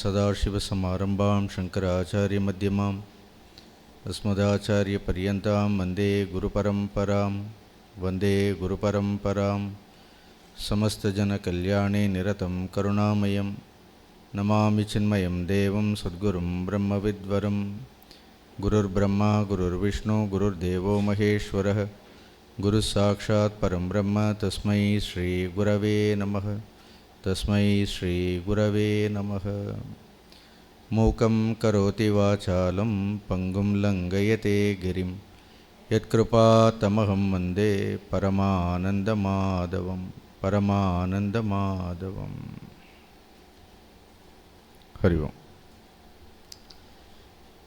सदाशिवसमारम्भां शङ्कराचार्यमध्यमाम् अस्मदाचार्यपर्यन्तां वन्दे गुरुपरम्परां समस्तजनकल्याणे निरतं करुणामयं नमामि चिन्मयं देवं सद्गुरुं ब्रह्मविद्वरं गुरुर्ब्रह्मा गुरुर्विष्णु गुरुर्देवो महेश्वरः गुरुसाक्षात् परं ब्रह्म तस्मै श्रीगुरवे नमः। तस्मै श्रीगुरवे नमः। मूकं करोति वाचालं पंगुं लङ्घयते गिरिं यत्कृपातमहं वन्दे परमानन्दमाधवं। हरि ओम्.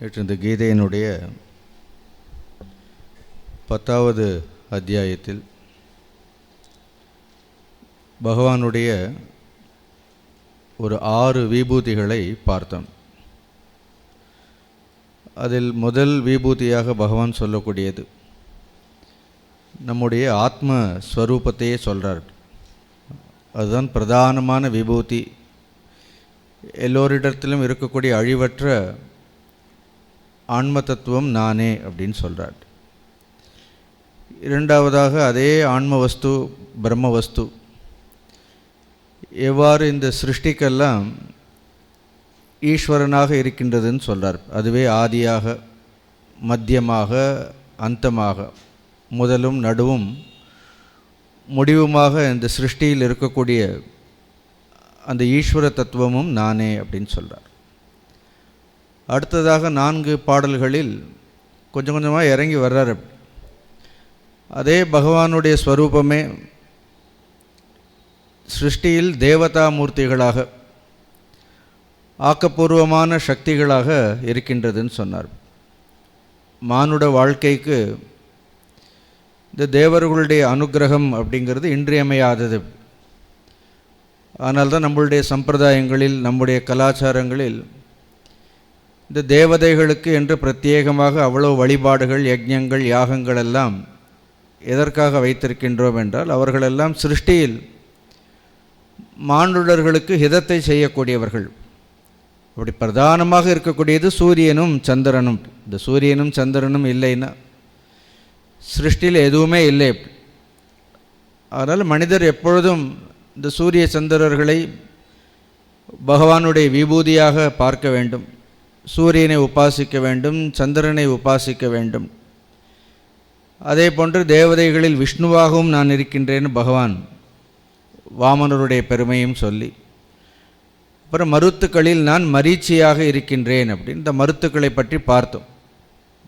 நேற்று இந்த கீதையினுடைய 10வது அத்தியாயத்தில் பகவானுடைய ஒரு 6 விபூதிகளை பார்த்தோம். அதில் முதல் விபூதியாக பகவான் சொல்லக்கூடியது நம்முடைய ஆத்மஸ்வரூபத்தையே சொல்கிறார். அதுதான் பிரதானமான விபூதி. எல்லோரிடத்திலும் இருக்கக்கூடிய அழிவற்ற ஆன்ம தத்துவம் நானே அப்படின்னு சொல்கிறார். இரண்டாவதாக அதே ஆன்ம வஸ்து பிரம்ம வஸ்து எவ்வாறு இந்த சிருஷ்டிக்கெல்லாம் ஈஸ்வரனாக இருக்கின்றதுன்னு சொல்கிறார். அதுவே ஆதியாக மத்தியமாக அந்தமாக முதலும் நடுவும் முடிவுமாக இந்த சிருஷ்டியில் இருக்கக்கூடிய அந்த ஈஸ்வர தத்துவமும் நானே அப்படின்னு சொல்கிறார். அடுத்ததாக 4 பாடல்களில் கொஞ்சம் கொஞ்சமாக இறங்கி வர்றார். அதே பகவானுடைய ஸ்வரூபமே சிருஷ்டியில் தேவதா மூர்த்திகளாக ஆக்கப்பூர்வமான சக்திகளாக இருக்கின்றதுன்னு சொன்னார். மானுட வாழ்க்கைக்கு இந்த தேவர்களுடைய அனுக்கிரகம் அப்படிங்கிறது இன்றியமையாதது. ஆனால்தான் நம்மளுடைய சம்பிரதாயங்களில் நம்முடைய கலாச்சாரங்களில் இந்த தேவதைகளுக்கு என்று பிரத்யேகமாக அவ்வளோ வழிபாடுகள் யஜ்ஞங்கள் யாகங்கள் எல்லாம் எதற்காக வைத்திருக்கின்றோம் என்றால் அவர்களெல்லாம் சிருஷ்டியில் மானுடர்களுக்கு ஹிதத்தை செய்யக்கூடியவர்கள். அப்படி பிரதானமாக இருக்கக்கூடியது சூரியனும் சந்திரனும். இந்த சூரியனும் சந்திரனும் இல்லைன்னா சிருஷ்டியில் எதுவுமே இல்லை. அதனால் மனிதர் எப்பொழுதும் இந்த சூரிய சந்திரர்களை பகவானுடைய விபூதியாக பார்க்க வேண்டும். சூரியனை உபாசிக்க வேண்டும், சந்திரனை உபாசிக்க வேண்டும். அதே போன்று தேவதைகளில் விஷ்ணுவாகவும் நான் இருக்கின்றேன்னு பகவான் வாமனருடைய பெருமையும் சொல்லி, அப்புறம் மருத்துக்களில் நான் மரீச்சியாக இருக்கின்றேன் அப்படின்னு இந்த மருத்துக்களை பற்றி பார்த்தோம்.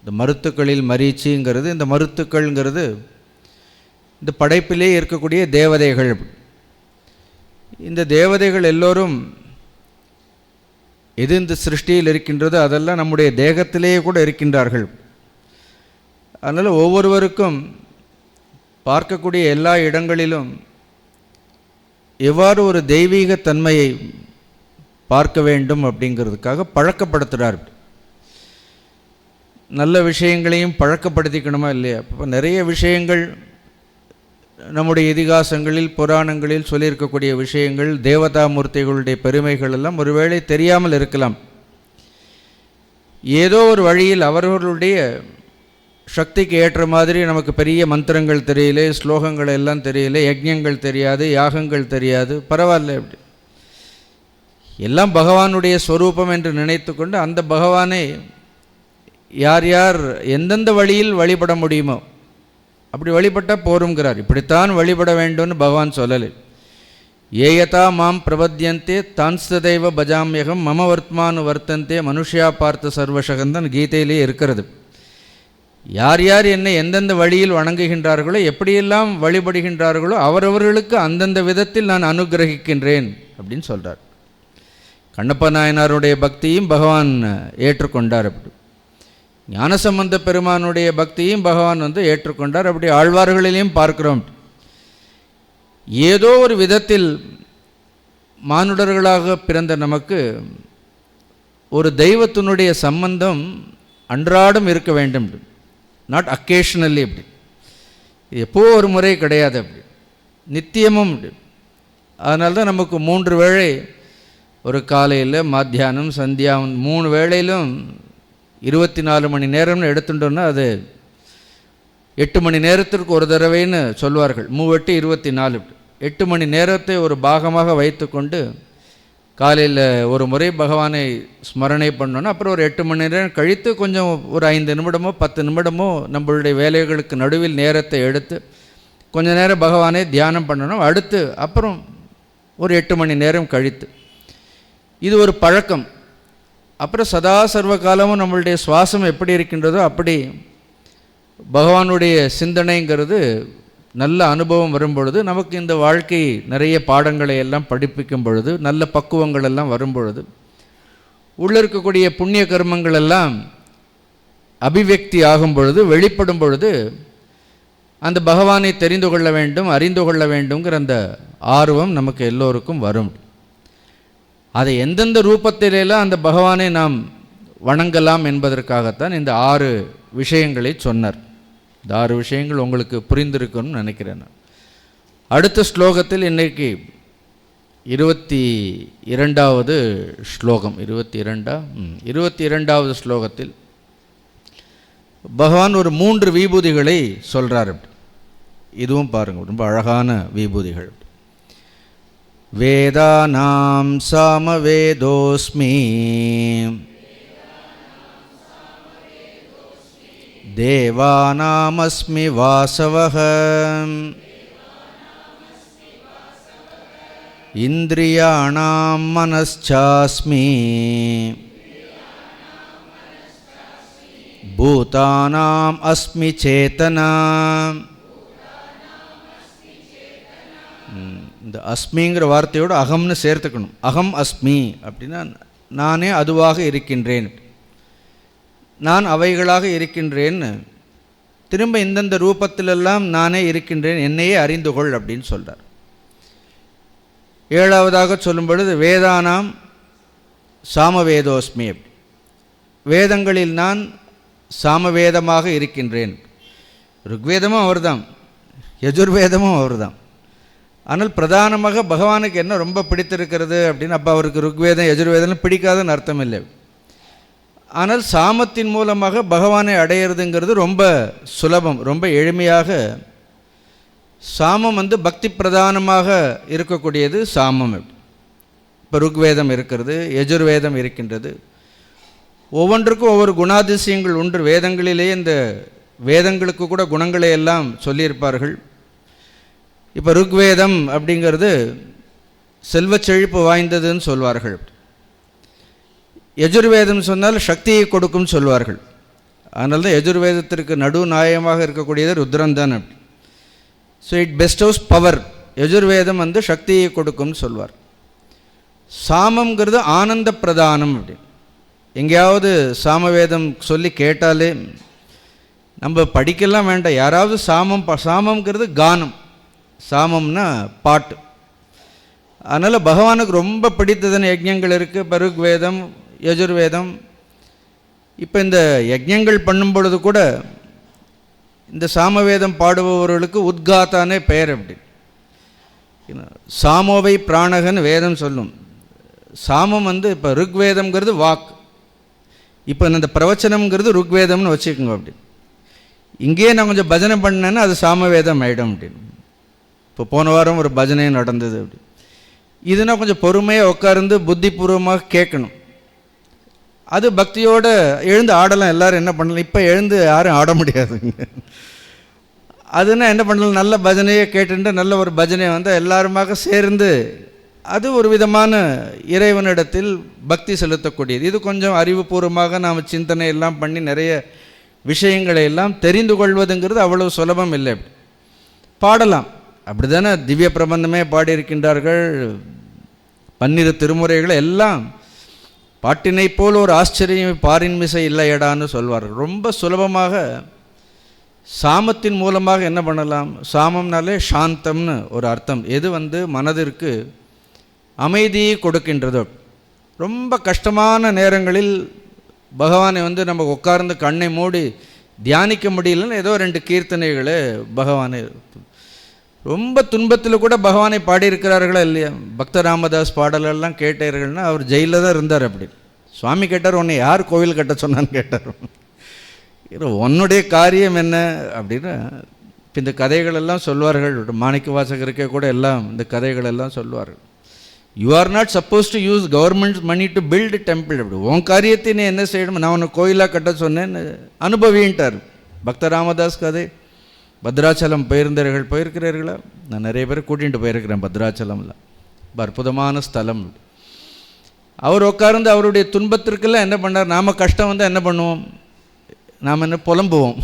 இந்த மருத்துக்களில் மரீச்சிங்கிறது, இந்த மருத்துக்கள்ங்கிறது இந்த படைப்பிலே இருக்கக்கூடிய தேவதைகள். இந்த தேவதைகள் எல்லோரும் எது இந்த சிருஷ்டியில் இருக்கின்றதோ அதெல்லாம் நம்முடைய தேகத்திலேயே கூட இருக்கின்றார்கள். அதனால் ஒவ்வொருவருக்கும் பார்க்கக்கூடிய எல்லா இடங்களிலும் எவ்வாறு ஒரு தெய்வீக தன்மையை பார்க்க வேண்டும் அப்படிங்கிறதுக்காக பழக்கப்படுத்துகிறார். நல்ல விஷயங்களையும் பழக்கப்படுத்திக்கணுமா இல்லையா? இப்போ நிறைய விஷயங்கள் நம்முடைய இதிகாசங்களில் புராணங்களில் சொல்லியிருக்கக்கூடிய விஷயங்கள் தேவதா மூர்த்திகளுடைய பெருமைகள் எல்லாம் ஒருவேளை தெரியாமல் இருக்கலாம். ஏதோ ஒரு வழியில் அவர்களுடைய சக்திக்கு ஏற்ற மாதிரி நமக்கு பெரிய மந்திரங்கள் தெரியல, ஸ்லோகங்கள் எல்லாம் தெரியல, யஜ்ஞங்கள் தெரியாது, யாகங்கள் தெரியாது, பரவாயில்ல. அப்படி எல்லாம் பகவானுடைய ஸ்வரூபம் என்று நினைத்து கொண்டு அந்த பகவானை யார் யார் எந்தெந்த வழியில் வழிபட முடியுமோ அப்படி வழிபட்டால் போருங்கிறார். இப்படித்தான் வழிபட வேண்டும்னு பகவான் சொல்லலை. ஏயதா மாம் பிரபத்யந்தே தான்ஸ்ததைவ பஜாமியகம் மம வர்த்மானு வர்த்தந்தே மனுஷியா பார்த்த சர்வசகந்தன் கீதையிலே இருக்கிறது. யார் யார் என்னை எந்தெந்த வழியில் வணங்குகின்றார்களோ, எப்படியெல்லாம் வழிபடுகின்றார்களோ அவரவர்களுக்கு அந்தந்த விதத்தில் நான் அனுகிரகிக்கின்றேன் அப்படின்னு சொல்கிறார். கண்ணப்ப நாயனாருடைய பக்தியும் பகவான் ஏற்றுக்கொண்டார். அப்படி ஞானசம்பந்த பெருமானுடைய பக்தியும் பகவான் ஏற்றுக்கொண்டார். அப்படி ஆழ்வார்களிலையும் பார்க்கிறோம். ஏதோ ஒரு விதத்தில் மானுடர்களாக பிறந்த நமக்கு ஒரு தெய்வத்தினுடைய சம்பந்தம் அன்றாடம் இருக்க வேண்டும். Not occasionally. அப்படி எப்போ ஒரு முறை கிடையாது, அப்படி நித்தியமும். அதனால்தான் நமக்கு 3 வேளை ஒரு காலையில், மத்தியானம், சந்தியா 3 வேளையிலும் 24 மணி நேரம்னு எடுத்துட்டோன்னா அது 8 மணி நேரத்திற்கு ஒரு தடவைன்னு சொல்வார்கள். 3 8 24. 8 மணி நேரத்தை ஒரு பாகமாக வைத்து கொண்டு காலையில் ஒரு முறை பகவானை ஸ்மரணை பண்ணோன்னா அப்புறம் ஒரு 8 மணி நேரம் கழித்து கொஞ்சம் ஒரு 5 நிமிடமோ 10 நிமிடமோ நம்மளுடைய வேலைகளுக்கு நடுவில் நேரத்தை எடுத்து கொஞ்ச நேரம் பகவானை தியானம் பண்ணணும். அடுத்து அப்புறம் ஒரு 8 மணி நேரம் கழித்து, இது ஒரு பழக்கம். அப்புறம் சதா சர்வ காலமும் நம்மளுடைய சுவாசம் எப்படி இருக்கின்றதோ அப்படி பகவானுடைய சிந்தனைங்கிறது நல்ல அனுபவம் வரும் பொழுது, நமக்கு இந்த வாழ்க்கை நிறைய பாடங்களை எல்லாம் படிப்பிக்கும் பொழுது, நல்ல பக்குவங்கள் எல்லாம் வரும் பொழுது, உள்ள இருக்கக்கூடிய புண்ணிய கர்மங்கள் எல்லாம் அபிவியக்தி ஆகும் பொழுது, வெளிப்படும் பொழுது, அந்த பகவானை தெரிந்து கொள்ள வேண்டும், அறிந்து கொள்ள வேண்டுங்கிற அந்த ஆர்வம் நமக்கு எல்லோருக்கும் வரும். அதை எந்தெந்த ரூபத்திலெல்லாம் அந்த பகவானை நாம் வணங்கலாம் என்பதற்காகத்தான் இந்த 6 விஷயங்களை சொன்னார். இந்த 6 விஷயங்கள் உங்களுக்கு புரிந்திருக்குன்னு நினைக்கிறேன். அடுத்த ஸ்லோகத்தில் இன்றைக்கு 22வது ஸ்லோகம், 22வது ஸ்லோகத்தில் பகவான் ஒரு 3 விபூதிகளை சொல்கிறார். இதுவும் பாருங்கள், ரொம்ப அழகான விபூதிகள். வேதானாம் சாமவேதோஸ்மி தேவானாமஸ்மி வாசவஹ இந்திரியாணாம் மனச்சாஸ்மி பூதானாம் அஸ்மி சேதனா. இந்த அஸ்மிங்கிற வார்த்தையோடு அகம்னு சேர்த்துக்கணும். அகம் அஸ்மி அப்படின்னா நானே அதுவாக இருக்கின்றேன், நான் அவைகளாக இருக்கின்றேன்னு திரும்ப இந்தந்த ரூபத்திலெல்லாம் நானே இருக்கின்றேன், என்னையே அறிந்து கொள் அப்படின்னு சொல்கிறார். 7வதாக சொல்லும் பொழுது வேதானாம் சாமவேதோஸ்மி, வேதங்களில் நான் சாமவேதமாக இருக்கின்றேன். ருக்வேதமும் அவர்தான், யஜுர்வேதமும் அவர்தான். ஆனால் பிரதானமாக பகவானுக்கு என்ன ரொம்ப பிடித்திருக்கிறது அப்படின்னு, அப்போ அவருக்கு ருக்வேதம் யஜுர்வேதம் பிடிக்காதுன்னு அர்த்தம் இல்லை. ஆனால் சாமத்தின் மூலமாக பகவானை அடையிறதுங்கிறது ரொம்ப சுலபம், ரொம்ப எளிமையாக. சாமம் பக்தி பிரதானமாக இருக்கக்கூடியது சாமம். இப்போ ருக்வேதம் இருக்கிறது, யஜுர்வேதம் இருக்கின்றது, ஒவ்வொன்றுக்கும் ஒவ்வொரு குணாதிசயங்கள் உண்டு. வேதங்களிலேயே இந்த வேதங்களுக்கு கூட குணங்களை எல்லாம் சொல்லியிருப்பார்கள். இப்போ ருக்வேதம் அப்படிங்கிறது செல்வ செழிப்பு வாய்ந்ததுன்னு சொல்வார்கள். யஜுர்வேதம் சொன்னால் சக்தியை கொடுக்கும் சொல்வார்கள். அதனால தான் யஜுர்வேதத்திற்கு நடு நாயகமாக இருக்கக்கூடியது ருத்ரன்தான். அப்படி so it bestows power. Yajurveda சக்தியை கொடுக்கும்னு சொல்வார். சாமங்கிறது ஆனந்த பிரதானம். அப்படி எங்கேயாவது சாமவேதம் சொல்லி கேட்டாலே நம்ம படிக்கலாம் வேண்டாம், யாராவது சாமங்கிறது கானம், சாமம்னா பாட்டு. அதனால் பகவானுக்கு ரொம்ப பிடித்ததான யஜ்ஞங்கள் இருக்குது, பருக்வேதம், யஜுர்வேதம். இப்போ இந்த யஜ்ஞங்கள் பண்ணும் பொழுது கூட இந்த சாமவேதம் பாடுபவர்களுக்கு உத்காத்தானே பெயர். அப்படி சாமோவை பிராணகன் வேதம் சொல்லும். சாமம் இப்போ ருக்வேதம்ங்கிறது வாக், இப்போ இந்த பிரவச்சனம்ங்கிறது ருக்வேதம்னு வச்சுக்கோங்க. அப்படி இங்கேயே நான் கொஞ்சம் பஜனை பண்ணேன்னா அது சாமவேதம் ஆகிடும் அப்படின்னு. இப்போ போன வாரம் ஒரு பஜனை நடந்தது. அப்படி இதுனா கொஞ்சம் பொறுமையாக உட்கார்ந்து புத்திபூர்வமாக கேட்கணும். அது பக்தியோடு எழுந்து ஆடலாம். எல்லோரும் என்ன பண்ணலாம், இப்போ எழுந்து யாரும் ஆட முடியாதுங்க. அதுனா என்ன பண்ணலாம், நல்ல பஜனையை கேட்டுட்டு நல்ல ஒரு பஜனை எல்லாருமாக சேர்ந்து அது ஒரு விதமான இறைவனிடத்தில் பக்தி செலுத்தக்கூடியது. இது கொஞ்சம் அறிவுபூர்வமாக நாம் சிந்தனை எல்லாம் பண்ணி நிறைய விஷயங்களை எல்லாம் தெரிந்து கொள்வதுங்கிறது அவ்வளவு சுலபம் இல்லை. பாடலாம், அப்படி தானே திவ்ய பிரபந்தமே பாடியிருக்கின்றார்கள். 12 திருமுறைகளை எல்லாம் பாட்டினை போல் ஒரு ஆச்சரியம் பாரின் மிசை இல்லையடான்னு சொல்வார்கள். ரொம்ப சுலபமாக சாமத்தின் மூலமாக என்ன பண்ணலாம். சாமம்னாலே சாந்தம்னு ஒரு அர்த்தம். எது மனதிற்கு அமைதியை கொடுக்கின்றதோ. ரொம்ப கஷ்டமான நேரங்களில் பகவானை நம்ம உட்கார்ந்து கண்ணை மூடி தியானிக்க முடியலன்னு ஏதோ 2 கீர்த்தனைகளை பகவானை ரொம்ப துன்பத்தில் கூட பகவானை பாடியிருக்கிறார்களா இல்லையா? பக்த ராமதாஸ் பாடலெல்லாம் கேட்டீர்கள்னா அவர் ஜெயிலில் தான் இருந்தார். அப்படி சுவாமி கேட்டார், உன்னை யார் கோவில் கட்ட சொன்னான்னு கேட்டார். உன்னுடைய காரியம் என்ன அப்படின்னு இப்போ இந்த கதைகளெல்லாம் சொல்வார்கள். மாணிக்க வாசகருக்கே கூட எல்லாம் இந்த கதைகளெல்லாம் சொல்வார்கள். You are not suppose to use government money to build temple. அப்படி உன் காரியத்தை நீ என்ன செய்யணும், நான் உன்னை கோயிலாக கட்ட சொன்னேன்னு அனுபவின்ட்டார். பக்த ராமதாஸ் கதை. பத்ராச்சலம் போயிருக்கிறீர்களா? நான் நிறைய பேர் கூட்டிகிட்டு போயிருக்கிறேன் பத்ராச்சலமில். அற்புதமான ஸ்தலம். அவர் உட்கார்ந்து அவருடைய துன்பத்திற்கெல்லாம் என்ன பண்ணார்? நாம் கஷ்டம் வந்தால் என்ன பண்ணுவோம்? நாம் என்ன புலம்புவோம்.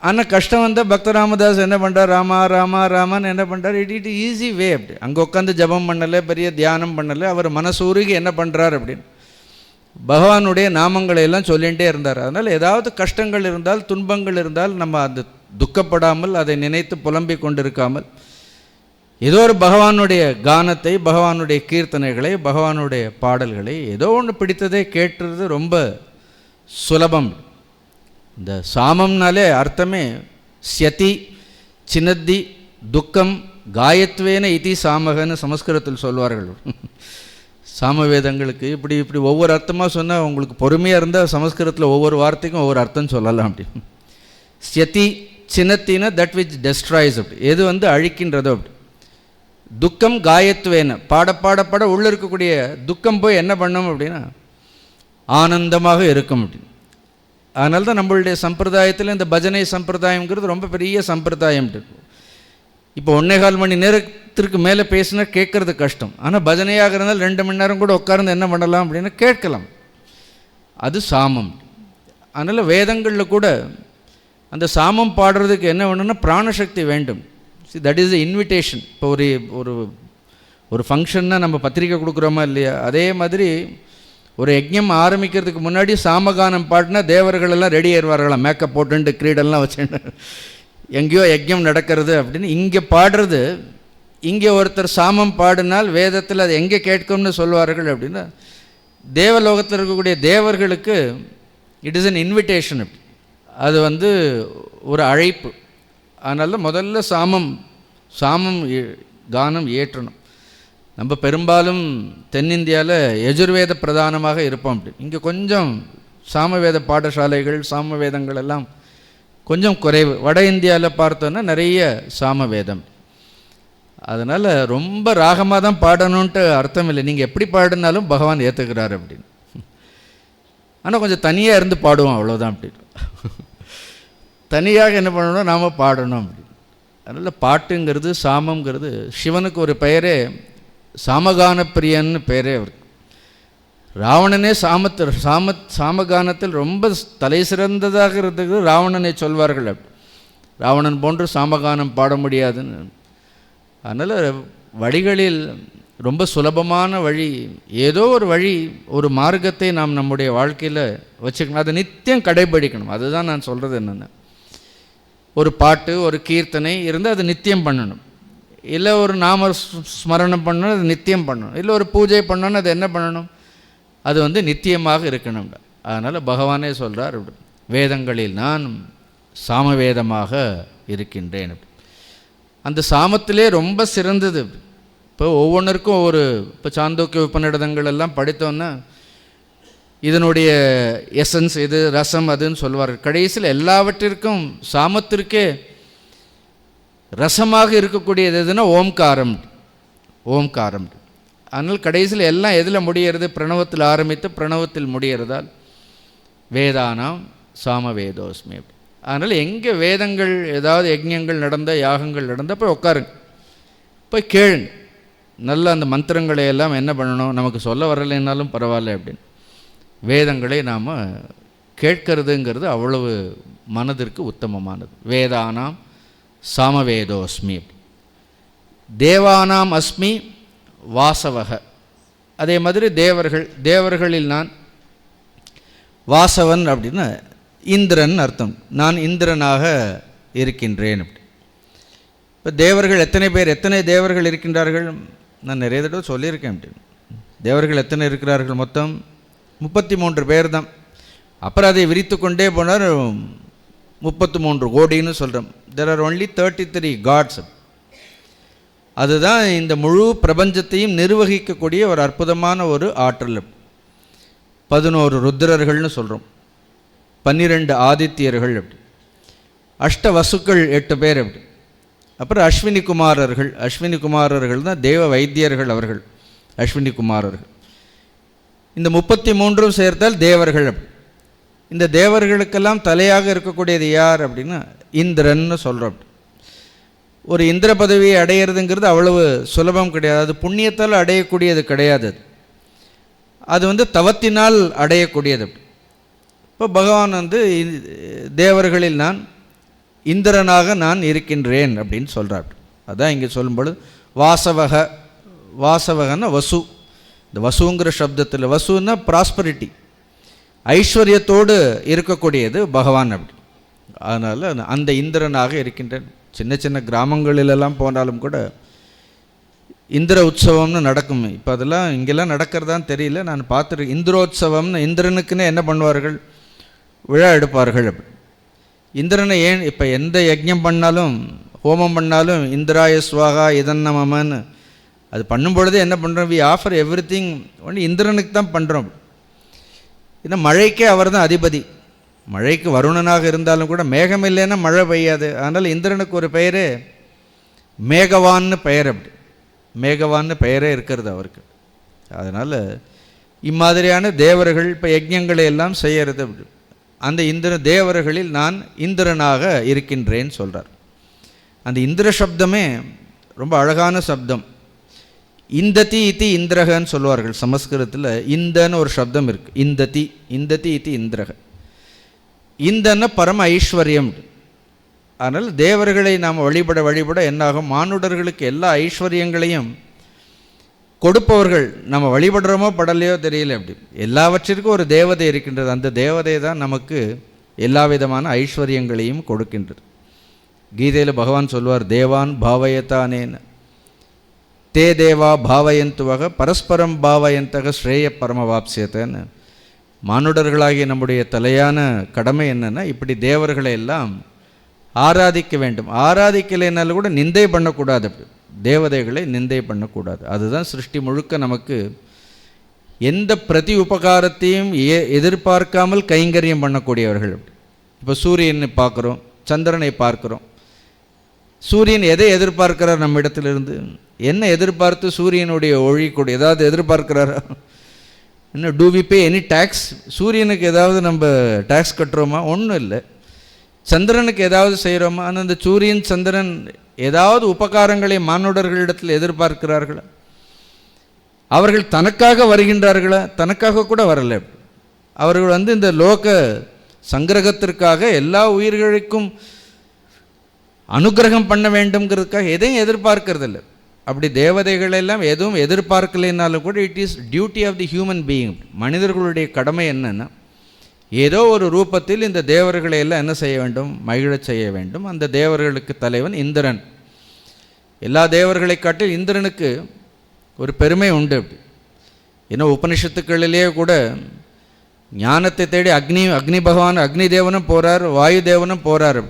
ஆனால் கஷ்டம் வந்தால் பக்த ராமதாஸ் என்ன பண்ணுறார்? ராமா ராமா ராமான்னு என்ன பண்ணுறார்? It easy way. அப்படி அங்கே உட்காந்து ஜபம் பண்ணலை, பெரிய தியானம் பண்ணலை. அவர் மனசூருகி என்ன பண்ணுறார் அப்படின்னு பகவானுடைய நாமங்களை எல்லாம் சொல்லிகிட்டே இருந்தார். அதனால் ஏதாவது கஷ்டங்கள் இருந்தால், துன்பங்கள் இருந்தால் நம்ம அது துக்கப்படாமல், அதை நினைத்து புலம்பிக் கொண்டிருக்காமல், ஏதோ ஒரு பகவானுடைய கானத்தை, பகவானுடைய கீர்த்தனைகளை, பகவானுடைய பாடல்களை ஏதோ ஒன்று பிடித்ததை கேட்டுறது ரொம்ப சுலபம். இந்த சாமம்னாலே அர்த்தமே ஸ்யதி சின்னத்தி துக்கம் காயத்வேன இதி சாமகன்னு சமஸ்கிருதத்தில் சொல்வார்கள். சாமவேதங்களுக்கு இப்படி ஒவ்வொரு அர்த்தமாக சொன்னால் உங்களுக்கு பொறுமையாக இருந்தால் சமஸ்கிருதத்தில் ஒவ்வொரு வார்த்தைக்கும் ஒவ்வொரு அர்த்தம் சொல்லலாம். அப்படி ஸ்யதி சின்னத்தின்னா தட் விச் டெஸ்ட்ராய்ஸ். அப்படி எது வந்து அழிக்கின்றதோ. அப்படி துக்கம் காயத்வேன பாட உள்ளே இருக்கக்கூடிய துக்கம் போய் என்ன பண்ணோம் அப்படின்னா ஆனந்தமாக இருக்கும். அப்படி அதனால தான் நம்மளுடைய சம்பிரதாயத்தில் இந்த பஜனை சம்பிரதாயங்கிறது ரொம்ப பெரிய சம்பிரதாயம். இப்போ 1.25 மணி நேரத்திற்கு மேலே பேசினா கேட்குறது கஷ்டம். ஆனால் பஜனையாக இருந்தால் 2 மணி நேரம் கூட உட்கார்ந்து என்ன பண்ணலாம் அப்படின்னு கேட்கலாம். அது சாமம். அதனால் வேதங்களில் கூட அந்த சாமம் பாடுறதுக்கு என்ன வேணும்னா பிராணசக்தி வேண்டும். That is the invitation. இப்போ ஒரு ஃபங்க்ஷன்னா நம்ம பத்திரிக்கை கொடுக்குறோமா இல்லையா? அதே மாதிரி ஒரு யஜ்ஞம் ஆரம்பிக்கிறதுக்கு முன்னாடி சாமகானம் பாடினா தேவர்கள் எல்லாம் ரெடி ஆயிடுவார்களாம், மேக்கப் போட்டுட்டு கிரீடெல்லாம் வச்சுட்டு. எங்கேயோ யஜ்ஞம் நடக்கிறது அப்படின்னு இங்கே பாடுறது. இங்கே ஒருத்தர் சாமம் பாடினால் வேதத்தில் அது எங்கே கேட்கும்னு சொல்வார்கள் அப்படின்னா தேவலோகத்தில் இருக்கக்கூடிய தேவர்களுக்கு இட் இஸ் அன் இன்விடேஷன். அது வந்து ஒரு அழைப்பு. அதனால முதல்ல சாமம் கானம் ஏற்றணும். நம்ம பெரும்பாலும் தென்னிந்தியாவில் யஜுர்வேத பிரதானமாக இருப்போம். அப்படி இங்கே கொஞ்சம் சாமவேத பாடசாலைகள் சாமவேதங்கள் எல்லாம் கொஞ்சம் குறைவு. வட இந்தியாவில் பார்த்தோன்னா நிறைய சாமவேதம். அதனால் ரொம்ப ராகமாக தான் பாடணுன்ட்டு அர்த்தம் இல்லை. நீங்கள் எப்படி பாடினாலும் பகவான் ஏற்றுக்கிறார் அப்படின்னு. ஆனால் கொஞ்சம் தனியாக இருந்து பாடுவோம், அவ்வளோதான். அப்படி தனியாக என்ன பண்ணணும், நாம் பாடணும் அப்படி. அதனால் பாட்டுங்கிறது சாமங்கிறது சிவனுக்கு ஒரு பெயரே சாமகான பிரியன்னு பேரே அவருக்கு. ராவணனே சாமகானத்தில் ரொம்ப தலை சிறந்ததாக இருந்தது ராவணனை சொல்வார்கள். ராவணன் போன்று சாமகானம் பாட முடியாதுன்னு. அதனால் வழிகளில் ரொம்ப சுலபமான வழி, ஏதோ ஒரு வழி, ஒரு மார்க்கத்தை நாம் நம்முடைய வாழ்க்கையில் வச்சுக்கணும். அதை நித்தியம் கடைபிடிக்கணும். அதுதான் நான் சொல்கிறது. என்னென்ன ஒரு பாட்டு, ஒரு கீர்த்தனை இருந்தால் அது நித்தியம் பண்ணணும். இல்லை ஒரு நாம ஸ்மரணம் பண்ணணும், அது நித்தியம் பண்ணணும். இல்லை ஒரு பூஜை பண்ணணும், அது என்ன பண்ணணும், அது வந்து நித்தியமாக இருக்கணும். அதனால் பகவானே சொல்கிறார், வேதங்களில் நான் சாமவேதமாக இருக்கின்றேன். அந்த சாமத்திலே ரொம்ப சிறந்தது. இப்போ ஒவ்வொன்றுக்கும் இப்போ சாந்தோக்கிய உபநிடதங்கள் எல்லாம் படித்தோன்னா இதனுடைய எசன்ஸ் இது, ரசம் அதுன்னு சொல்வார்கள். கடைசியில் எல்லாவற்றிற்கும் சாமத்திற்கே ரசமாக இருக்கக்கூடியது எதுனா ஓம்காரம். அதனால் கடைசியில் எல்லாம் எதில் முடிகிறது, பிரணவத்தில் ஆரம்பித்து பிரணவத்தில் முடிகிறதால் வேதானாம் சாமவேதோஸ்மி. அதனால் எங்கே வேதங்கள் ஏதாவது யஜ்ஞங்கள் நடந்த யாகங்கள் நடந்தால் போய் உட்காருங்க, போய் கேளுங்க. நல்ல அந்த மந்திரங்களை எல்லாம் என்ன பண்ணணும், நமக்கு சொல்ல வரலைன்னாலும் பரவாயில்ல அப்படின்னு வேதங்களை நாம் கேட்கறதுங்கிறது அவ்வளவு மனதிற்கு உத்தமமானது. வேதானாம் சாமவேதோஸ்மி. தேவானாம் அஸ்மி வாசவக. அதே மாதிரி தேவர்களில் நான் வாசவன் அப்படின்னா இந்திரன் அர்த்தம். நான் இந்திரனாக இருக்கின்றேன். அப்படி இப்போ தேவர்கள் எத்தனை தேவர்கள் இருக்கின்றார்கள், நான் நிறைய தடவை சொல்லியிருக்கேன். அப்படி தேவர்கள் எத்தனை இருக்கிறார்கள், மொத்தம் 33 பேர் தான். அப்புறம் அதை விரித்து கொண்டே போனார். 33 கோடின்னு சொல்கிறோம். There are only 33 gods. அதுதான் இந்த முழு பிரபஞ்சத்தையும் நிர்வகிக்கக்கூடிய ஒரு அற்புதமான ஒரு ஆற்றல். 11 ருத்ரர்கள்னு சொல்கிறோம், 12 ஆதித்யர்கள், அப்படி அஷ்ட வசுக்கள் 8 பேர், அப்படி அப்புறம் அஸ்வினி குமாரர்கள். அஸ்வினி குமாரர்கள் தான் தேவ வைத்தியர்கள், அவர்கள் அஸ்வினி குமாரர்கள். இந்த 33 சேர்த்தால் தேவர்கள். அப்படி இந்த தேவர்களுக்கெல்லாம் தலையாக இருக்கக்கூடியது யார் அப்படின்னா இந்திரன்னு சொல்கிறோம். ஒரு இந்திர பதவியை அடையிறதுங்கிறது அவ்வளவு சுலபம் கிடையாது. அது புண்ணியத்தால் அடையக்கூடியது கிடையாது. அது தவத்தினால் அடையக்கூடியது. இப்போ பகவான் தேவர்களில் நான் இந்திரனாக நான் இருக்கின்றேன் அப்படின்னு சொல்கிறார். அதான் இங்கே சொல்லும்பொழுது வாசவக, வாசவகன்னா வசு. இந்த வசுங்கிற சப்தத்தில் வசுன்னா ப்ராஸ்பரிட்டி, ஐஸ்வர்யத்தோடு இருக்கக்கூடியது பகவான். அப்படி அதனால் அந்த இந்திரனாக இருக்கின்றேன். சின்ன சின்ன கிராமங்களிலெல்லாம் போனாலும் கூட இந்திர உற்சவம்னு நடக்கும். இப்போ அதெல்லாம் இங்கெல்லாம் நடக்கிறதான்னு தெரியல, நான் பார்த்துருக்கேன். இந்திரோத்சவம்னு இந்திரனுக்குன்னு என்ன பண்ணுவார்கள், விழா எடுப்பார்கள். அப்படி இந்திரனை ஏன் இப்போ எந்த யஜ்ஞம் பண்ணாலும் ஹோமம் பண்ணாலும் இந்திராய ஸ்வாகா இதன்னமன்னு அது பண்ணும்பொழுது என்ன பண்ணுறோம், வி ஆஃபர் எவ்ரி திங் ஒன்று இந்திரனுக்கு தான் பண்ணுறோம். ஏன்னா மழைக்கே அவர் தான் அதிபதி. மழைக்கு வருணனாக இருந்தாலும் கூட மேகம் இல்லைன்னா மழை பெய்யாது. அதனால் இந்திரனுக்கு ஒரு பெயரே மேகவான்னு பெயர். அப்படி மேகவான்னு பெயரே இருக்கிறது அவருக்கு. அதனால் இம்மாதிரியான தேவர்கள் இப்போ யஜ்ஞங்களை எல்லாம் செய்கிறது. அப்படி அந்த இந்திர தேவர்களில் நான் இந்திரனாக இருக்கின்றேன்னு சொல்கிறார். அந்த இந்திர சப்தமே ரொம்ப அழகான சப்தம். இந்ததி இத்தி இந்திரகன்னு சொல்லுவார்கள் சமஸ்கிருதத்தில். இந்தன்னு ஒரு சப்தம் இருக்குது, இந்ததி. இந்ததி இத்தி இந்திரக. இந்தன்னா பரம ஐஸ்வர்யம். அதனால் தேவர்களை நாம் வழிபட வழிபட என்னாகும், மானுடர்களுக்கு எல்லா ஐஸ்வர்யங்களையும் கொடுப்பவர்கள். நம்ம வழிபடுறோமோ படலையோ தெரியல, அப்படி எல்லாவற்றிற்கும் ஒரு தேவதை இருக்கின்றது. அந்த தேவதை தான் நமக்கு எல்லா விதமான ஐஸ்வர்யங்களையும் கொடுக்கின்றது. கீதையில் பகவான் சொல்வார், தேவான் பாவயத்தானேன்னு தே தேவா பாவயந்துவக பரஸ்பரம் பாவயந்தக ஸ்ரேய பரமவாப்சியத்தன்னு. மானுடர்களாகிய நம்முடைய தலையான கடமை என்னென்னா, இப்படி தேவர்களை எல்லாம் ஆராதிக்க வேண்டும். ஆராதிக்கலைனாலும் கூட நிந்தை பண்ணக்கூடாது. அப்படி தேவதைகளை நிந்தை பண்ணக்கூடாது. அதுதான் சிருஷ்டி முழுக்க நமக்கு எந்த பிரதி உபகாரத்தையும் எதிர்பார்க்காமல் கைங்கரியம் பண்ணக்கூடியவர்கள். இப்போ சூரியனை பார்க்குறோம், சந்திரனை பார்க்குறோம். சூரியன் எதை எதிர்பார்க்கிறார் நம்ம இடத்துலேருந்து? என்ன எதிர்பார்த்து சூரியனுடைய ஒளி கூட ஏதாவது எதிர்பார்க்கிறாரா? என்ன do we pay any tax? சூரியனுக்கு ஏதாவது நம்ம டேக்ஸ் கட்டுறோமா? ஒன்றும் இல்லை. சந்திரனுக்கு ஏதாவது செய்கிறோமா? ஆனால் அந்த சூரியன் சந்திரன் ஏதாவது உபகாரங்களை மானுடர்களிடத்தில் எதிர்பார்க்கிறார்களா? அவர்கள் தனக்காக வருகின்றார்களா? தனக்காக கூட வரலை. அவர்கள் இந்த லோக சங்கிரகத்திற்காக எல்லா உயிர்களுக்கும் அனுகிரகம் பண்ண வேண்டும்ங்கிறதுக்காக எதையும் எதிர்பார்க்கறதில்லை. அப்படி தேவதைகளெல்லாம் எதுவும் எதிர்பார்க்கலைன்னாலும் கூட it is duty of the human being. மனிதர்களுடைய கடமை என்னென்னா, ஏதோ ஒரு ரூபத்தில் இந்த தேவர்களை எல்லாம் என்ன செய்ய வேண்டும், மகிழச் செய்ய வேண்டும். அந்த தேவர்களுக்கு தலைவன் இந்திரன். எல்லா தேவர்களை காட்டில் இந்திரனுக்கு ஒரு பெருமை உண்டு. அப்படி ஏன்னா உபனிஷத்துக்களிலேயே கூட ஞானத்தை தேடி அக்னி பகவான் அக்னி தேவனும் போகிறார், வாயு தேவனும் போகிறார்.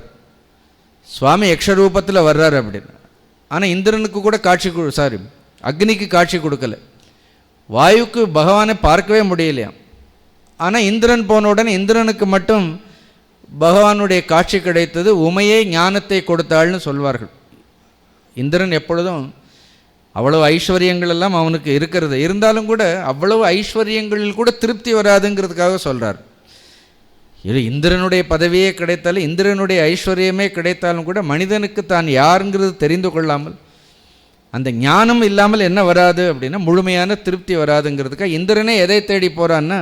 சுவாமி யக்ஷரூபத்தில் வர்றார் அப்படின்னு. ஆனால் இந்திரனுக்கு கூட அக்னிக்கு காட்சி கொடுக்கல. வாயுக்கு பகவானை பார்க்கவே முடியலையா. ஆனால் இந்திரன் போன உடனே இந்திரனுக்கு மட்டும் பகவானுடைய காட்சி கிடைத்தது. உமையே ஞானத்தை கொடுத்தாள்னு சொல்வார்கள். இந்திரன் எப்பொழுதும் அவ்வளவு ஐஸ்வர்யங்கள் எல்லாம் அவனுக்கு இருக்கிறது. இருந்தாலும் கூட அவ்வளவு ஐஸ்வர்யங்களில் கூட திருப்தி வராதுங்கிறதுக்காக சொல்கிறார். இது இந்திரனுடைய பதவியே கிடைத்தாலும், இந்திரனுடைய ஐஸ்வர்யமே கிடைத்தாலும் கூட மனிதனுக்கு தான் யாருங்கிறது தெரிந்து கொள்ளாமல், அந்த ஞானம் இல்லாமல் என்ன வராது அப்படின்னா முழுமையான திருப்தி வராதுங்கிறதுக்காக இந்திரனே எதை தேடி போகிறான்னா,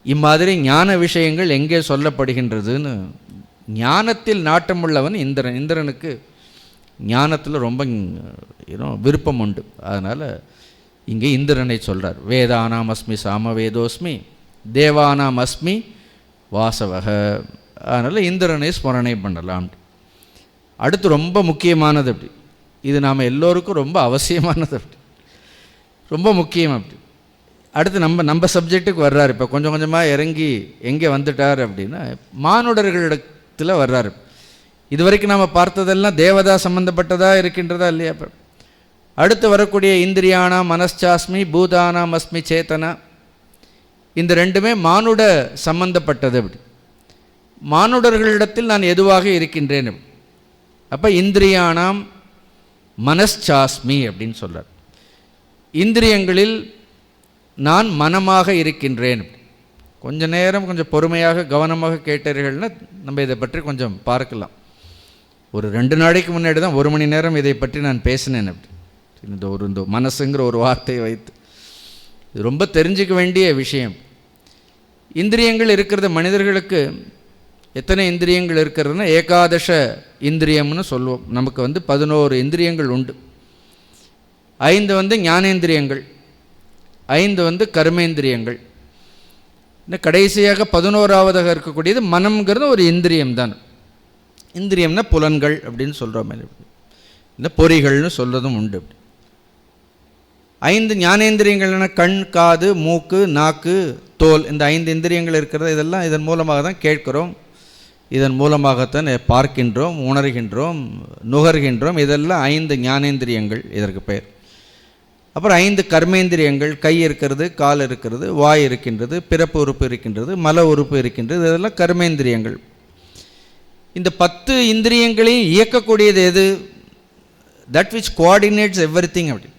இம்மாதிரி ஞான விஷயங்கள் எங்கே சொல்லப்படுகின்றதுன்னு. ஞானத்தில் நாட்டம் உள்ளவன் இந்திரன். இந்திரனுக்கு ஞானத்தில் ரொம்ப விருப்பம் உண்டு. அதனால் இங்கே இந்திரனை சொல்கிறார். வேதானாம் அஸ்மி சாமவேதோஸ்மி தேவானாம் அஸ்மி வாசவக. அதனால் இந்திரனை ஸ்மரணை பண்ணலாம். அடுத்து ரொம்ப முக்கியமானது, அப்படி இது நாம் எல்லோருக்கும் ரொம்ப அவசியமானது, அப்படி ரொம்ப முக்கியம். அப்படி அடுத்து நம்ம சப்ஜெக்ட்டுக்கு வர்றார். இப்போ கொஞ்சம் கொஞ்சமாக இறங்கி எங்கே வந்துட்டார் அப்படின்னா, மானுடர்களிடத்தில் லட்சணத்தில் வர்றாரு. இதுவரைக்கும் நாம் பார்த்ததெல்லாம் தேவதா சம்பந்தப்பட்டதாக இருக்கின்றதா இல்லையா? அடுத்து வரக்கூடிய இந்திரியானா மனச்சாஸ்மி பூதானாம் அஸ்மி சேத்தனா, இந்த ரெண்டுமே மானுட சம்பந்தப்பட்டது. அப்படி மானுடர்களிடத்தில் நான் எதுவாக இருக்கின்றேன். அப்போ இந்திரியானாம் மனச்சாஸ்மி அப்படின்னு சொல்கிறார். இந்திரியங்களில் நான் மனமாக இருக்கின்றேன். கொஞ்ச நேரம் கொஞ்சம் பொறுமையாக கவனமாக கேட்டீர்கள்னா நம்ம இதை பற்றி கொஞ்சம் பார்க்கலாம். ஒரு 2 நாளைக்கு முன்னாடி தான் 1 மணி நேரம் இதை பற்றி நான் பேசினேன். அப்படி இந்த மனசுங்கிற ஒரு வார்த்தையை வைத்து இது ரொம்ப தெரிஞ்சிக்க வேண்டிய விஷயம். இந்திரியங்கள் இருக்கிறது, மனிதர்களுக்கு எத்தனை இந்திரியங்கள் இருக்கிறதுனா ஏகாதச இந்திரியம்னு சொல்லுவோம். நமக்கு 11 இந்திரியங்கள் உண்டு. 5 ஞானேந்திரியங்கள், 5 கர்மேந்திரியங்கள். இன்னும் கடைசியாக 11ஆவதாக இருக்கக்கூடியது மனம்ங்கிறது ஒரு இந்திரியம் தான். இந்திரியம்னா புலன்கள் அப்படின்னு சொல்கிறோம், இந்த பொறிகள்னு சொல்கிறதும் உண்டு. 5 ஞானேந்திரியங்கள்னா கண், காது, மூக்கு, நாக்கு, தோல், இந்த 5 இந்திரியங்கள் இருக்கிறது. இதெல்லாம் இதன் மூலமாக தான் கேட்கிறோம், இதன் மூலமாகத்தான் பார்க்கின்றோம், உணர்கின்றோம், நுகர்கின்றோம். இதெல்லாம் 5 ஞானேந்திரியங்கள் இதற்கு பெயர். அப்புறம் 5 கர்மேந்திரியங்கள், கை இருக்கிறது, கால் இருக்கிறது, வாய் இருக்கின்றது, பிறப்பு உறுப்பு இருக்கின்றது, மல உறுப்பு இருக்கின்றது. இதெல்லாம் கர்மேந்திரியங்கள். இந்த 10 இந்திரியங்களையும் இயக்கக்கூடியது எது? That which coordinates everything. அப்படி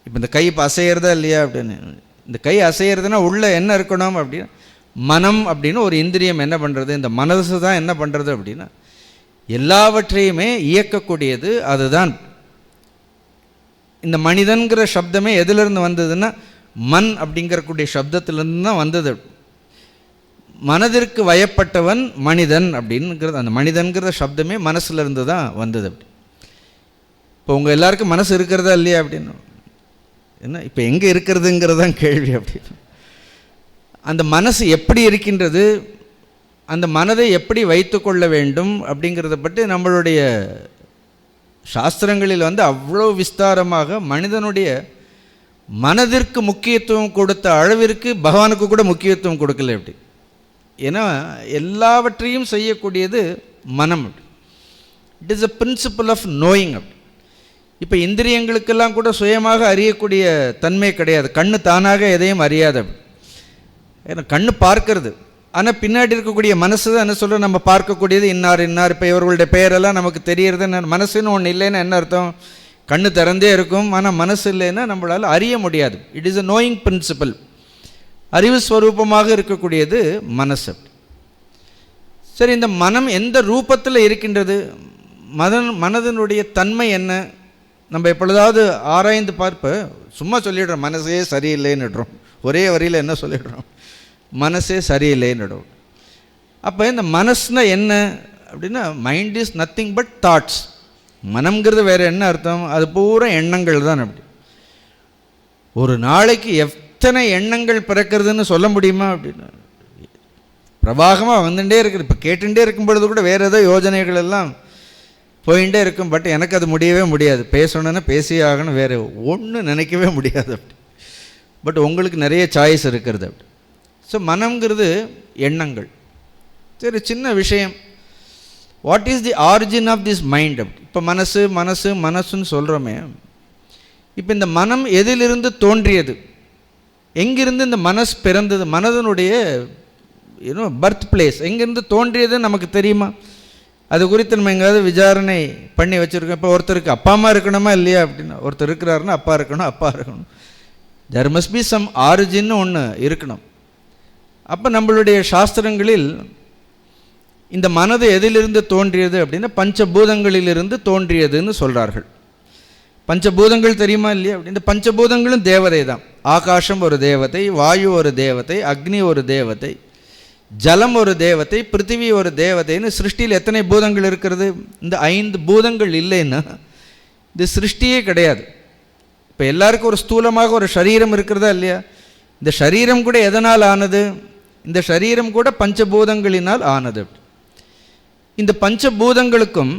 இப்போ இந்த கை இப்போ அசைகிறதா இல்லையா அப்படின்னு, இந்த கை அசைகிறதுனா உள்ளே என்ன இருக்கணும் அப்படின்னா மனம் அப்படின்னு ஒரு இந்திரியம் என்ன பண்ணுறது, இந்த மனசு தான் என்ன பண்ணுறது அப்படின்னா எல்லாவற்றையுமே இயக்கக்கூடியது அதுதான். இந்த மனிதன்கிற சப்தமே எதிலிருந்து வந்ததுன்னா மண் அப்படிங்கிறக்கூடிய சப்தத்திலிருந்து தான் வந்தது. மனதிற்கு வயப்பட்டவன் மனிதன் அப்படிங்கிறது, அந்த மனிதன்கிற சப்தமே மனசுலேருந்து தான் வந்தது. அப்படி இப்போ உங்கள் எல்லாருக்கும் மனசு இருக்கிறதா இல்லையா அப்படின்னு என்ன இப்போ எங்கே இருக்கிறதுங்கிறதான் கேள்வி. அப்படின்னு அந்த மனசு எப்படி இருக்கின்றது, அந்த மனதை எப்படி வைத்து கொள்ள வேண்டும் அப்படிங்கிறத பற்றி நம்மளுடைய சாஸ்திரங்களில் அவ்வளோ விஸ்தாரமாக மனிதனுடைய மனதிற்கு முக்கியத்துவம் கொடுத்த அளவிற்கு பகவானுக்கு கூட முக்கியத்துவம் கொடுக்கல. எப்படி ஏன்னா எல்லாவற்றையும் செய்யக்கூடியது மனம். It is a principle of knowing. அப்படி இப்போ இந்திரியங்களுக்கெல்லாம் கூட சுயமாக அறியக்கூடிய தன்மை கிடையாது. கண்ணு தானாக எதையும் அறியாது. ஏன்னா கண்ணு பார்க்கறது, ஆனால் பின்னாடி இருக்கக்கூடிய மனசு தான் என்ன சொல்கிற, நம்ம பார்க்கக்கூடியது இன்னார் இன்னார். இப்போ இவர்களுடைய பெயரெல்லாம் நமக்கு தெரியறது. மனசுன்னு ஒன்று இல்லைன்னா என்ன அர்த்தம்? கண்ணு திறந்தே இருக்கும், ஆனால் மனசு இல்லைன்னா நம்மளால் அறிய முடியாது. It is a knowing principle. அறிவு ஸ்வரூபமாக இருக்கக்கூடியது மனசு. சரி, இந்த மனம் எந்த ரூபத்தில் இருக்கின்றது? மனதனுடைய தன்மை என்ன? நம்ம எப்பொழுதாவது ஆராய்ந்து பார்ப்ப சும்மா சொல்லிடுறோம் மனசே சரியில்லைன்னுடுறோம். ஒரே வரியில் என்ன சொல்லிடுறோம்? மனசே சரியில்லைன்னுடும். அப்போ இந்த மனசுனா என்ன அப்படின்னா mind is nothing but thoughts. மனம்ங்கிறது வேறு என்ன அர்த்தம்? அது பூரா எண்ணங்கள் தான். அப்படி ஒரு நாளைக்கு எத்தனை எண்ணங்கள் பிறக்கிறதுன்னு சொல்ல முடியுமா? அப்படின்னா பிரவாகமாக வந்துட்டே இருக்குது. இப்போ கேட்டுகிட்டே இருக்கும் பொழுது கூட வேறு ஏதோ யோஜனைகள் எல்லாம் போயிட்டே இருக்கும். பட் எனக்கு அது முடியவே முடியாது. பேசணுன்னா பேசியே ஆகணும், வேறு ஒன்றும் நினைக்கவே முடியாது. அப்படி பட் உங்களுக்கு நிறைய சாய்ஸ் இருக்கிறது. அப்படி ஸோ மனம்ங்கிறது எண்ணங்கள். சரி, சின்ன விஷயம், what is the origin of this mind? அப்படி இப்போ மனசு மனசு மனசுன்னு சொல்கிறோமே, இப்போ இந்த மனம் எதிலிருந்து தோன்றியது? எங்கிருந்து இந்த மனசு பிறந்தது? மனதனுடைய பர்த் பிளேஸ் எங்கேருந்து தோன்றியதுன்னு நமக்கு தெரியுமா? அது குறித்து நம்ம எங்கேயாவது விசாரணை பண்ணி வச்சுருக்கோம். இப்போ ஒருத்தருக்கு அப்பா அம்மா இருக்கணுமா இல்லையா அப்படின்னா, ஒருத்தர் இருக்கிறாருன்னா அப்பா இருக்கணும். there must be some origin ஒன்று இருக்கணும். அப்போ நம்மளுடைய சாஸ்திரங்களில் இந்த மனது எதிலிருந்து தோன்றியது அப்படின்னா பஞ்சபூதங்களிலிருந்து தோன்றியதுன்னு சொல்கிறார்கள். பஞ்சபூதங்கள் தெரியுமா இல்லையா? அப்படி இந்த பஞ்சபூதங்களும் தேவதை தான். ஆகாசம் ஒரு தேவதை, வாயு ஒரு தேவதை, அக்னி ஒரு தேவதை, ஜலம் ஒரு தேவதை, பிருத்திவி ஒரு தேவதைன்னு சிருஷ்டியில் எத்தனை பூதங்கள் இருக்கிறது? இந்த 5 பூதங்கள் இல்லைன்னா இந்த சிருஷ்டியே கிடையாது. இப்போ எல்லாருக்கும் ஒரு ஸ்தூலமாக ஒரு சரீரம் இருக்கிறதா இல்லையா? இந்த சரீரம் கூட எதனால் ஆனது? இந்த சரீரம் கூட பஞ்சபூதங்களினால் ஆனது. இந்த பஞ்சபூதங்களுக்கும்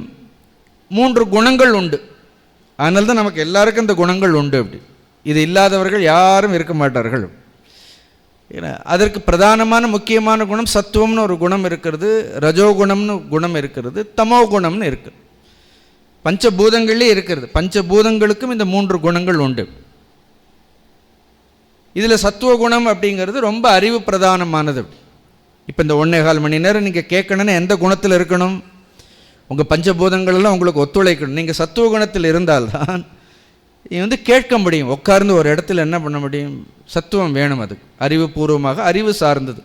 3 குணங்கள் உண்டு. அதனால தான் நமக்கு எல்லாருக்கும் இந்த குணங்கள் உண்டு. அப்படி இது இல்லாதவர்கள் யாரும் இருக்க மாட்டார்கள். அதற்கு பிரதானமான முக்கியமான குணம் சத்துவம்னு ஒரு குணம் இருக்கிறது, ரஜோகுணம்னு குணம் இருக்கிறது, தமோ குணம்னு இருக்குது. பஞ்சபூதங்களே இருக்கிறது. பஞ்சபூதங்களுக்கும் இந்த 3 குணங்கள் உண்டு. இதில் சத்துவ குணம் அப்படிங்கிறது ரொம்ப அறிவு பிரதானமானது. இப்போ இந்த 1.25 மணி நேரம் நீங்கள் கேட்கணுன்னா எந்த குணத்தில் இருக்கணும்? உங்கள் பஞ்சபூதங்களெல்லாம் உங்களுக்கு ஒத்துழைக்கணும். நீங்கள் சத்துவ குணத்தில் இருந்தால்தான் நீ கேட்க முடியும். உட்கார்ந்து ஒரு இடத்துல என்ன பண்ண முடியும்? சத்துவம் வேணும். அதுக்கு அறிவுபூர்வமாக, அறிவு சார்ந்தது.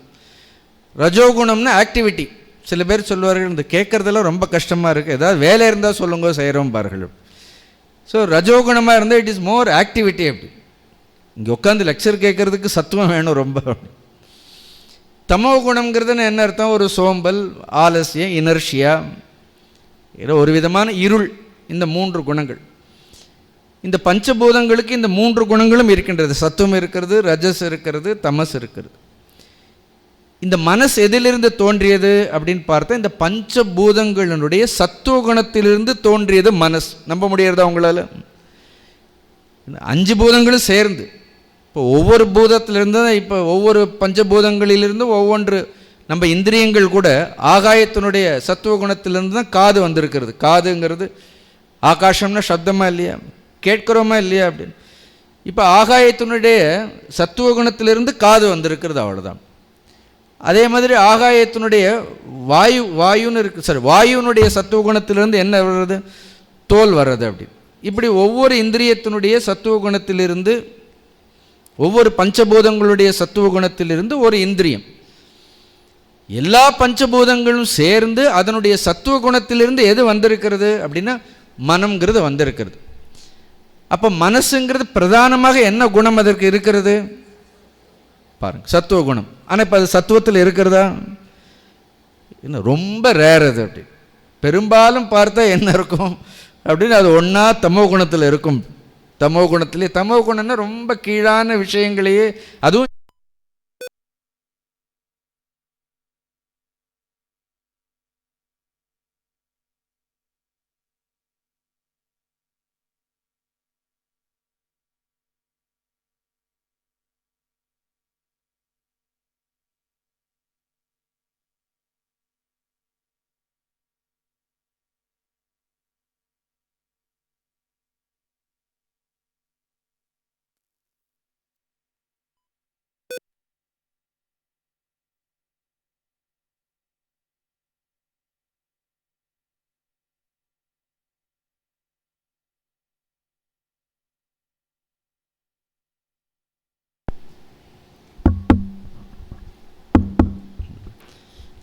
ரஜோகுணம்னா ஆக்டிவிட்டி. சில பேர் சொல்லுவார்கள், இந்த கேட்குறதெல்லாம் ரொம்ப கஷ்டமாக இருக்குது, ஏதாவது வேலை இருந்தால் சொல்லுங்க செய்கிறோம் பார்கள். ஸோ ரஜோகுணமாக இருந்தால் இட் இஸ் மோர் ஆக்டிவிட்டி. அப்படி இங்கே உட்காந்து லெக்சர் கேட்குறதுக்கு சத்துவம் வேணும் ரொம்ப. தமோ குணம்ங்கிறதுன்னு என்ன அர்த்தம்? ஒரு சோம்பல், ஆலசியம், இனர்ஷியா, ஒரு விதமான இருள். இந்த 3 குணங்கள். இந்த பஞ்சபூதங்களுக்கு இந்த 3 குணங்களும் இருக்கின்றது. சத்துவம் இருக்கிறது, ரஜஸ் இருக்கிறது, தமஸ் இருக்கிறது. இந்த மனசு எதிலிருந்து தோன்றியது அப்படின்னு பார்த்தா இந்த பஞ்சபூதங்களினுடைய சத்துவ குணத்திலிருந்து தோன்றியது மனசு. நம்ப முடியறதா உங்களால்? 5 பூதங்களும் சேர்ந்து இப்போ ஒவ்வொரு பூதத்திலிருந்து, இப்போ ஒவ்வொரு பஞ்சபூதங்களிலிருந்து ஒவ்வொன்று, நம்ம இந்திரியங்கள் கூட ஆகாயத்தினுடைய சத்துவ குணத்திலிருந்து தான் காது வந்திருக்கிறது. காதுங்கிறது ஆகாசம்னா சப்தமாக இல்லையா, கேட்குறோமா இல்லையா அப்படின்னு. இப்போ ஆகாயத்தினுடைய சத்துவ குணத்திலிருந்து காது வந்திருக்கிறது, அவ்வளோதான். அதே மாதிரி ஆகாயத்தினுடைய வாயுன்னு இருக்குது, சார், வாயுனுடைய சத்துவ குணத்திலிருந்து என்ன வர்றது? தோல் வர்றது. அப்படி இப்படி ஒவ்வொரு இந்திரியத்தினுடைய சத்துவ குணத்திலிருந்து, ஒவ்வொரு பஞ்சபூதங்களுடைய சத்துவ குணத்திலிருந்து ஒரு இந்திரியம். எல்லா பஞ்சபூதங்களும் சேர்ந்து அதனுடைய சத்துவ குணத்திலிருந்து எது வந்திருக்கிறது அப்படின்னா மனம்ங்கிறது வந்திருக்கிறது. அப்போ மனசுங்கிறது பிரதானமாக என்ன குணம் அதற்கு இருக்கிறது? பாருங்க, சத்துவ குணம். ஆனால் இப்போ அது சத்துவத்தில் இருக்கிறதா? இன்னும் ரொம்ப ரேர் அது. அப்படி பெரும்பாலும் பார்த்தா என்ன இருக்கும் அப்படின்னு, அது ஒன்றா தமோ குணத்தில் இருக்கும். தமோ குணத்திலே, தமோ குணம்னா ரொம்ப கீழான விஷயங்களையே, அதுவும்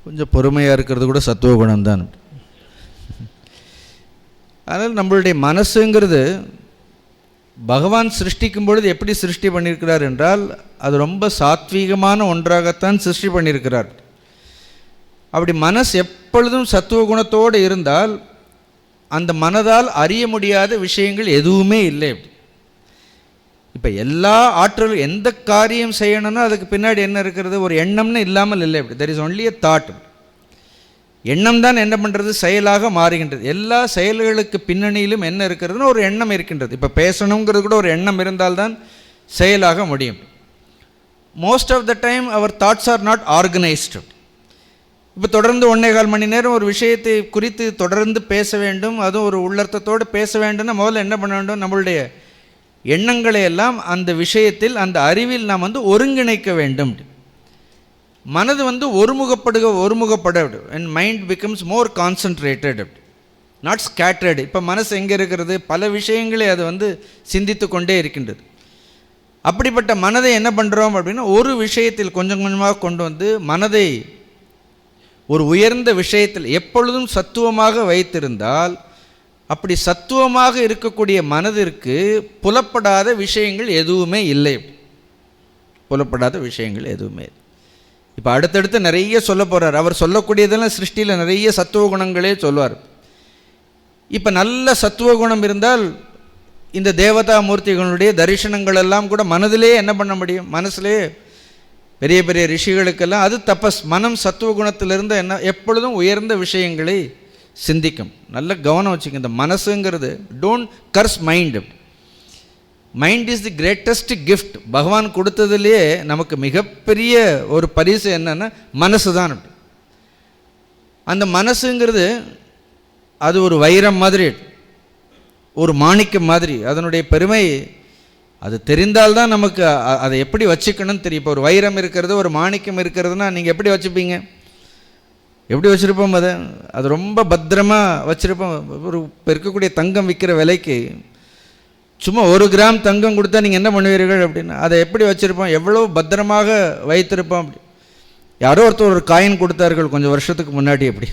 கொஞ்சம் பொறுமையாக இருக்கிறது கூட சத்துவ குணம்தான். அதனால் நம்மளுடைய மனசுங்கிறது பகவான் சிருஷ்டிக்கும் பொழுது எப்படி சிருஷ்டி பண்ணியிருக்கிறார் என்றால், அது ரொம்ப சாத்வீகமான ஒன்றாகத்தான் சிருஷ்டி பண்ணியிருக்கிறார். அப்படி மனசு எப்பொழுதும் சத்துவ குணத்தோடு இருந்தால் அந்த மனதால் அறிய முடியாத விஷயங்கள் எதுவுமே இல்லை. இப்போ எல்லா ஆற்றலும், எந்த காரியம் செய்யணும்னா அதுக்கு பின்னாடி என்ன இருக்கிறது? ஒரு எண்ணம்னு இல்லாமல் இல்லை. இப்படி there is only a thought. எண்ணம் தான் என்ன பண்ணுறது? செயலாக மாறுகின்றது. எல்லா செயல்களுக்கு பின்னணியிலும் என்ன இருக்கிறதுனா ஒரு எண்ணம் இருக்கின்றது. இப்போ பேசணுங்கிறது கூட ஒரு எண்ணம் இருந்தால்தான் செயலாக முடியும். Most of the time our thoughts are not organised. இப்போ தொடர்ந்து 1.25 மணி நேரம் ஒரு விஷயத்தை குறித்து தொடர்ந்து பேச வேண்டும், அதுவும் ஒரு உள்ளர்த்தத்தோடு பேச வேண்டும்னா முதல்ல என்ன பண்ண வேண்டும்? நம்மளுடைய எண்ணங்களை எல்லாம் அந்த விஷயத்தில், அந்த அறிவில் நாம் ஒருங்கிணைக்க வேண்டும். மனது ஒருமுகப்பட and mind becomes more concentrated, not scattered. இப்போ மனசு எங்கே இருக்கிறது? பல விஷயங்களை அது சிந்தித்து கொண்டே இருக்கின்றது. அப்படிப்பட்ட மனதை என்ன பண்ணுறோம் அப்படின்னா, ஒரு விஷயத்தில் கொஞ்சம் கொஞ்சமாக கொண்டு வந்து மனதை ஒரு உயர்ந்த விஷயத்தில் எப்பொழுதும் சத்துவமாக வைத்திருந்தால், அப்படி சத்துவமாக இருக்கக்கூடிய மனதிற்கு புலப்படாத விஷயங்கள் எதுவுமே இல்லை. புலப்படாத விஷயங்கள் எதுவுமே. இப்போ அடுத்தடுத்து நிறைய சொல்ல போகிறார். அவர் சொல்லக்கூடியதெல்லாம் சிருஷ்டியில் நிறைய சத்துவ குணங்களே சொல்வார். இப்போ நல்ல சத்துவ குணம் இருந்தால் இந்த தேவதா மூர்த்திகளுடைய தரிசனங்கள் எல்லாம் கூட மனதிலே என்ன பண்ண முடியும்? மனசுலே பெரிய பெரிய ரிஷிகளுக்கெல்லாம் அது தபஸ். மனம் சத்துவ குணத்திலிருந்து என்ன எப்பொழுதும் உயர்ந்த விஷயங்களை சிந்திக்கும். நல்ல கவனம் வச்சுக்க. இந்த மனசுங்கிறது don't curse mind. Mind is the greatest gift. Bhagavan கொடுத்ததுலேயே நமக்கு மிகப்பெரிய ஒரு பரிசு என்னன்னா மனசு தான். அந்த மனசுங்கிறது அது ஒரு வைரம் மாதிரி, ஒரு மாணிக்கம் மாதிரி. அதனுடைய பெருமை அது தெரிந்தால்தான் நமக்கு அதை எப்படி வச்சுக்கணும்னு தெரியும். இப்போ ஒரு வைரம் இருக்கிறது, ஒரு மாணிக்கம் இருக்கிறதுனா நீங்கள் எப்படி வச்சுப்பீங்க? எப்படி வச்சுருப்போம்? அது ரொம்ப பத்திரமாக வச்சுருப்போம். ஒரு இப்போ இருக்கக்கூடிய தங்கம் விற்கிற விலைக்கு சும்மா 1 கிராம் தங்கம் கொடுத்தா நீங்கள் என்ன பண்ணுவீர்கள் அப்படின்னா அதை எப்படி வச்சுருப்போம்? எவ்வளோ பத்திரமாக வைத்திருப்போம். அப்படி யாரோ ஒருத்தர் ஒரு காயின் கொடுத்தார்கள் கொஞ்சம் வருஷத்துக்கு முன்னாடி. அப்படி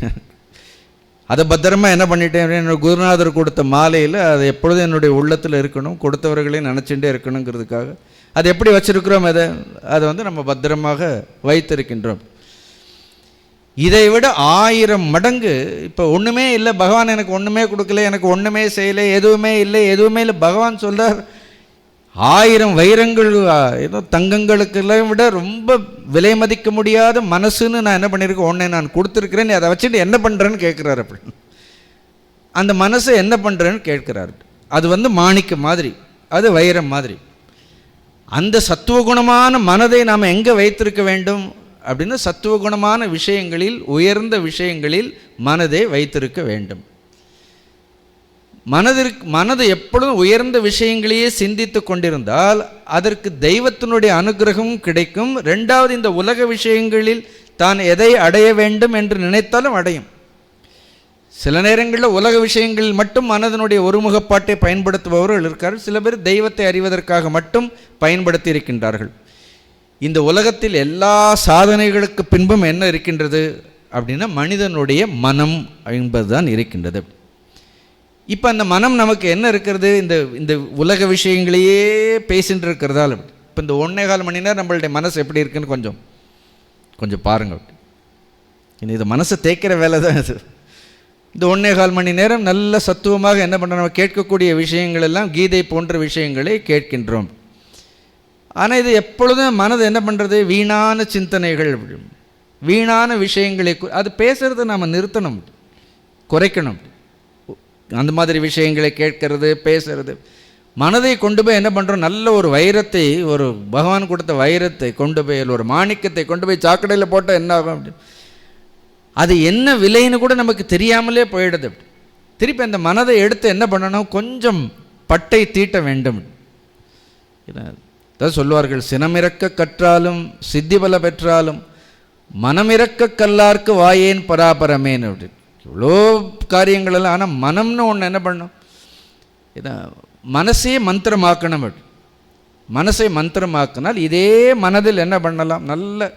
அதை பத்திரமாக என்ன பண்ணிட்டேன், என்னோட குருநாதர் கொடுத்த மாலையில் அது எப்பொழுதும் என்னுடைய உள்ளத்தில் இருக்கணும், கொடுத்தவர்களையும் நினச்சிட்டே இருக்கணுங்கிறதுக்காக அதை எப்படி வச்சுருக்கிறோம்? அதை நம்ம பத்திரமாக வைத்திருக்கின்றோம். இதை விட 1000 மடங்கு இப்போ ஒன்றுமே இல்லை, பகவான் எனக்கு ஒன்றுமே கொடுக்கல, எனக்கு ஒன்றுமே செய்யலை, எதுவுமே இல்லை, எதுவுமே இல்லை. பகவான் சொல்கிறார் 1000 வைரங்கள் ஏதோ தங்கங்களுக்கெல்லாம் விட ரொம்ப விலை மதிக்க முடியாத மனசுன்னு நான் என்ன பண்ணியிருக்கேன், ஒன்றை நான் கொடுத்துருக்கிறேன், அதை வச்சுட்டு என்ன பண்ணுறேன்னு கேட்குறாரு. அப்படி அந்த மனசை என்ன பண்ணுறேன்னு கேட்குறாரு. அது மாணிக்க மாதிரி, அது வைரம் மாதிரி. அந்த சத்துவகுணமான மனதை நாம் எங்கே வைத்திருக்க வேண்டும் அப்படின்னா சத்துவகுணமான விஷயங்களில், உயர்ந்த விஷயங்களில் மனதை வைத்திருக்க வேண்டும். மனது எப்பொழுதும் உயர்ந்த விஷயங்களையே சிந்தித்து கொண்டிருந்தால் அதற்கு தெய்வத்தினுடைய அனுகிரகமும் கிடைக்கும். 2வது, இந்த உலக விஷயங்களில் தான் எதை அடைய வேண்டும் என்று நினைத்தாலும் அடையும். சில நேரங்களில் உலக விஷயங்களில் மட்டும் மனதனுடைய ஒருமுகப்பாட்டை பயன்படுத்துபவர்கள் இருக்கார்கள். சில பேர் தெய்வத்தை அறிவதற்காக மட்டும் பயன்படுத்தி இருக்கின்றார்கள். இந்த உலகத்தில் எல்லா சாதனைகளுக்கு பின்பும் என்ன இருக்கின்றது அப்படின்னா மனிதனுடைய மனம் என்பதுதான் இருக்கின்றது. இப்போ அந்த மனம் நமக்கு என்ன இருக்கிறது, இந்த உலக விஷயங்களையே பேசிட்டு இருக்கிறதால. இப்போ இந்த 1.25 மணி நேரம் நம்மளுடைய மனசு எப்படி இருக்குன்னு கொஞ்சம் பாருங்கள். இது மனசை தேய்க்கிற வேலை தான் இது. இந்த 1.25 மணி நேரம் நல்ல சத்துவமாக என்ன பண்ணுறோம், நம்ம கேட்கக்கூடிய விஷயங்கள் எல்லாம் கீதை போன்ற விஷயங்களை கேட்கின்றோம். ஆனால் இது எப்பொழுதும் மனது என்ன பண்ணுறது, வீணான சிந்தனைகள், வீணான விஷயங்களை அது பேசுகிறத நாம் நிறுத்தணும், குறைக்கணும். அந்த மாதிரி விஷயங்களை கேட்கறது, பேசுறது, மனதை கொண்டு போய் என்ன பண்ணுறோம், நல்ல ஒரு வைரத்தை, ஒரு பகவான் கொடுத்த வைரத்தை கொண்டு போய், ஒரு மாணிக்கத்தை கொண்டு போய் சாக்கடையில் போட்டால் என்ன ஆகும் அப்படி, அது என்ன விலைன்னு கூட நமக்கு தெரியாமலே போயிடுது. திருப்பி அந்த மனதை எடுத்து என்ன பண்ணணும், கொஞ்சம் பட்டை தீட்ட வேண்டும். அதான் சொல்லுவார்கள், சினமிறக்க கற்றாலும் சித்திபல பெற்றாலும் மனமிறக்க கல்லார்க்கு வாயேன் பராபரமேன்னு. அப்படி இவ்வளோ காரியங்கள் எல்லாம். ஆனால் மனம்னு ஒன்று என்ன பண்ணணும், மனசே மந்திரமாக்கணும். மனசை மந்திரமாக்கினால் இதே மனதில் என்ன பண்ணலாம், நல்ல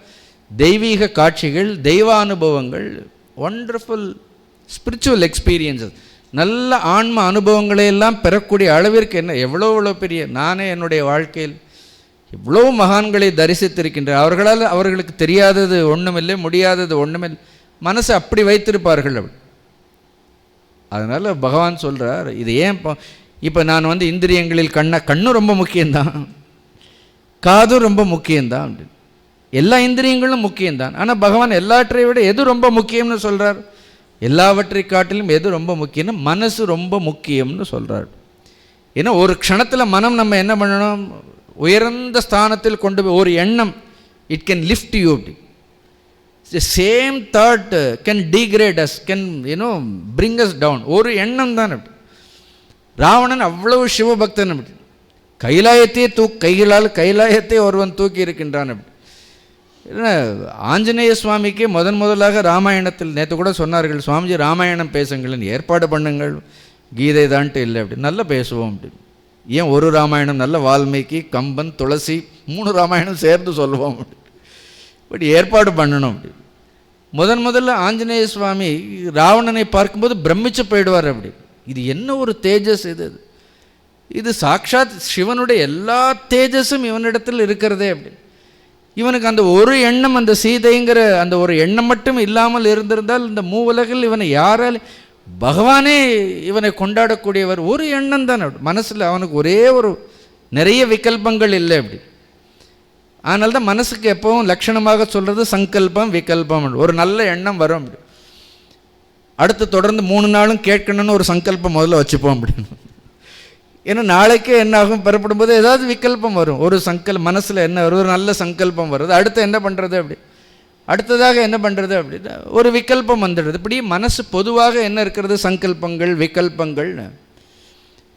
தெய்வீக காட்சிகள், தெய்வ அனுபவங்கள், ஒண்டர்ஃபுல் ஸ்பிரிச்சுவல் எக்ஸ்பீரியன்ஸஸ், நல்ல ஆன்ம அனுபவங்களை எல்லாம் பெறக்கூடிய அளவிற்கு என்ன எவ்வளோ பெரிய, நானே என்னுடைய வாழ்க்கையில் இவ்வளோ மகான்களை தரிசித்திருக்கின்றேன். அவர்களுக்கு தெரியாதது ஒன்றுமில்லை, முடியாதது ஒன்றுமில்லை, மனசை அப்படி வைத்திருப்பார்கள். அதனால் பகவான் சொல்கிறார், இது ஏன் இப்போ நான் இந்திரியங்களில் கண்ணும் ரொம்ப முக்கியம்தான், காதும் ரொம்ப முக்கியம்தான், எல்லா இந்திரியங்களும் முக்கியம்தான். ஆனால் பகவான் எல்லாவற்றை விட எது ரொம்ப முக்கியம்னு சொல்கிறார், எல்லாவற்றை காட்டிலும் எது ரொம்ப முக்கியம்னு மனசு ரொம்ப முக்கியம்னு சொல்கிறார். ஏன்னா ஒரு க்ஷணத்தில் மனம் நம்ம என்ன பண்ணணும், உயர்ந்த ஸ்தானத்தில் கொண்டு போய் ஒரு எண்ணம், it can lift you. The same thought can degrade us, can bring us down. ஒரு எண்ணம் தான். ராவணன் அவ்வளவு சிவபக்தன், கைலாயத்தையே கைலாயத்தை ஒருவன் தூக்கி இருக்கின்றான். ஆஞ்சநேய சுவாமிக்கு முதலாக ராமாயணத்தில் நேற்று கூட சொன்னார்கள், சுவாமிஜி ராமாயணம் பேசுங்கள்னு ஏற்பாடு பண்ணுங்கள், கீதை தான்ட்டு இல்லை அப்படி, நல்லா பேசுவோம் அப்படி. ஏன் ஒரு ராமாயணம், நல்ல வால்மீகி, கம்பன், துளசி 3 ராமாயணம் சேர்ந்து சொல்லுவோம் அப்படி, இப்படி ஏற்பாடு பண்ணணும் அப்படி. முதல்ல ஆஞ்சநேய சுவாமி ராவணனை பார்க்கும்போது பிரமிச்சு போயிடுவார் அப்படி. இது என்ன ஒரு தேஜஸ், இது சாக்ஷாத் சிவனுடைய எல்லா தேஜஸும் இவனிடத்தில் இருக்கிறதே அப்படி. இவனுக்கு அந்த ஒரு எண்ணம், அந்த சீதைங்கிற அந்த ஒரு எண்ணம் மட்டும் இல்லாமல் இருந்திருந்தால் இந்த மூவுலகில் இவனை யாரால், பகவானே இவனை கொண்டாடக்கூடியவர். ஒரு எண்ணம் தான் மனசில், அவனுக்கு ஒரே ஒரு, நிறைய விகல்பங்கள் இல்லை அப்படி. அதனால தான் மனசுக்கு எப்பவும் லட்சணமாக சொல்கிறது சங்கல்பம், விகல்பம். ஒரு நல்ல எண்ணம் வரும் அப்படி, அடுத்து தொடர்ந்து 3 நாளும் கேட்கணும்னு ஒரு சங்கல்பம் முதல்ல வச்சுப்போம் அப்படின்னு. ஏன்னா நாளைக்கே என்ன ஆகும், பெறப்படும் போது ஏதாவது விகல்பம் வரும். ஒரு மனசில் என்ன வரும், ஒரு நல்ல சங்கல்பம் வருது, அடுத்து என்ன பண்ணுறது அப்படி, அடுத்ததாக என்ன பண்ணுறது அப்படின்னா ஒரு விகல்பம் வந்துடுது. இப்படி மனசு பொதுவாக என்ன இருக்கிறது, சங்கல்பங்கள் விகல்பங்கள்னு.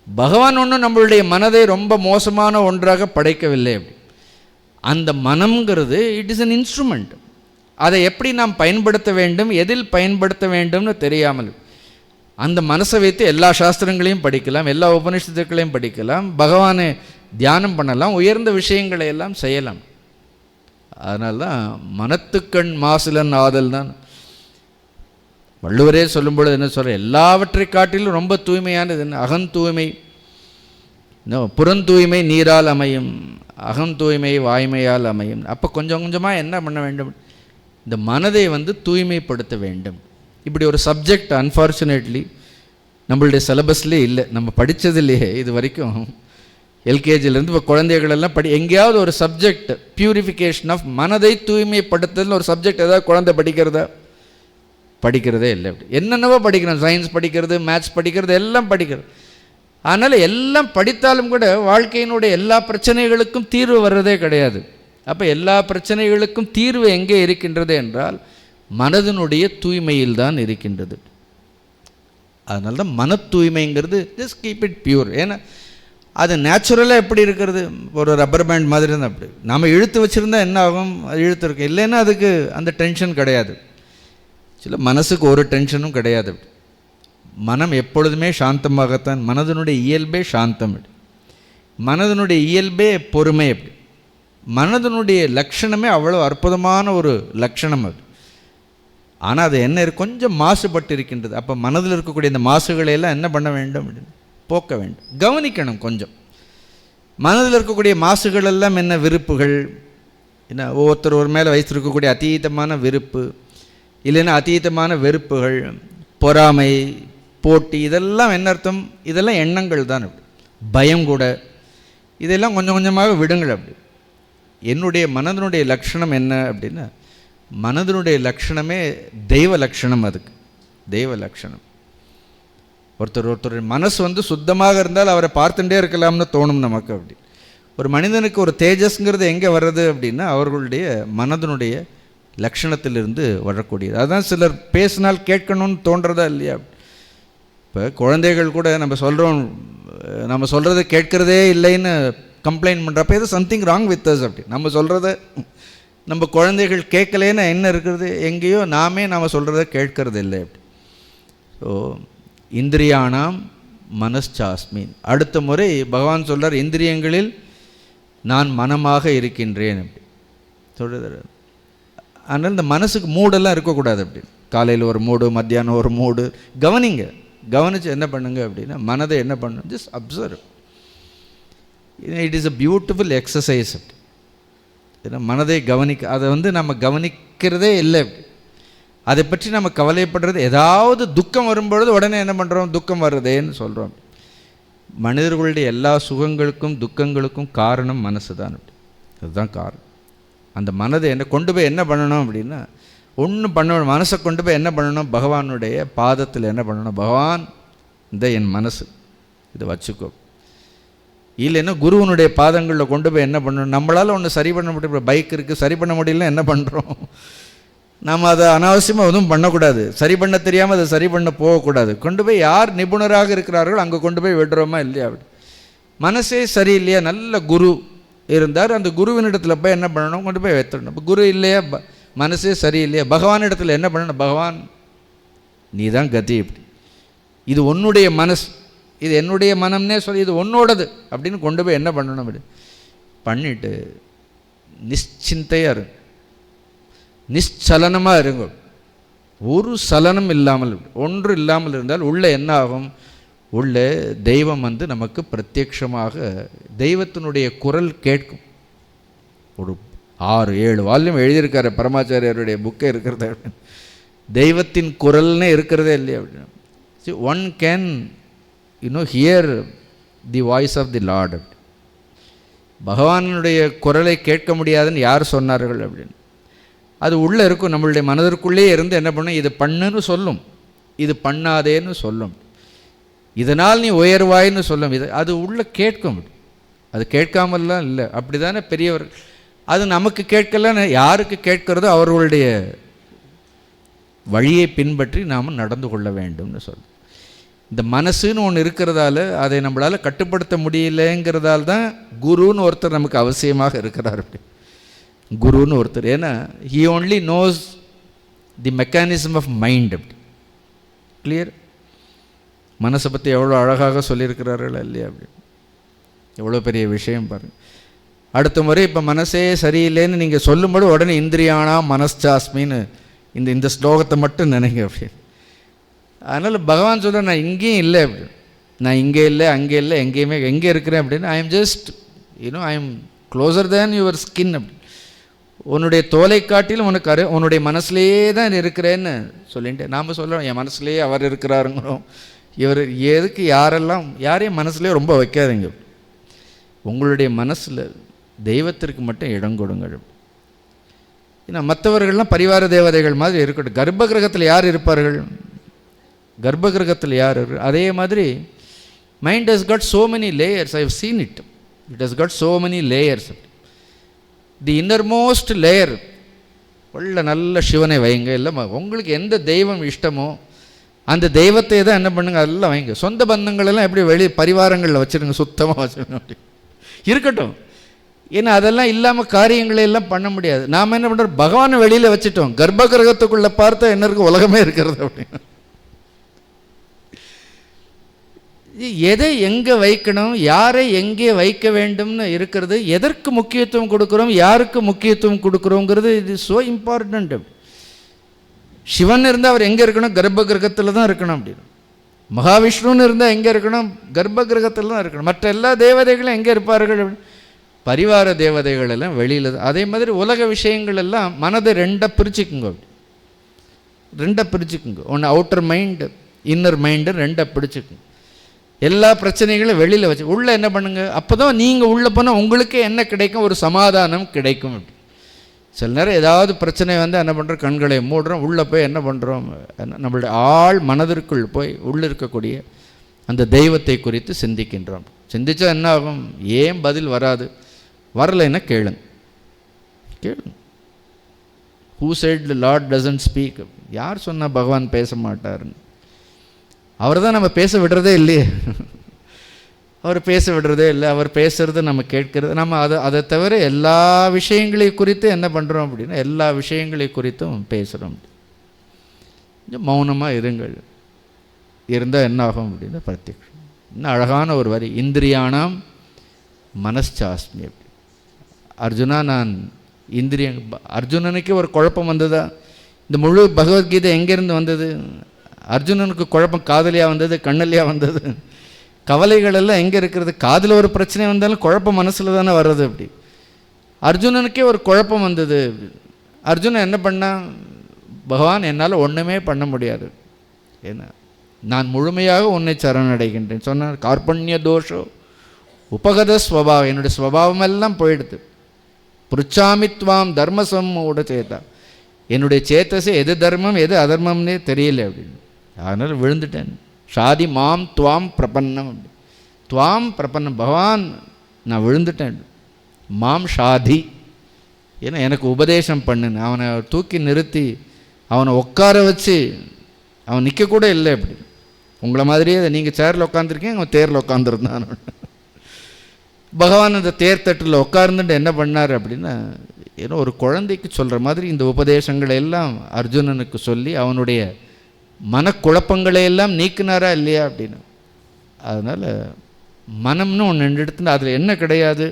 பகவான் ஒன்றும் நம்மளுடைய மனதை ரொம்ப மோசமான ஒன்றாக படைக்கவில்லை. அப்படி அந்த மனம்ங்கிறது இட் இஸ் அன் இன்ஸ்ட்ருமெண்ட். அதை எப்படி நாம் பயன்படுத்த வேண்டும், எதில் பயன்படுத்த வேண்டும்னு தெரியாமல் அந்த மனசை வைத்து எல்லா சாஸ்திரங்களையும் படிக்கலாம், எல்லா உபனிஷத்துக்களையும் படிக்கலாம், பகவானை தியானம் பண்ணலாம், உயர்ந்த விஷயங்களை எல்லாம் செய்யலாம். அதனால தான் மனத்துக்கண் மாசிலன் ஆதல் தான் வள்ளுவரே சொல்லும்பொழுது என்ன சொல்கிற, எல்லாவற்றை காட்டிலும் ரொம்ப தூய்மையானது என்ன, அகம் தூய்மை, புறந்தூய்மை நீரால் அமையும், அகம் தூய்மை வாய்மையால் அமையும். அப்போ கொஞ்சம் கொஞ்சமாக என்ன பண்ண வேண்டும், இந்த மனதை தூய்மைப்படுத்த வேண்டும். இப்படி ஒரு சப்ஜெக்ட் அன்ஃபார்ச்சுனேட்லி நம்மளுடைய சிலபஸ்லேயே இல்லை, நம்ம படித்ததுலேயே இது வரைக்கும். எல்கேஜிலேருந்து இப்போ குழந்தைகளெல்லாம் எங்கேயாவது ஒரு சப்ஜெக்ட் பியூரிஃபிகேஷன் ஆஃப் மனதை தூய்மைப்படுத்துதல்னு ஒரு சப்ஜெக்ட் ஏதாவது குழந்தை படிக்கிறதே இல்லை. அப்படி என்னென்னவோ படிக்கிறோம், சயின்ஸ் படிக்கிறது, மேத்ஸ் படிக்கிறது, எல்லாம் படிக்கிறது. அதனால் எல்லாம் படித்தாலும் கூட வாழ்க்கையினுடைய எல்லா பிரச்சனைகளுக்கும் தீர்வு வர்றதே கிடையாது. அப்போ எல்லா பிரச்சனைகளுக்கும் தீர்வு எங்கே இருக்கின்றது என்றால் மனதினுடைய தூய்மையில் தான் இருக்கின்றது. அதனால தான் மன தூய்மைங்கிறது ஜஸ்ட் கீப் இட் பியூர். ஏன்னா அது நேச்சுரலாக எப்படி இருக்கிறது, ஒரு ரப்பர் பேண்ட் மாதிரி தான். அப்படி நாம் இழுத்து வச்சுருந்தா என்ன ஆகும், அது இழுத்து இருக்கு, இல்லைன்னா அதுக்கு அந்த டென்ஷன் கிடையாது. சில மனசுக்கு ஒரு டென்ஷனும் கிடையாது. மனம் எப்பொழுதுமே சாந்தமாகத்தான், மனதினுடைய இயல்பே சாந்தம், மனதினுடைய இயல்பே பொறுமை. அப்படி மனதினுடைய லட்சணமே அவ்வளோ அற்புதமான ஒரு லட்சணம் அது. ஆனால் அது என்ன கொஞ்சம் மாசுபட்டு இருக்கின்றது. அப்போ மனதில் இருக்கக்கூடிய இந்த மாசுகளையெல்லாம் என்ன பண்ண வேண்டும் அப்படின்னு போக்க வேண்டும், கவனிக்கணும். கொஞ்சம் மனதில் இருக்கக்கூடிய மாசுகள் எல்லாம் என்ன, விருப்புகள், என்ன ஒவ்வொருத்தர் ஒரு மேலே வைத்திருக்கக்கூடிய அதீதமான விருப்பு, இல்லைன்னா அதீதமான வெறுப்புகள், பொறாமை, போட்டி, இதெல்லாம் என்ன அர்த்தம், இதெல்லாம் எண்ணங்கள் தான். பயம் கூட, இதெல்லாம் கொஞ்சம் கொஞ்சமாக விடுங்கள். அப்படி என்னுடைய மனதினுடைய லட்சணம் என்ன அப்படின்னா, மனதினுடைய லட்சணமே தெய்வ லட்சணம். அதுக்கு தெய்வ லட்சணம். ஒருத்தர் மனசு சுத்தமாக இருந்தால் அவரை பார்த்துட்டே இருக்கலாம்னு தோணும் நமக்கு. அப்படி ஒரு மனிதனுக்கு ஒரு தேஜஸ்ங்கிறது எங்கே வர்றது அப்படின்னா அவர்களுடைய மனதினுடைய லட்சணத்திலிருந்து வரக்கூடியது. அதுதான் சிலர் பேசினால் கேட்கணும்னு தோன்றதா இல்லையா. இப்போ குழந்தைகள் கூட நம்ம சொல்கிறத கேட்குறதே இல்லைன்னு கம்ப்ளைண்ட் பண்ணுறப்ப இது சம்திங் ராங் வித் அஸ். அப்படி நம்ம சொல்கிறத நம்ம குழந்தைகள் கேட்கலேன்னு என்ன இருக்கிறது, எங்கேயோ நாம் சொல்கிறத கேட்கறது இல்லை. அப்படி ஸோ இந்திரியானாம் மனச்சாஸ்மின். அடுத்த முறை பகவான் சொல்கிறார், இந்திரியங்களில் நான் மனமாக இருக்கின்றேன் அப்படி சொல்கிறது. அதனால் இந்த மனசுக்கு மூடெல்லாம் இருக்கக்கூடாது. அப்படி காலையில் ஒரு மூடு, மத்தியானம் ஒரு மூடு, கவனித்து என்ன பண்ணுங்க அப்படின்னா மனதை என்ன பண்ணணும், just observe. It is a beautiful exercise. அப்படி ஏன்னா மனதை அதை நம்ம கவனிக்கிறதே இல்லை. அதை பற்றி நம்ம கவலைப்படுறது, ஏதாவது துக்கம் வரும்பொழுது உடனே என்ன பண்ணுறோம், துக்கம் வருதேன்னு சொல்கிறோம். மனிதர்களுடைய எல்லா சுகங்களுக்கும் துக்கங்களுக்கும் காரணம் மனசு தான். அதுதான் காரணம். அந்த மனதை கொண்டு போய் என்ன பண்ணணும் அப்படின்னா, ஒன்றும் பண்ணணும், மனசை கொண்டு போய் என்ன பண்ணணும், பகவானுடைய பாதத்தில் என்ன பண்ணணும், பகவான் இந்த என் மனசு இதை வச்சுக்கோ. இல்லைன்னா குருவனுடைய பாதங்களில் கொண்டு போய் என்ன பண்ணணும், நம்மளால் ஒன்று சரி பண்ண முடியும். பைக் இருக்குது, சரி பண்ண முடியலன்னா என்ன பண்ணுறோம், நாம் அதை அனாவசியமாக எதுவும் பண்ணக்கூடாது. சரி பண்ண தெரியாமல் அதை சரி பண்ண போகக்கூடாது. கொண்டு போய் யார் நிபுணராக இருக்கிறார்களோ அங்கே கொண்டு போய் விடுறோமா இல்லையா. அப்படி மனசே சரி இல்லையா, நல்ல குரு இருந்தார், அந்த குருவினிடத்தில் போய் என்ன பண்ணணும், கொண்டு போய் வைத்துடணும். இப்போ குரு இல்லையா, மனசே சரி இல்லையா, பகவானிடத்தில் என்ன பண்ணணும், பகவான் நீ தான் கதி. இப்படி இது உன்னுடைய மனசு, இது என்னுடைய மனம்னே சொல்லி இது உன்னோடது அப்படின்னு கொண்டு போய் என்ன பண்ணணும், அப்படி பண்ணிவிட்டு நிச்சிந்தையாக இருங்க, நிச்சலனமாக இருங்க. ஒரு சலனம் இல்லாமல், ஒன்று இல்லாமல் இருந்தால் உள்ளே என்ன ஆகும், உள்ளே தெய்வம் நமக்கு பிரத்யட்சமாக தெய்வத்தினுடைய குரல் கேட்கும். ஒரு 6-7 வால்யூம் எழுதியிருக்காரு பரமாச்சாரியருடைய புக்கே இருக்கிறத, தெய்வத்தின் குரல்னே இருக்கிறதே இல்லையா. அப்படின்னு one can hear the voice of the lord. பகவானுடைய குரலை கேட்க முடியாதுன்னு யார் சொன்னார்கள் அப்படின்னு, அது உள்ளே இருக்கும், நம்மளுடைய மனதிற்குள்ளே இருந்து என்ன பண்ணும், இது பண்ணுன்னு சொல்லும், இது பண்ணாதேன்னு சொல்லும். இதனால் நீ உயர்வாயின்னு சொல்லும். இது அது உள்ள கேட்கும், அது கேட்காமல்லாம் இல்லை. அப்படி தானே பெரியவர். அது நமக்கு கேட்கலன்னு யாருக்கு கேட்கிறதோ அவர்களுடைய வழியை பின்பற்றி நாம் நடந்து கொள்ள வேண்டும்னு சொல்லும். இந்த மனசுன்னு ஒன்று இருக்கிறதால அதை நம்மளால் கட்டுப்படுத்த முடியலைங்கிறதால தான் குருன்னு ஒருத்தர் நமக்கு அவசியமாக இருக்கிறார். அப்படி குருன்னு ஒருத்தர், ஏன்னா he only knows the mechanism of mind. அப்படி கிளியர். மனசை பற்றி எவ்வளோ அழகாக சொல்லியிருக்கிறார்கள் இல்லையா? அப்படி எவ்வளோ பெரிய விஷயம் பாருங்கள். அடுத்த முறை இப்போ மனசே சரியில்லைன்னு நீங்கள் சொல்லும்போது உடனே இந்திரியானா மனஸ்சாஸ்மின்னு இந்த ஸ்லோகத்தை மட்டும் நினைங்க அப்படி. அதனால் பகவான் சொல்ல, நான் இங்கேயும் இல்லை அப்படி, நான் இங்கே இல்லை அங்கே இல்லை எங்கேயுமே எங்கே இருக்கிறேன் அப்படின்னு. I am just I am closer than your skin அப்படி. உன்னுடைய தோலை காட்டிலும் உனக்கு உன்னுடைய மனசுலேயே தான் இருக்கிறேன்னு சொல்லிட்டு நாம் சொல்லலாம். என் மனசுலேயே அவர் இருக்கிறாருங்கிறோம். இவர் எதுக்கு யாரையும் மனசுலேயே ரொம்ப வைக்காதீங்க. உங்களுடைய மனசில் தெய்வத்திற்கு மட்டும் இடம் கொடுங்கள். ஏன்னா மற்றவர்கள்லாம் பரிவார தேவதைகள் மாதிரி இருக்கட்டும். கர்ப்ப கிரகத்தில் யார் இருப்பார்கள்? கர்ப்ப கிரகத்தில் யார்? அதே மாதிரி mind has got so many layers. I have seen it. It has got so many layers. The innermost layer உள்ள நல்ல சிவனை வைங்க. இல்லை உங்களுக்கு எந்த தெய்வம் இஷ்டமோ அந்த தெய்வத்தை தான் என்ன பண்ணுங்க, அதெல்லாம் வைங்க. சொந்த பந்தங்களெல்லாம் எப்படி பரிவாரங்களில் வச்சுருங்க, சுத்தமாக வச்சுருங்க. அப்படி இருக்கட்டும். ஏன்னா அதெல்லாம் இல்லாமல் காரியங்களை எல்லாம் பண்ண முடியாது. நாம் என்ன பண்ணுறோம், பகவானை வெளியில் வச்சுட்டோம். கர்ப்ப கிரகத்துக்குள்ளே பார்த்தா என்ன இருக்குது, உலகமே இருக்கிறது. அப்படின்னு எதை எங்கே வைக்கணும், யாரை எங்கே வைக்க வேண்டும்னு இருக்கிறது. எதற்கு முக்கியத்துவம் கொடுக்குறோம், யாருக்கு முக்கியத்துவம் கொடுக்குறோங்கிறது இது ஸோ இம்பார்ட்டண்ட். சிவன் இருந்தால் அவர் எங்கே இருக்கணும், கர்ப்ப கிரகத்தில் தான் இருக்கணும். அப்படின்னு மகாவிஷ்ணுன்னு இருந்தால் எங்கே இருக்கணும், கர்ப்ப கிரகத்தில் தான் இருக்கணும். மற்ற எல்லா தேவதைகளும் எங்கே இருப்பார்கள், பரிவார தேவதைகள் எல்லாம் வெளியில். அதே மாதிரி உலக விஷயங்கள் எல்லாம் மனதை ரெண்டாக பிரிச்சுக்குங்க. ஒன்று அவுட்டர் மைண்டு, இன்னர் மைண்டு ரெண்டாக பிடிச்சிக்குங்க. எல்லா பிரச்சனைகளும் வெளியில் வச்சு உள்ளே என்ன பண்ணுங்க. அப்போ தான் நீங்கள் உள்ளே போனால் உங்களுக்கே என்ன கிடைக்கும், ஒரு சமாதானம் கிடைக்கும். அப்படி சில நேரம் ஏதாவது பிரச்சனை வந்து என்ன பண்ணுறோம், கண்களை மூடுறோம், உள்ளே போய் என்ன பண்ணுறோம், நம்மளுடைய ஆள் மனதிற்குள் போய் உள்ளே இருக்கக்கூடிய அந்த தெய்வத்தை குறித்து சிந்திக்கின்றோம். சிந்தித்தா என்ன ஆகும், ஏன் பதில் வராது, வரலைன்னா கேளுங்க. Who set the Lord doesn't speak. யார் சொன்னால் பகவான் பேச மாட்டாருன்னு? அவர் தான் நம்ம பேச விடுறதே இல்லையே. அவர் பேச விடுறதே இல்லை. அவர் பேசுகிறது நம்ம கேட்கறது. நம்ம அதை தவிர எல்லா விஷயங்களை குறித்து என்ன பண்ணுறோம் அப்படின்னா, எல்லா விஷயங்களை குறித்தும் பேசுகிறோம். கொஞ்சம் மௌனமாக இருங்கள். இருந்தால் என்ன ஆகும் அப்படின்னா பிரத்யக்ஷம். இன்னும் அழகான ஒரு வரி, இந்திரியானாம் மனஸ்சாஸ்மி. அப்படி அர்ஜுனா, நான் அர்ஜுனனுக்கு ஒரு குழப்பம் வந்ததா? இந்த முழு பகவத்கீதை எங்கேருந்து வந்தது? அர்ஜுனனுக்கு குழப்பம் காதலியாக வந்தது, கண்ணலியாக வந்தது? கவலைகள் எல்லாம் எங்கே இருக்கிறது? காதில் ஒரு பிரச்சனை வந்தாலும் குழப்பம் மனசில் தானே வர்றது. அப்படி அர்ஜுனனுக்கே ஒரு குழப்பம் வந்தது. அர்ஜுனன் என்ன பண்ணான், பகவான் என்னால் ஒன்றுமே பண்ண முடியாது, ஏன்னா நான் முழுமையாக உன்னை சரணடைகின்றேன் சொன்னார். கார்பண்ய தோஷோ உபகத ஸ்வபாவம், என்னுடைய ஸ்வபாவமெல்லாம் போயிடுது. புருச்சாமித்வாம் தர்மசம்மோட சேத்தா, என்னுடைய சேத்தஸே எது தர்மம் எது அதர்மம்னே தெரியல அப்படின்னு. அதனால் விழுந்துட்டேன். ஷாதி மாம் துவாம் பிரபன்னம். அப்படி துவாம் பிரபன்னம், பகவான் நான் விழுந்துட்டேன். மாம் ஷாதி, ஏன்னா எனக்கு உபதேசம் பண்ணுன்னு. அவனை தூக்கி நிறுத்தி அவனை உட்கார வச்சு, அவன் நிற்கக்கூட இல்லை. அப்படி உங்களை மாதிரியே நீங்கள் சேரில் உட்காந்துருக்கீங்க, அவன் தேரில் உட்காந்துருந்தான். பகவான் அந்த தேர்தட்டில் உட்கார்ந்துட்டு என்ன பண்ணார் அப்படின்னா, ஏன்னா ஒரு குழந்தைக்கு சொல்கிற மாதிரி இந்த உபதேசங்களை எல்லாம் அர்ஜுனனுக்கு சொல்லி அவனுடைய மனக்குழப்பங்களை எல்லாம் நீக்கினாரா இல்லையா அப்படின்னு. அதனால் மனம்னு ஒன்று எடுத்துனா அதில் என்ன கிடையாது,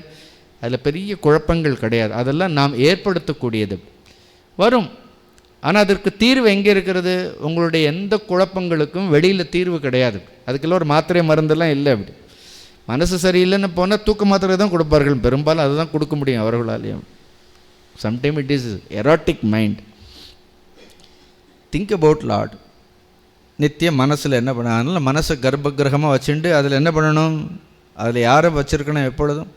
அதில் பெரிய குழப்பங்கள் கிடையாது. அதெல்லாம் நாம் ஏற்படுத்தக்கூடியது வரும். ஆனால் அதற்கு தீர்வு எங்கே இருக்கிறது? உங்களுடைய எந்த குழப்பங்களுக்கும் வெளியில் தீர்வு கிடையாது. அதுக்கெல்லாம் ஒரு மாத்திரை மருந்தெல்லாம் இல்லை. அப்படி மனசு சரியில்லைன்னு போனால் தூக்க மாத்திரை தான் கொடுப்பார்கள் பெரும்பாலும். அதை தான் கொடுக்க முடியும் அவர்களாலேயும். Sometime it is erratic mind. Think about lord. நித்தியம் மனசில் என்ன பண்ண, அதனால் மனசை கர்ப்ப கிரகமாக வச்சுட்டு அதில் என்ன பண்ணணும், அதில் யாரை வச்சுருக்கணும், எப்பொழுதும்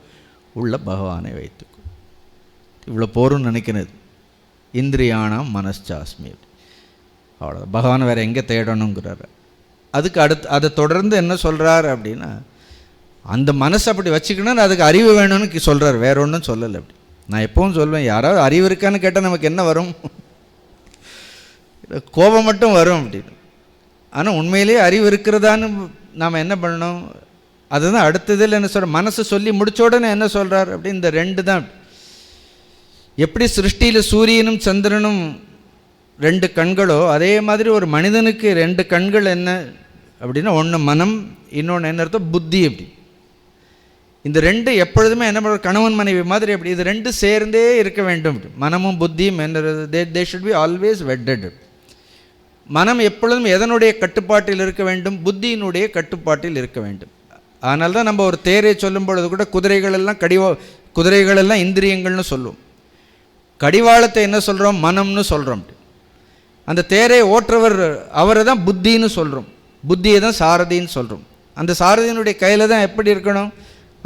உள்ள பகவானை வைத்துக்கும். இவ்வளோ போரும்னு நினைக்கிறது. இந்திரியானாம் மனஸ்சாஸ்மி. அவ்வளோ, பகவானை வேறு எங்கே தேடணுங்கிறார். அதுக்கு அதை தொடர்ந்து என்ன சொல்கிறார் அப்படின்னா, அந்த மனசை அப்படி வச்சுக்கணும்னு அதுக்கு அறிவு வேணும்னு சொல்கிறார், வேற ஒன்றும் சொல்லலை. அப்படி நான் எப்பவும் சொல்வேன், யாராவது அறிவு இருக்கான்னு கேட்டால் நமக்கு என்ன வரும்? கோபம் மட்டும் வரும் அப்படின்னு. ஆனால் உண்மையிலேயே அறிவு இருக்கிறதான்னு நாம் என்ன பண்ணணும்? அதுதான் அடுத்ததில் என்ன சொல்கிற, மனசை சொல்லி முடிச்ச உடனே என்ன சொல்கிறார் அப்படி, இந்த ரெண்டு தான். எப்படி சிருஷ்டியில் சூரியனும் சந்திரனும் ரெண்டு கண்களோ, அதே மாதிரி ஒரு மனிதனுக்கு ரெண்டு கண்கள் என்ன அப்படின்னா, ஒன்று மனம், இன்னொன்று என்ன அர்த்தம், புத்தி. அப்படி இந்த ரெண்டு எப்பொழுதுமே என்ன பண்ணுற, கணவன் மனைவி மாதிரி. அப்படி இது ரெண்டு சேர்ந்தே இருக்க வேண்டும். மனமும் புத்தியும் என்ன, they should be always vetted. மனம் எப்பொழுதும் எதனுடைய கட்டுப்பாட்டில் இருக்க வேண்டும்? புத்தியினுடைய கட்டுப்பாட்டில் இருக்க வேண்டும். அதனால தான் நம்ம ஒரு தேரை சொல்லும் பொழுது கூட குதிரைகள் எல்லாம் இந்திரியங்கள்னு சொல்லுவோம். கடிவாளத்தை என்ன சொல்கிறோம்? மனம்னு சொல்கிறோம். அந்த தேரை ஓட்டுறவர் அவரை தான் புத்தின்னு சொல்கிறோம். புத்தியை தான் சாரதின்னு சொல்கிறோம். அந்த சாரதியினுடைய கையில் தான் எப்படி இருக்கணும்?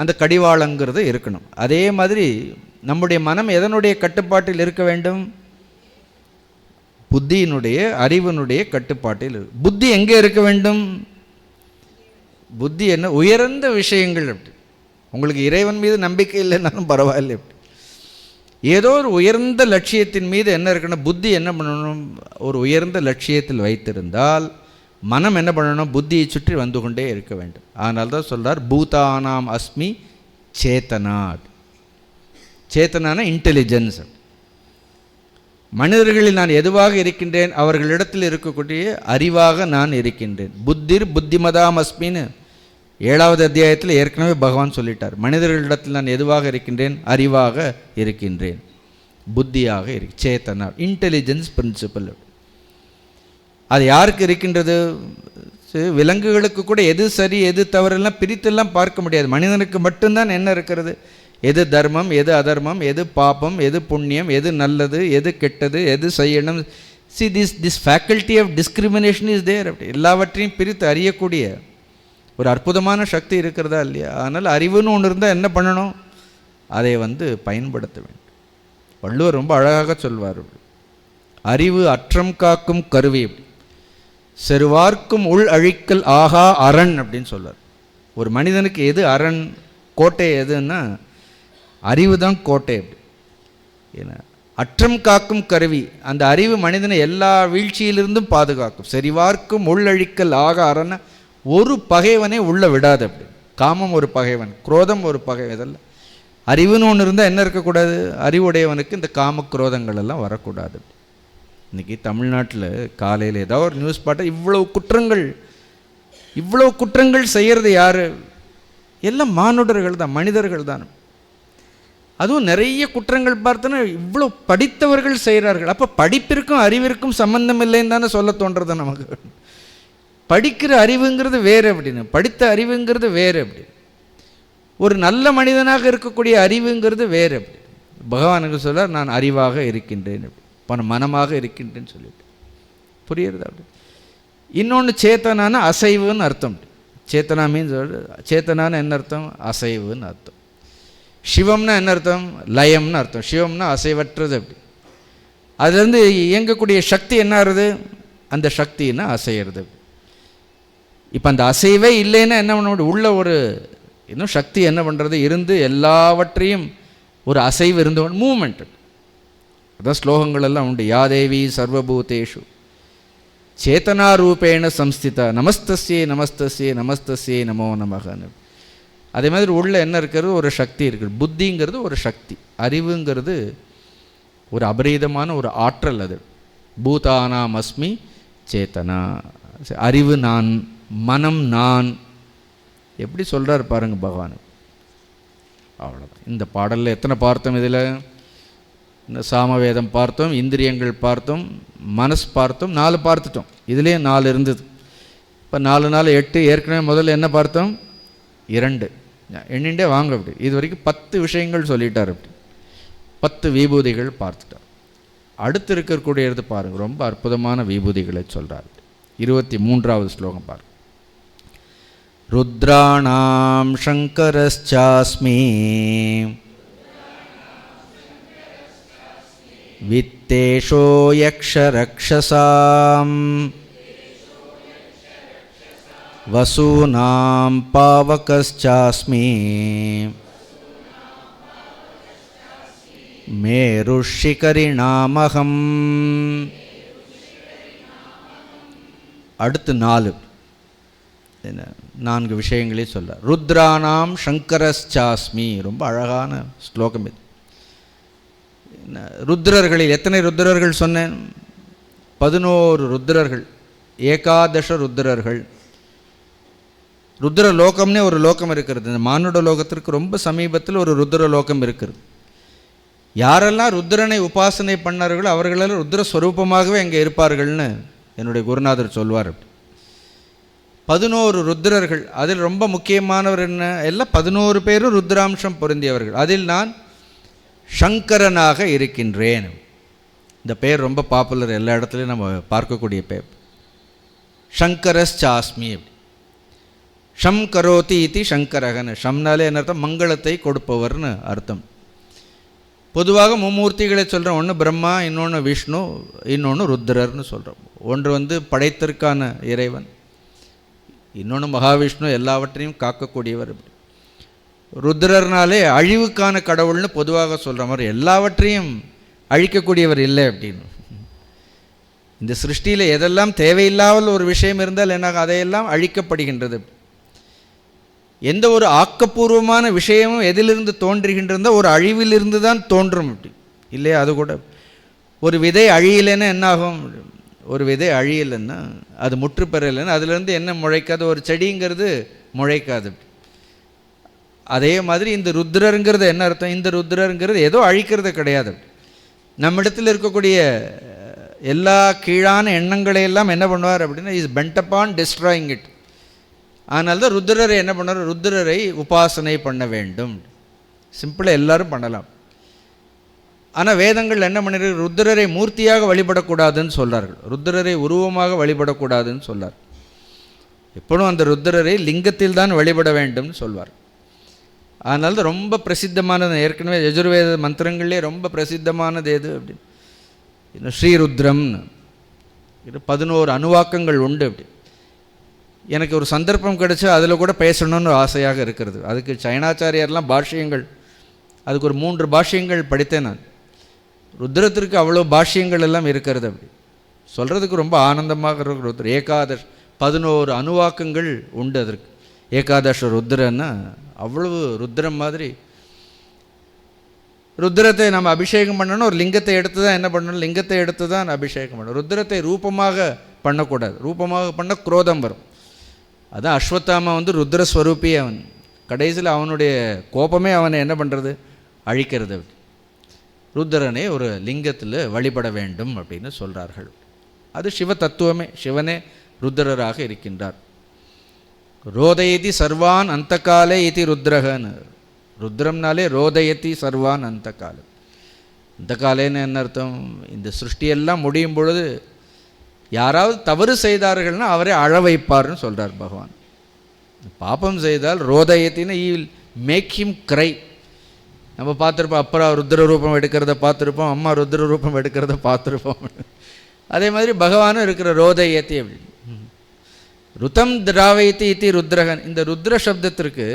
அந்த கடிவாளங்கிறது இருக்கணும். அதே மாதிரி நம்முடைய மனம் எதனுடைய கட்டுப்பாட்டில் இருக்க வேண்டும்? புத்தியினுடைய, அறிவினுடைய கட்டுப்பாட்டில். புத்தி எங்கே இருக்க வேண்டும்? புத்தி என்ன, உயர்ந்த விஷயங்கள். அப்படி உங்களுக்கு இறைவன் மீது நம்பிக்கை இல்லைன்னாலும் பரவாயில்லை, அப்படி ஏதோ ஒரு உயர்ந்த லட்சியத்தின் மீது என்ன இருக்கணும்? புத்தி என்ன பண்ணணும்? ஒரு உயர்ந்த லட்சியத்தில் வைத்திருந்தால் மனம் என்ன பண்ணணும்? புத்தியை சுற்றி வந்து கொண்டே இருக்க வேண்டும். அதனால தான் சொல்கிறார், பூதானாம் அஸ்மி சேத்தனா. சேத்தனான இன்டெலிஜென்ஸ். மனிதர்களில் நான் எதுவாக இருக்கின்றேன்? அவர்களிடத்தில் இருக்கக்கூடிய அறிவாக நான் இருக்கின்றேன். புத்திர் புத்திமதாம் அஸ்மின்னு 7வது அத்தியாயத்தில் ஏற்கனவே பகவான் சொல்லிட்டார். மனிதர்களிடத்தில் நான் எதுவாக இருக்கின்றேன்? அறிவாக இருக்கின்றேன், புத்தியாக சேத்தனா, இன்டெலிஜென்ஸ் பிரின்சிபல். அது யாருக்கு இருக்கின்றது? விலங்குகளுக்கு கூட எது சரி எது தவறெல்லாம் பிரித்தெல்லாம் பார்க்க முடியாது. மனிதனுக்கு மட்டும்தான் என்ன இருக்கிறது? எது தர்மம், எது அதர்மம், எது பாபம், எது புண்ணியம், எது நல்லது, எது கெட்டது, எது செய்யணும். See this faculty of discrimination is there. அப்படி எல்லாவற்றையும் பிரித்து அறியக்கூடிய ஒரு அற்புதமான சக்தி இருக்கிறதா இல்லையா? அதனால் அறிவுன்னு ஒன்று இருந்தால் என்ன பண்ணணும்? அதை பயன்படுத்த வேண்டும். வள்ளுவர் ரொம்ப அழகாக சொல்வார், அறிவு அற்றம் காக்கும் கருவி, செருவார்க்கும் உள் அழிக்கல் ஆகா அரண் அப்படின்னு சொல்வார். ஒரு மனிதனுக்கு எது அரண், கோட்டை எதுன்னா அறிவு தான் கோட்டை. அப்படி ஏன்னா அற்றம் காக்கும் கருவி, அந்த அறிவு மனிதனை எல்லா வீழ்ச்சியிலிருந்தும் பாதுகாக்கும். செறிவார்க்கும் உள்ளழிக்கல் ஆக அரண, ஒரு பகைவனை உள்ள விடாது. அப்படி காமம் ஒரு பகைவன், குரோதம் ஒரு பகைவன். இதெல்லாம் அறிவுன்னு ஒன்று இருந்தால் என்ன இருக்கக்கூடாது? அறிவுடையவனுக்கு இந்த காம குரோதங்கள் எல்லாம் வரக்கூடாது. இன்றைக்கி தமிழ்நாட்டில் காலையில் ஏதாவது ஒரு நியூஸ் பார்த்தா இவ்வளோ குற்றங்கள் செய்கிறது யார்? எல்லாம் மானுடர்கள் தான், மனிதர்கள் தான். அதுவும் நிறைய குற்றங்கள் பார்த்தோன்னா இவ்வளோ படித்தவர்கள் செய்கிறார்கள். அப்போ படிப்பிற்கும் அறிவிற்கும் சம்பந்தம் இல்லைன்னு தானே சொல்ல தோன்றது நமக்கு. படிக்கிற அறிவுங்கிறது வேறு அப்படின்னு, படித்த அறிவுங்கிறது வேறு அப்படி, ஒரு நல்ல மனிதனாக இருக்கக்கூடிய அறிவுங்கிறது வேறு அப்படி. பகவானுக்கு சொல்ல, நான் அறிவாக இருக்கின்றேன், மனமாக இருக்கின்றேன்னு சொல்லிட்டு புரியுறது அப்படி. இன்னொன்று சேத்தனான அசைவுன்னு அர்த்தம். சேத்தனா மீன்ஸ், சேத்தனான என்ன அர்த்தம்? அசைவுன்னு அர்த்தம். சிவம்னா என்ன அர்த்தம்? லயம்னு அர்த்தம். சிவம்னா அசைவற்றது. அப்படி அதுலேருந்து இயங்கக்கூடிய சக்தி என்ன ஆகுது? அந்த சக்தின்னா அசைகிறது. இப்போ அந்த அசைவே இல்லைன்னா என்ன பண்ண முடியும்? உள்ள ஒரு இன்னும் சக்தி என்ன பண்ணுறது? இருந்து எல்லாவற்றையும் ஒரு அசைவு இருந்து மூமெண்ட். அதான் ஸ்லோகங்கள் எல்லாம் உண்டு. யாதேவி சர்வபூதேஷு சேத்தனாரூபேண சம்ஸ்திதா நமஸ்தஸ்யே நமஸ்தஸ்யே நமஸ்தஸ்யே நமோ நமகன்னு. அதே மாதிரி உள்ள என்ன இருக்கிறது? ஒரு சக்தி இருக்குது. புத்திங்கிறது ஒரு சக்தி, அறிவுங்கிறது ஒரு அபரீதமான ஒரு ஆற்றல். அது பூதானாம் அஸ்மி சேத்தனா. அறிவு நான், மனம் நான். எப்படி சொல்கிறார் பாருங்க பகவான். அவ்வளோதான். இந்த பாடலில் எத்தனை பார்த்தோம்? இதில் இந்த சாமவேதம் பார்த்தோம், இந்திரியங்கள் பார்த்தோம், மனசு பார்த்தோம், 4 பார்த்துட்டோம். இதுலேயே 4 இருந்தது. இப்போ 4 4 8. ஏற்கனவே முதல்ல என்ன பார்த்தோம்? 2. எண்ணிண்டே வாங்க. அப்படி இது வரைக்கும் 10 விஷயங்கள் சொல்லிட்டார். அப்படி 10 விபூதிகள் பார்த்துட்டார். அடுத்து இருக்கக்கூடியது பாருங்கள், ரொம்ப அற்புதமான விபூதிகளை சொல்கிறார். 23வது ஸ்லோகம் பாருங்கள். ருத்ராணாம் சங்கரஸ்சாஸ்மி வித்தேஷோ யக்ஷரக்ஷசாம் வசூனாம் பாவகஸ்சாஸ்மி மேருஷிகரிணாமகம். அடுத்து 4 விஷயங்களே சொல்ல. ருத்ரானாம் சங்கரஸ்சாஸ்மி, ரொம்ப அழகான ஸ்லோகம் இது. ருத்ரர்களில் எத்தனை ருத்ரர்கள் சொன்னேன்? 11 ருத்ரர்கள், ஏகாதச ருத்ரர்கள். ருத்ர லோகம்னே ஒரு லோகம் இருக்கிறது. இந்த மானுட லோகத்திற்கு ரொம்ப சமீபத்தில் ஒரு ருத்ர லோகம் இருக்கிறது. யாரெல்லாம் ருத்ரனை உபாசனை பண்ணார்களோ அவர்களெல்லாம் ருத்ரஸ்வரூபமாகவே அங்கே இருப்பார்கள்னு என்னுடைய குருநாதர் சொல்வார். 11 ருத்ரர்கள். அதில் ரொம்ப முக்கியமானவர் என்ன? எல்லாம் 11 பேரும் ருத்ராம்சம் பொருந்தியவர்கள். அதில் நான் சங்கரனாக இருக்கின்றேன். இந்த பேர் ரொம்ப பாப்புலர், எல்லா இடத்துலையும் நம்ம பார்க்கக்கூடிய பேர். சங்கரஸ்சாஸ்மி. ஷம் கரோதி இத்தி சங்கரகன்னு. ஷம்னாலே என்ன அர்த்தம்? மங்களத்தை கொடுப்பவர்னு அர்த்தம். பொதுவாக மும்மூர்த்திகளை சொல்கிறோம். ஒன்று பிரம்மா, இன்னொன்று விஷ்ணு, இன்னொன்று ருத்ரர்னு சொல்கிறோம். ஒன்று படைத்திற்கான இறைவன், இன்னொன்று மகாவிஷ்ணு, எல்லாவற்றையும் காக்கக்கூடியவர். ருத்ரர்னாலே அழிவுக்கான கடவுள்னு பொதுவாக சொல்கிற மாதிரி எல்லாவற்றையும் அழிக்கக்கூடியவர் இல்லை அப்படின்னு. இந்த சிருஷ்டியில் எதெல்லாம் தேவையில்லாத ஒரு விஷயம் இருந்தால் என்ன, அதையெல்லாம் அழிக்கப்படுகின்றது. எந்த ஒரு ஆக்கப்பூர்வமான விஷயமும் எதிலிருந்து தோன்றுகின்றதோ ஒரு அழிவிலிருந்து தான் தோன்றும் அப்படி இல்லையா? அது கூட ஒரு விதை அழியலைன்னா என்ன ஆகும்? ஒரு விதை அழியலைன்னா அது முற்று பெறலைன்னா அதுலேருந்து என்ன முளைக்காது? ஒரு செடிங்கிறது முளைக்காது. அதே மாதிரி இந்த ருத்ரருங்கிறது என்ன அர்த்தம்? இந்த ருத்ரருங்கிறது ஏதோ அழிக்கிறது கிடையாது. நம்மிடத்தில் இருக்கக்கூடிய எல்லா கீழான எண்ணங்களையெல்லாம் என்ன பண்ணுவார் அப்படின்னா, is pent upon destroying it. அதனால தான் ருத்ரரை என்ன பண்ணார்? ருத்ரரை உபாசனை பண்ண வேண்டும். சிம்பிளாக எல்லாரும் பண்ணலாம். ஆனால் வேதங்கள் என்ன பண்ணிருக்கு? ருத்ரரை மூர்த்தியாக வழிபடக்கூடாதுன்னு சொல்கிறார்கள். ருத்ரரை உருவமாக வழிபடக்கூடாதுன்னு சொல்வார். எப்பொழுதும் அந்த ருத்ரரை லிங்கத்தில் தான் வழிபட வேண்டும்னு சொல்வார். அதனால தான் ரொம்ப பிரசித்தமானது, ஏற்கனவே யஜுர்வேத மந்திரங்களே ரொம்ப பிரசித்தமானது எது அப்படின்னு, ஸ்ரீருத்ரம்னு. இது 11 அணுவாக்கங்கள் உண்டு. அப்படி எனக்கு ஒரு சந்தர்ப்பம் கிடைச்சா அதில் கூட பேசணும்னு ஆசையாக இருக்கிறது. அதுக்கு சைனாச்சாரியர்லாம் பாஷ்யங்கள், அதுக்கு ஒரு 3 பாஷ்யங்கள் படித்தேன் நான். ருத்ரத்திற்கு அவ்வளோ பாஷ்யங்கள் எல்லாம் இருக்கிறது. அப்படி சொல்கிறதுக்கு ரொம்ப ஆனந்தமாக இருக்கிற ருத்ர ஏகாதஷ் 11 அணுவாக்கங்கள் உண்டு அதற்கு. ஏகாதஷ ருத்ரன்னா அவ்வளவு ருத்ரம் மாதிரி. ருத்ரத்தை நம்ம அபிஷேகம் பண்ணணும், ஒரு லிங்கத்தை எடுத்து தான் என்ன பண்ணணும்? லிங்கத்தை எடுத்து தான் அபிஷேகம் பண்ணணும். ருத்ரத்தை ரூபமாக பண்ணக்கூடாது. ரூபமாக பண்ண குரோதம் வரும். அதான் அஸ்வத்தாமா ருத்ரஸ்வரூபி. அவன் கடைசியில் அவனுடைய கோபமே அவனை என்ன பண்ணுறது? அழிக்கிறது. ருத்ரனை ஒரு லிங்கத்தில் வழிபட வேண்டும் அப்படின்னு சொல்கிறார்கள். அது சிவ தத்துவமே. சிவனே ருத்ரராக இருக்கின்றார். ரோதயதி சர்வான் அந்த காலே இது ருத்ரகன்னு. ருத்ரம்னாலே ரோதயதி சர்வான் அந்த காலம். அந்த காலேன்னு என்ன அர்த்தம்? இந்த சிருஷ்டியெல்லாம் முடியும் பொழுது யாராவது தவறு செய்தார்கள்னா அவரை அழ வைப்பார்னு சொல்கிறார் பகவான். பாப்பம் செய்தால் ரோதயத்தின்னு he will make him cry. நம்ம பார்த்துருப்போம், அப்பா ருத்ர ரூபம் எடுக்கிறத பார்த்துருப்போம், அம்மா ருத்ர ரூபம் எடுக்கிறத பார்த்துருப்போம். அதே மாதிரி பகவானும் இருக்கிற ரோதயத்தி அப்படி. ருதம் திராவயத்தி இத்தி ருத்ரகன். இந்த ருத்ர சப்தத்திற்கு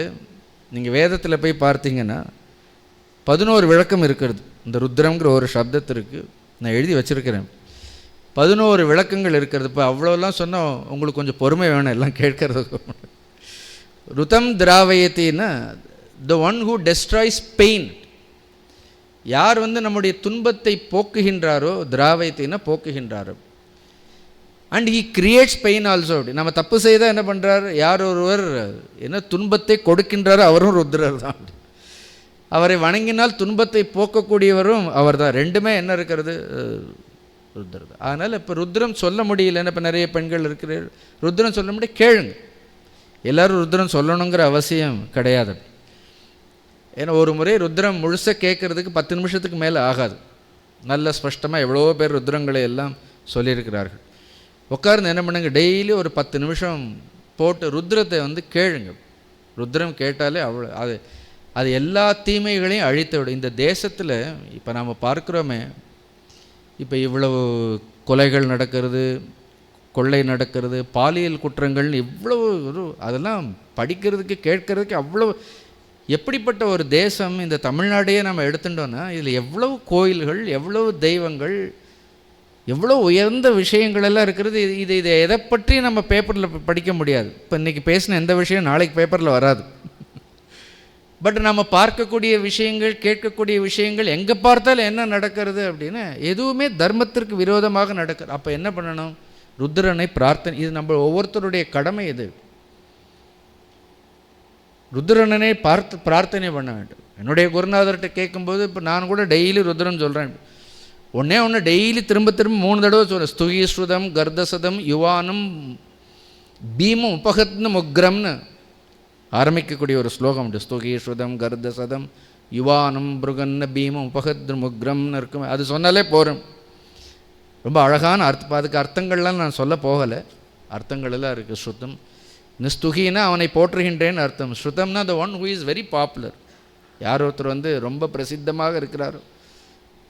நீங்கள் வேதத்தில் போய் பார்த்தீங்கன்னா 11 விளக்கம் இருக்கிறது. இந்த ருத்ரங்கிற ஒரு சப்தத்திற்கு நான் எழுதி வச்சுருக்கிறேன். 11 விளக்கங்கள் இருக்கிறது. இப்போ அவ்வளோலாம் சொன்னால் உங்களுக்கு கொஞ்சம் பொறுமை வேணும் எல்லாம் கேட்கறதுக்கு. ருதம் திராவயத்தின்னா the one who destroys pain. யார் நம்முடைய துன்பத்தை போக்குகின்றாரோ, திராவயத்தின்னா போக்குகின்றாரோ. And he creates pain also. அப்படி நம்ம தப்பு செய்தால் என்ன பண்ணுறார்? யார் ஒருவர் என்ன துன்பத்தை கொடுக்கின்றாரோ அவரும் ருத்ரர் தான். அவரை வணங்கினால் துன்பத்தை போக்கக்கூடியவரும் அவர் தான். ரெண்டுமே என்ன இருக்கிறது? ருத்ரர் தான். அதனால் இப்போ ருத்ரம் சொல்ல முடியலன்னு இப்போ நிறைய பெண்கள் இருக்கிற ருத்ரம் சொல்ல முடியாது, கேளுங்க. எல்லோரும் ருத்ரம் சொல்லணுங்கிற அவசியம் கிடையாது. ஏன்னா ஒரு முறை ருத்ரம் முழுசாக கேட்குறதுக்கு 10 நிமிஷத்துக்கு மேலே ஆகாது. நல்ல ஸ்பஷ்டமாக எவ்வளோ பேர் ருத்ரங்களை எல்லாம் சொல்லியிருக்கிறார்கள். உட்கார்ந்து என்ன பண்ணுங்க, டெய்லி ஒரு 10 நிமிஷம் போட்டு ருத்ரத்தை கேளுங்க. ருத்ரம் கேட்டாலே அவ்வளோ அது எல்லா தீமைகளையும் அழித்து விடும். இந்த தேசத்தில் இப்போ நாம் பார்க்குறோமே, இப்போ இவ்வளவு கொலைகள் நடக்கிறது, கொள்ளை நடக்கிறது, பாலியல் குற்றங்கள்னு இவ்வளவு அதெல்லாம் படிக்கிறதுக்கு கேட்கறதுக்கு அவ்வளோ. எப்படிப்பட்ட ஒரு தேசம் இந்த தமிழ்நாடையே நம்ம எடுத்துட்டோன்னா இதில் எவ்வளவு கோயில்கள், எவ்வளவு தெய்வங்கள், எவ்வளோ உயர்ந்த விஷயங்கள் எல்லாம் இருக்கிறது. இதை எதை பற்றி நம்ம பேப்பரில் படிக்க முடியாது. இப்போ இன்றைக்கி பேசின எந்த விஷயம் நாளைக்கு பேப்பரில் வராது. பட் நம்ம பார்க்கக்கூடிய விஷயங்கள், கேட்கக்கூடிய விஷயங்கள், எங்கே பார்த்தாலும் என்ன நடக்கிறது அப்படின்னா எதுவுமே தர்மத்திற்கு விரோதமாக நடக்கிறது. அப்போ என்ன பண்ணணும்? ருத்ரனை பிரார்த்தனை. இது நம்ம ஒவ்வொருத்தருடைய கடமை. இது ருத்ரனை பிரார்த்தனை பண்ண வேண்டும். என்னுடைய குருநாதர்கிட்ட கேட்கும்போது இப்போ நான் கூட டெய்லி ருத்ரன் சொல்கிறேன். ஒன்று டெய்லி திரும்ப 3 தடவை சொல்கிறேன். ஸ்துகி ஸ்ருதம் கர்தசதம் யுவானம் பீமம் உபகத்னு முக்ரம்னு ஆரம்பிக்கக்கூடிய ஒரு ஸ்லோகம் உண்டு. ஸ்துகி ஸ்ருதம் கர்தசதம் யுவானம் புருகன்ன பீமம் உபகத்னு முக்ரம்னு இருக்கும். அது சொன்னாலே போகிறோம். ரொம்ப அழகான அதுக்கு அர்த்தங்கள்லாம் நான் சொல்ல போகலை. அர்த்தங்களெல்லாம் இருக்குது. ஸ்ருதம் ஸ்துகினா அவனை போற்றுகின்றேன்னு அர்த்தம். ஸ்ருதம்னா the one who is very popular. யார் ஒருத்தர் ரொம்ப பிரசித்தமாக இருக்கிறாரோ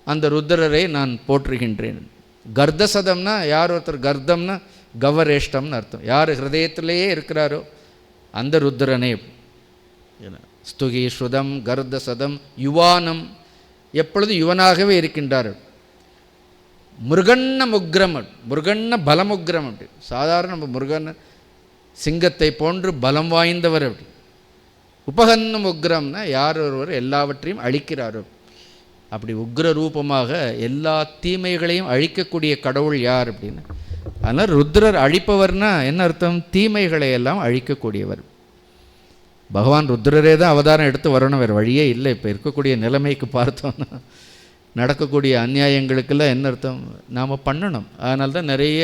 அந்த ருத்ரரை நான் போற்றுகின்றேன். கர்தசதம்னா யார் ஒருத்தர், கர்தம்னா கவரேஷ்டம்னு அர்த்தம். யார் ஹிருதயத்திலேயே இருக்கிறாரோ அந்த ருத்ரனே. ஸ்துகி ஸ்ருதம் கர்தசதம் யுவானம், எப்பொழுதும் யுவனாகவே இருக்கின்றார். முருகன்ன முக்ரம், முருகன்ன பலமுக்ரம். அப்படி சாதாரண நம்ம முருகன் சிங்கத்தை போன்று பலம் வாய்ந்தவர். அப்படி உபகன்ன முக்ரம்னா யார் ஒருவர் எல்லாவற்றையும் அழிக்கிறாரோ. அப்படி உக்ர ரூபமாக எல்லா தீமைகளையும் அழிக்கக்கூடிய கடவுள் யார் அப்படின்னு. அதனால் ருத்ரர் அழிப்பவர்னா என்ன அர்த்தம்? தீமைகளை எல்லாம் அழிக்கக்கூடியவர். பகவான் ருத்ரரே தான் அவதாரம் எடுத்து வரணும், வேறு வழியே இல்லை. இப்போ இருக்கக்கூடிய நிலைமைக்கு பார்த்தோன்னா நடக்கக்கூடிய அநியாயங்களுக்கெல்லாம் என்ன அர்த்தம்? நாம் பண்ணணும். அதனால தான் நிறைய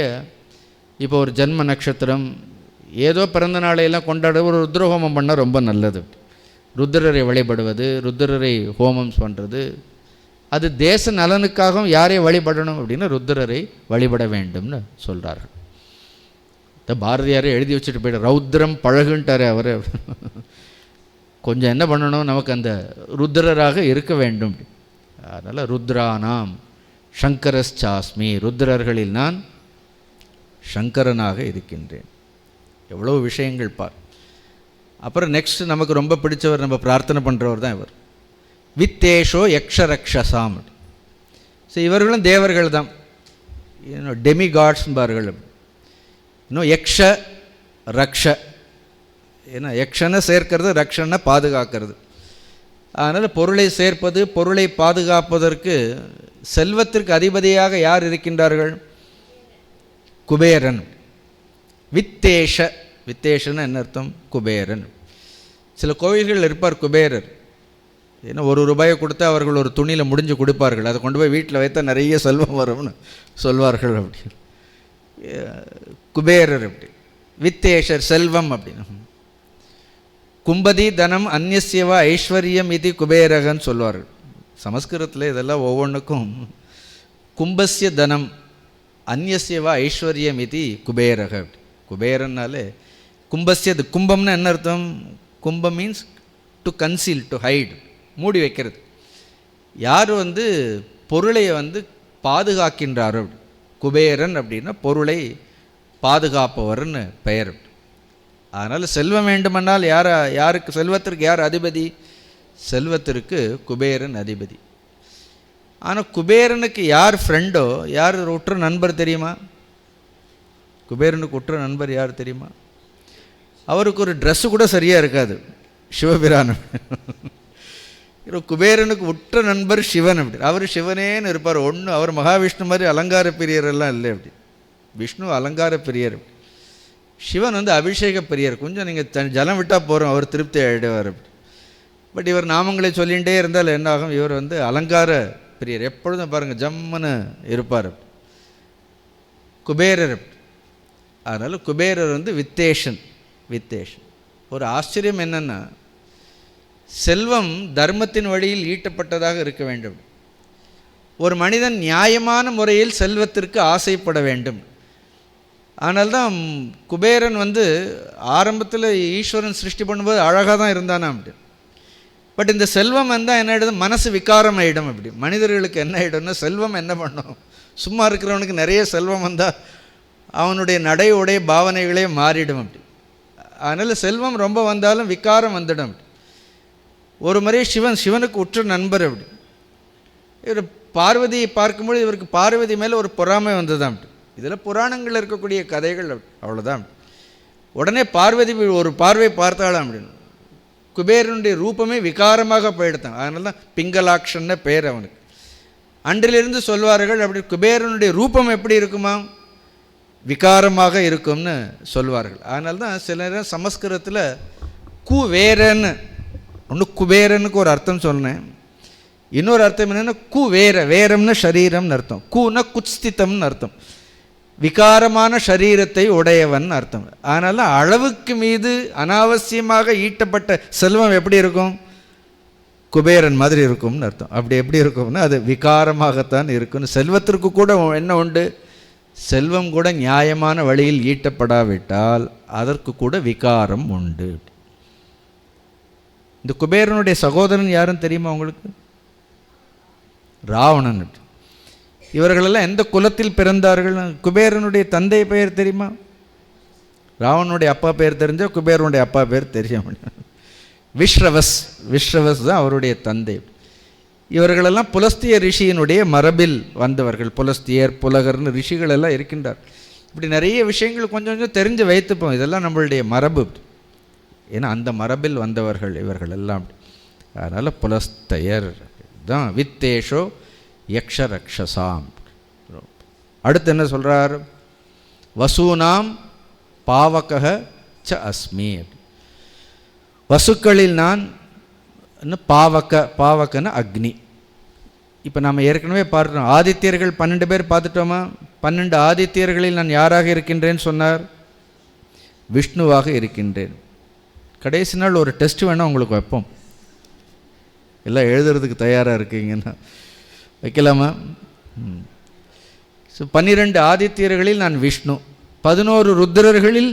இப்போ ஒரு ஜென்ம நட்சத்திரம் ஏதோ பிறந்த நாளையெல்லாம் கொண்டாட ஒரு ருத்ரஹோமம் பண்ணால் ரொம்ப நல்லது. ருத்ரரை வழிபடுவது, ருத்ரரை ஹோமம் பண்ணுறது, அது தேச நலனுக்காகவும் யாரை வழிபடணும் அப்படின்னா ருத்ரரை வழிபட வேண்டும்னு சொல்கிறார்கள். பாரதியாரே எழுதி வச்சுட்டு போய்ட்டு ரௌத்ரம் பழகுன்ட்டார் அவர். கொஞ்சம் என்ன பண்ணணும், நமக்கு அந்த ருத்ரராக இருக்க வேண்டும். அதனால் ருத்ரானாம் சங்கரஸ்சாஸ்மி, ருத்ரர்களில் நான் சங்கரனாக இருக்கின்றேன். எவ்வளோ விஷயங்கள் பார். அப்புறம் நெக்ஸ்ட் நமக்கு ரொம்ப பிடிச்சவர், நம்ம பிரார்த்தனை பண்ணுறவர் தான் இவர். வித்தேஷோ யக்ஷரக்ஷசாம். ஸோ இவர்களும் தேவர்கள் தான், இன்னும் டெமிகாட்ஸ்பார்கள். இன்னும் யக்ஷ ரக்ஷ, ஏன்னா யக்ஷனை சேர்க்கிறது, ரக்ஷனை பாதுகாக்கிறது. அதனால் பொருளை சேர்ப்பது, பொருளை பாதுகாப்பதற்கு செல்வத்திற்கு அதிபதியாக யார் இருக்கின்றார்கள்? குபேரன். வித்தேஷ, வித்தேஷன்னு என்ன அர்த்தம்? குபேரன். சில கோவில்கள் இருப்பார் குபேரர். ஏன்னா ₹1 கொடுத்தா அவர்கள் ஒரு துணியில் முடிஞ்சு கொடுப்பார்கள். அதை கொண்டு போய் வீட்டில் வைத்தா நிறைய செல்வம் வரும்னு சொல்வார்கள். அப்படி குபேரர். அப்படி வித்தேஷர் செல்வம் அப்படின்னு. கும்பதி தனம் அந்நியவா ஐஸ்வர்யம் இது குபேரகன்னு சொல்வார்கள். சமஸ்கிருதத்தில் இதெல்லாம் ஒவ்வொன்றுக்கும் கும்பஸ்ய தனம் அந்நியவா ஐஸ்வர்யம் இது குபேரக. குபேரன்னாலே கும்பஸ்ய, கும்பம்னா என்ன அர்த்தம்? Kumbham means to conceal, to hide, மூடி வைக்கிறது. யார் பொருளை பாதுகாக்கின்றாரோ குபேரன் அப்படின்னா பொருளை பாதுகாப்பவர்னு பெயர். அதனால் செல்வம் வேண்டுமென்றால் யாருக்கு, செல்வத்திற்கு யார் அதிபதி? செல்வத்திற்கு குபேரன் அதிபதி. ஆனால் குபேரனுக்கு யார் ஃப்ரெண்டோ, யார் உற்ற நண்பர் தெரியுமா? குபேரனுக்கு உற்ற நண்பர் யார் தெரியுமா? அவருக்கு ஒரு ட்ரெஸ்ஸு கூட சரியாக இருக்காது, சிவபிரான். குபேரனுக்கு உற்ற நண்பர் சிவன். அப்படி அவர் சிவனேன்னு இருப்பார். அவர் மகாவிஷ்ணு மாதிரி அலங்கார பிரியரெல்லாம் இல்லை. அப்படி விஷ்ணு அலங்கார பிரியர், சிவன் அபிஷேக பிரியர். கொஞ்சம் நீங்கள் ஜலம் விட்டால் போகிறோம், அவர் திருப்தி ஆகிடுவார். அப்படி பட் இவர் நாமங்களை சொல்லிகிட்டே இருந்தால் என்ன ஆகும்? இவர் அலங்கார பிரியர், எப்பொழுதும் பாருங்கள் ஜம்முன்னு இருப்பார் குபேரர். அதனால் குபேரர் வித்தேஷன். வித்தேஷன். ஒரு ஆச்சரியம் என்னென்னா, செல்வம் தர்மத்தின் வழியில் ஈட்டப்பட்டதாக இருக்க வேண்டும். ஒரு மனிதன் நியாயமான முறையில் செல்வத்திற்கு ஆசைப்பட வேண்டும். ஆனால்தான் குபேரன் ஆரம்பத்தில் ஈஸ்வரன் சிருஷ்டி பண்ணும்போது அழகாக தான் இருந்தானா. அப்படி பட் இந்த செல்வம் என்ன ஆகிடுது? மனசு விகாரம் ஆகிடும். அப்படி மனிதர்களுக்கு என்ன ஆகிடும்னா, செல்வம் என்ன பண்ணும்? சும்மா இருக்கிறவனுக்கு நிறைய செல்வம் வந்தால் அவனுடைய நடை உடைய பாவனைகளே மாறிடும் அப்படி. அதனால் செல்வம் ரொம்ப வந்தாலும் விகாரம் வந்துடும் அப்படி. ஒரு முறை சிவனுக்கு உற்ற நண்பர் அப்படி. இவர் பார்வதியை பார்க்கும்போது இவருக்கு பார்வதி மேலே ஒரு பொறாமை வந்ததுதான் அப்படி. இதில் புராணங்கள் இருக்கக்கூடிய கதைகள் அவ்வளோதான். உடனே பார்வதி ஒரு பார்வை பார்த்தாளாம் அப்படின்னு. குபேரனுடைய ரூபமே விகாரமாக போயிடுத்தான். அதனால தான் பிங்களாக்ஷன்னு பேர் அவனுக்கு. அன்றிலிருந்து சொல்வார்கள் அப்படி குபேரனுடைய ரூபம் எப்படி இருக்குமா, விகாரமாக இருக்கும்னு சொல்வார்கள். அதனால தான் சில நேரம் சமஸ்கிருதத்தில் குவேரன்னு ஒன்று, குபேரனுக்கு ஒரு அர்த்தம் சொன்னேன். இன்னொரு அர்த்தம் என்னென்னா வேரம்னு சரீரம்னு அர்த்தம். கூனா குத்ஸ்திதம்னு அர்த்தம், விகாரமான சரீரத்தை உடையவன் அர்த்தம். அதனால் அளவுக்கு மீது அனாவசியமாக ஈட்டப்பட்ட செல்வம் எப்படி இருக்கும், குபேரன் மாதிரி இருக்கும்னு அர்த்தம். அப்படி எப்படி இருக்கும்னா அது விகாரமாகத்தான் இருக்குன்னு. செல்வத்திற்கு கூட என்ன உண்டு, செல்வம் கூட நியாயமான வழியில் ஈட்டப்படாவிட்டால் அதற்கு கூட விகாரம் உண்டு. இந்த குபேரனுடைய சகோதரன் யாருன்னு தெரியுமா உங்களுக்கு? ராவணன். இவர்களெல்லாம் எந்த குலத்தில் பிறந்தார்கள்? குபேரனுடைய தந்தை பெயர் தெரியுமா? ராவணனுடைய அப்பா பேர் தெரிஞ்சால் குபேரனுடைய அப்பா பேர் தெரியும். விஸ்ரவஸ் தான் அவருடைய தந்தை. இவர்களெல்லாம் புலஸ்திய ரிஷியினுடைய மரபில் வந்தவர்கள். புலஸ்தியர், புலகர்னு ரிஷிகள் எல்லாம் இருக்கின்றார். இப்படி நிறைய விஷயங்கள் கொஞ்சம் கொஞ்சம் தெரிஞ்சு வைத்துப்போம். இதெல்லாம் நம்மளுடைய மரபு. ஏன்னா அந்த மரபில் வந்தவர்கள் இவர்கள் எல்லாம். அதனால் புலஸ்தயர் தான். வித்தேஷோ யக்ஷரக்ஷசாம். அடுத்து என்ன சொல்கிறார்? வசூனாம் பாவக ச அஸ்மி. வசுக்களில் நான் பாவக்கன்னு அக்னி. இப்போ நாம் ஏற்கனவே பார்க்குறோம், ஆதித்யர்கள் 12 பேர் பார்த்துட்டோமா? 12 ஆதித்யர்களில் நான் யாராக இருக்கின்றேன்னு சொன்னார்? விஷ்ணுவாக இருக்கின்றேன். கடைசி நாள் ஒரு டெஸ்ட் வேணால் உங்களுக்கு வைப்போம். எல்லாம் எழுதுறதுக்கு தயாராக இருக்கீங்கன்னா வைக்கலாமா? 12 ஆதித்யர்களில் நான் விஷ்ணு, 11 ருத்ரர்களில்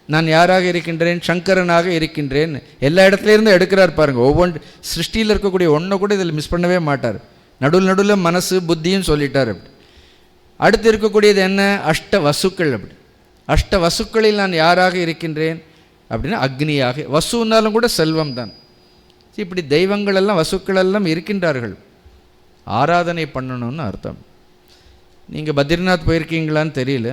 நான் யாராக இருக்கின்றேன்? சங்கரனாக இருக்கின்றேன். எல்லா இடத்துலேருந்து எடுக்கிறார் பாருங்கள். ஒவ்வொன்று சிருஷ்டியில் இருக்கக்கூடிய ஒன்றை கூட இதில் மிஸ் பண்ணவே மாட்டார். நடுவில் மனசு புத்தியும் சொல்லிட்டார். அப்படி அடுத்து இருக்கக்கூடியது என்ன? அஷ்ட வசுக்கள். அப்படி அஷ்ட வசுக்களில் நான் யாராக இருக்கின்றேன் அப்படின்னா அக்னியாக. வசுன்னாலும் கூட செல்வம் தான். இப்படி தெய்வங்கள் எல்லாம் வசுக்கள் எல்லாம் இருக்கின்றார்கள். ஆராதனை பண்ணணும்னு அர்த்தம். நீங்கள் பத்ரிநாத் போயிருக்கீங்களான்னு தெரியல.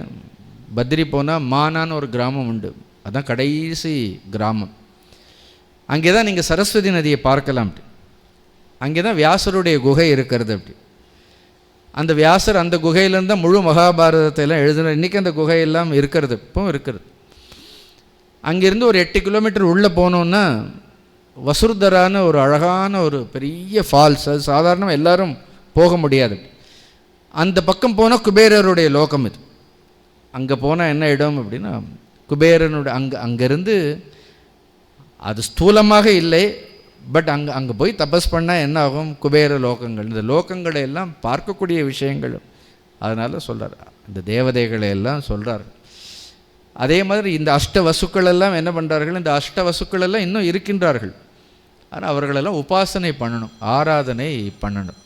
பத்ரி போனால் மானான்னு ஒரு கிராமம் உண்டு. அதுதான் கடைசி கிராமம். அங்கே தான் நீங்கள் சரஸ்வதி நதியை பார்க்கலாம். அங்கே தான் வியாசருடைய குகை இருக்கிறது. அப்படி அந்த வியாசர் அந்த குகையிலேருந்து தான் முழு மகாபாரதத்தை எல்லாம் எழுதுன. இன்றைக்கி அந்த குகையெல்லாம் இருக்கிறது, இப்போவும் இருக்கிறது. அங்கேருந்து ஒரு 8 கிலோமீட்டர் உள்ளே போனோன்னா வசுர்தரான்னு ஒரு அழகான ஒரு பெரிய ஃபால்ஸ். அது சாதாரணமாக எல்லாரும் போக முடியாது. அந்த பக்கம் போனால் குபேரருடைய லோகம் இது. அங்கே போனால் என்ன இடம் அப்படின்னா குபேரனுடைய அங்கேருந்து அது ஸ்தூலமாக இல்லை, பட் அங்கே போய் தபஸ் பண்ணால் என்ன ஆகும்? குபேர லோகங்கள், இந்த லோகங்களை எல்லாம் பார்க்கக்கூடிய விஷயங்கள். அதனால் சொல்கிறார், இந்த தேவதைகளை எல்லாம் சொல்கிறார். அதே மாதிரி இந்த அஷ்ட வசுக்கள் எல்லாம் என்ன பண்ணுறார்கள்? இந்த அஷ்ட வசுக்கள் எல்லாம் இன்னும் இருக்கின்றார்கள். ஆனால் அவர்களெல்லாம் உபாசனை பண்ணணும், ஆராதனை பண்ணணும்.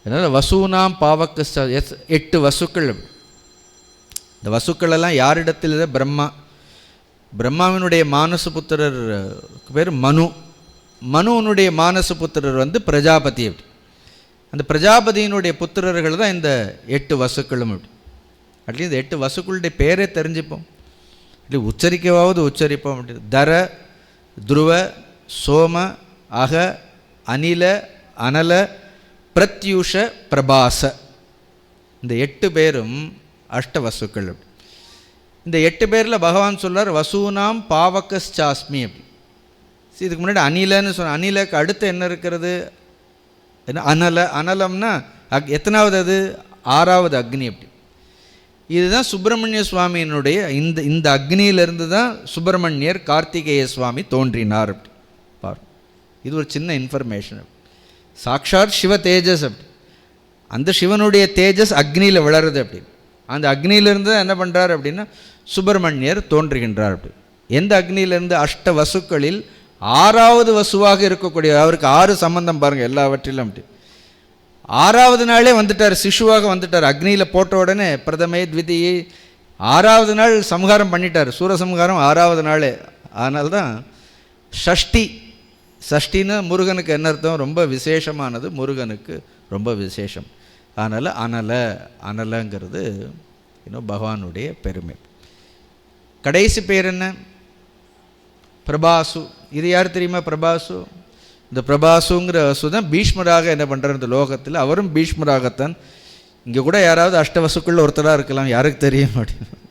அதனால் வசூனாம் பாவக்க 8 வசுக்கள். இந்த வசுக்களெல்லாம் யாரிடத்தில்? பிரம்மாவினுடைய மானச புத்திரர் பேர் மனுவனுடைய மானச புத்திரர் பிரஜாபதி. அந்த பிரஜாபதியினுடைய புத்திரர்கள் தான் இந்த 8 வசுக்களும். அட்லீஸ்ட் இந்த 8 வசுக்களுடைய பேரே தெரிஞ்சுப்போம், அப்படி உச்சரிக்கவாவது உச்சரிப்போம். அப்படி தர, துருவ, சோம, அக, அனில, அனல, பிரத்யூஷ, பிரபாச. இந்த 8 பேரும் அஷ்ட வசுக்கள். இந்த 8 பேரில் பகவான் சொல்கிறார் வசூனாம் பாவகஸ்சாஸ்மி. அப்படி இதுக்கு முன்னாடி அனிலன்னு சொன்ன, அனிலக்கு அடுத்து என்ன இருக்கிறது? என்ன? அனலம்னா எத்தனாவது? அது 6வது அக்னி. அப்படி இதுதான் சுப்பிரமணிய சுவாமியினுடைய இந்த அக்னியிலிருந்து தான் சுப்பிரமணியர் கார்த்திகேய சுவாமி தோன்றினார். அப்படி பாரு, இது ஒரு சின்ன இன்ஃபர்மேஷன். சாக்ஷாத் சிவ தேஜஸ். அப்படி அந்த சிவனுடைய தேஜஸ் அக்னியில் விளருது. அப்படி அந்த அக்னியிலிருந்து தான் என்ன பண்ணுறார் அப்படின்னா சுப்பிரமணியர் தோன்றுகின்றார். அப்படி எந்த அக்னியிலிருந்து? அஷ்ட வசுக்களில் 6வது வசுவாக இருக்கக்கூடிய, அவருக்கு 6 சம்பந்தம் பாருங்கள் எல்லாவற்றிலும். அப்படி 6வது நாளே வந்துட்டார், சிசுவாக வந்துட்டார். அக்னியில் போட்ட உடனே பிரதமே, த்விதியை, 6வது நாள் சம்ஹாரம் பண்ணிட்டார், சூரசம்ஹாரம் 6வது நாள். அதனால்தான் ஷஷ்டி. சஷ்டின்னு முருகனுக்கு என்ன அர்த்தம்? ரொம்ப விசேஷமானது, முருகனுக்கு ரொம்ப விசேஷம். அதனால் அனலங்கிறது இன்னும் பகவானுடைய பெருமை. கடைசி பேர் என்ன? பிரபாசு. இது யார் தெரியுமா? பிரபாசு. இந்த பிரபாசுங்கிற அசு தான் பீஷ்மராக என்ன பண்ணுறார் இந்த லோகத்தில். அவரும் பீஷ்மராகத்தான். இங்கே கூட யாராவது அஷ்டவசுக்குள்ள ஒருத்தராக இருக்கலாம், யாருக்கு தெரியும் அப்படின்னு.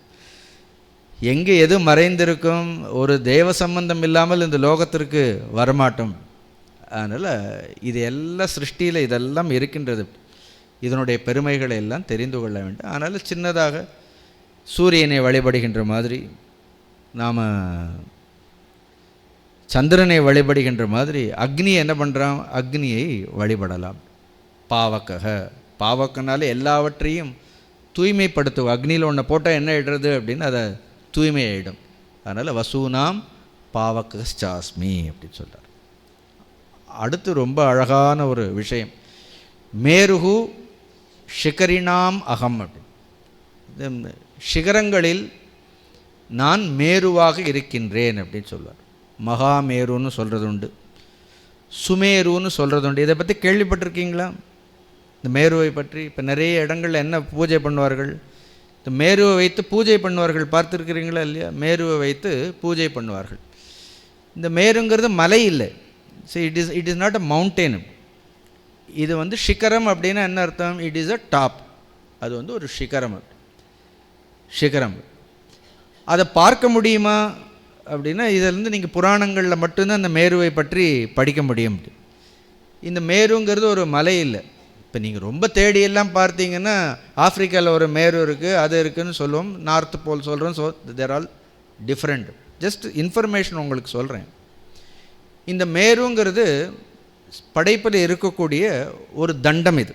எங்கே எது மறைந்திருக்கும்? ஒரு தேவ சம்பந்தம் இல்லாமல் இந்த லோகத்திற்கு வரமாட்டோம். அதனால் இது எல்லாம் சிருஷ்டியில் இதெல்லாம் இருக்கின்றது. இதனுடைய பெருமைகளை எல்லாம் தெரிந்து கொள்ள வேண்டும். அதனால் சின்னதாக சூரியனை வழிபடுகின்ற மாதிரி, நாம் சந்திரனை வழிபடுகின்ற மாதிரி அக்னியை என்ன பண்ணுறான்? அக்னியை வழிபடலாம். பாவக்கனாலே எல்லாவற்றையும் தூய்மைப்படுத்தும். அக்னியில் ஒன்றை போட்டால் என்ன இடுறது அப்படின்னு அதை தூய்மையாயிடும். அதனால் வசூனாம் பாவகாஸ்மி அப்படின்னு சொல்கிறார். அடுத்து ரொம்ப அழகான ஒரு விஷயம், மேருகு ஷிகரினாம் அகம் அப்படின்னு. சிகரங்களில் நான் மேருவாக இருக்கின்றேன் அப்படின்னு சொல்வார். மகாமேருன்னு சொல்கிறது உண்டு, சுமேருன்னு சொல்கிறது உண்டு. இதை பற்றி கேள்விப்பட்டிருக்கீங்களா? இந்த மேருவை பற்றி இப்போ நிறைய இடங்களில் என்ன பூஜை பண்ணுவார்கள்? இந்த மேருவை வைத்து பூஜை பண்ணுவார்கள். பார்த்துருக்கிறீங்களா இல்லையா? மேருவை வைத்து பூஜை பண்ணுவார்கள். இந்த மேருங்கிறது மலை இல்லை. So it is not a mountain. இது வந்து சிகரம் அப்படின்னா என்ன அர்த்தம்? It is a top. அது வந்து ஒரு சிகரம். அதை பார்க்க முடியுமா அப்படின்னா, இதிலேருந்து நீங்கள் புராணங்களில் மட்டும்தான் அந்த மேருவை பற்றி படிக்க முடியும். இந்த மேருங்கிறது ஒரு மலை இல்லை. இப்போ நீங்கள் ரொம்ப தேடியெல்லாம் பார்த்தீங்கன்னா ஆஃப்ரிக்காவில் ஒரு மேரு இருக்குது, அது இருக்குதுன்னு சொல்லுவோம், நார்த் போல் சொல்கிறோம். ஸோ தேர் ஆல் டிஃப்ரெண்ட். ஜஸ்ட் இன்ஃபர்மேஷன் உங்களுக்கு சொல்கிறேன். இந்த மேருங்கிறது படைப்பில் இருக்கக்கூடிய ஒரு தண்டம். இது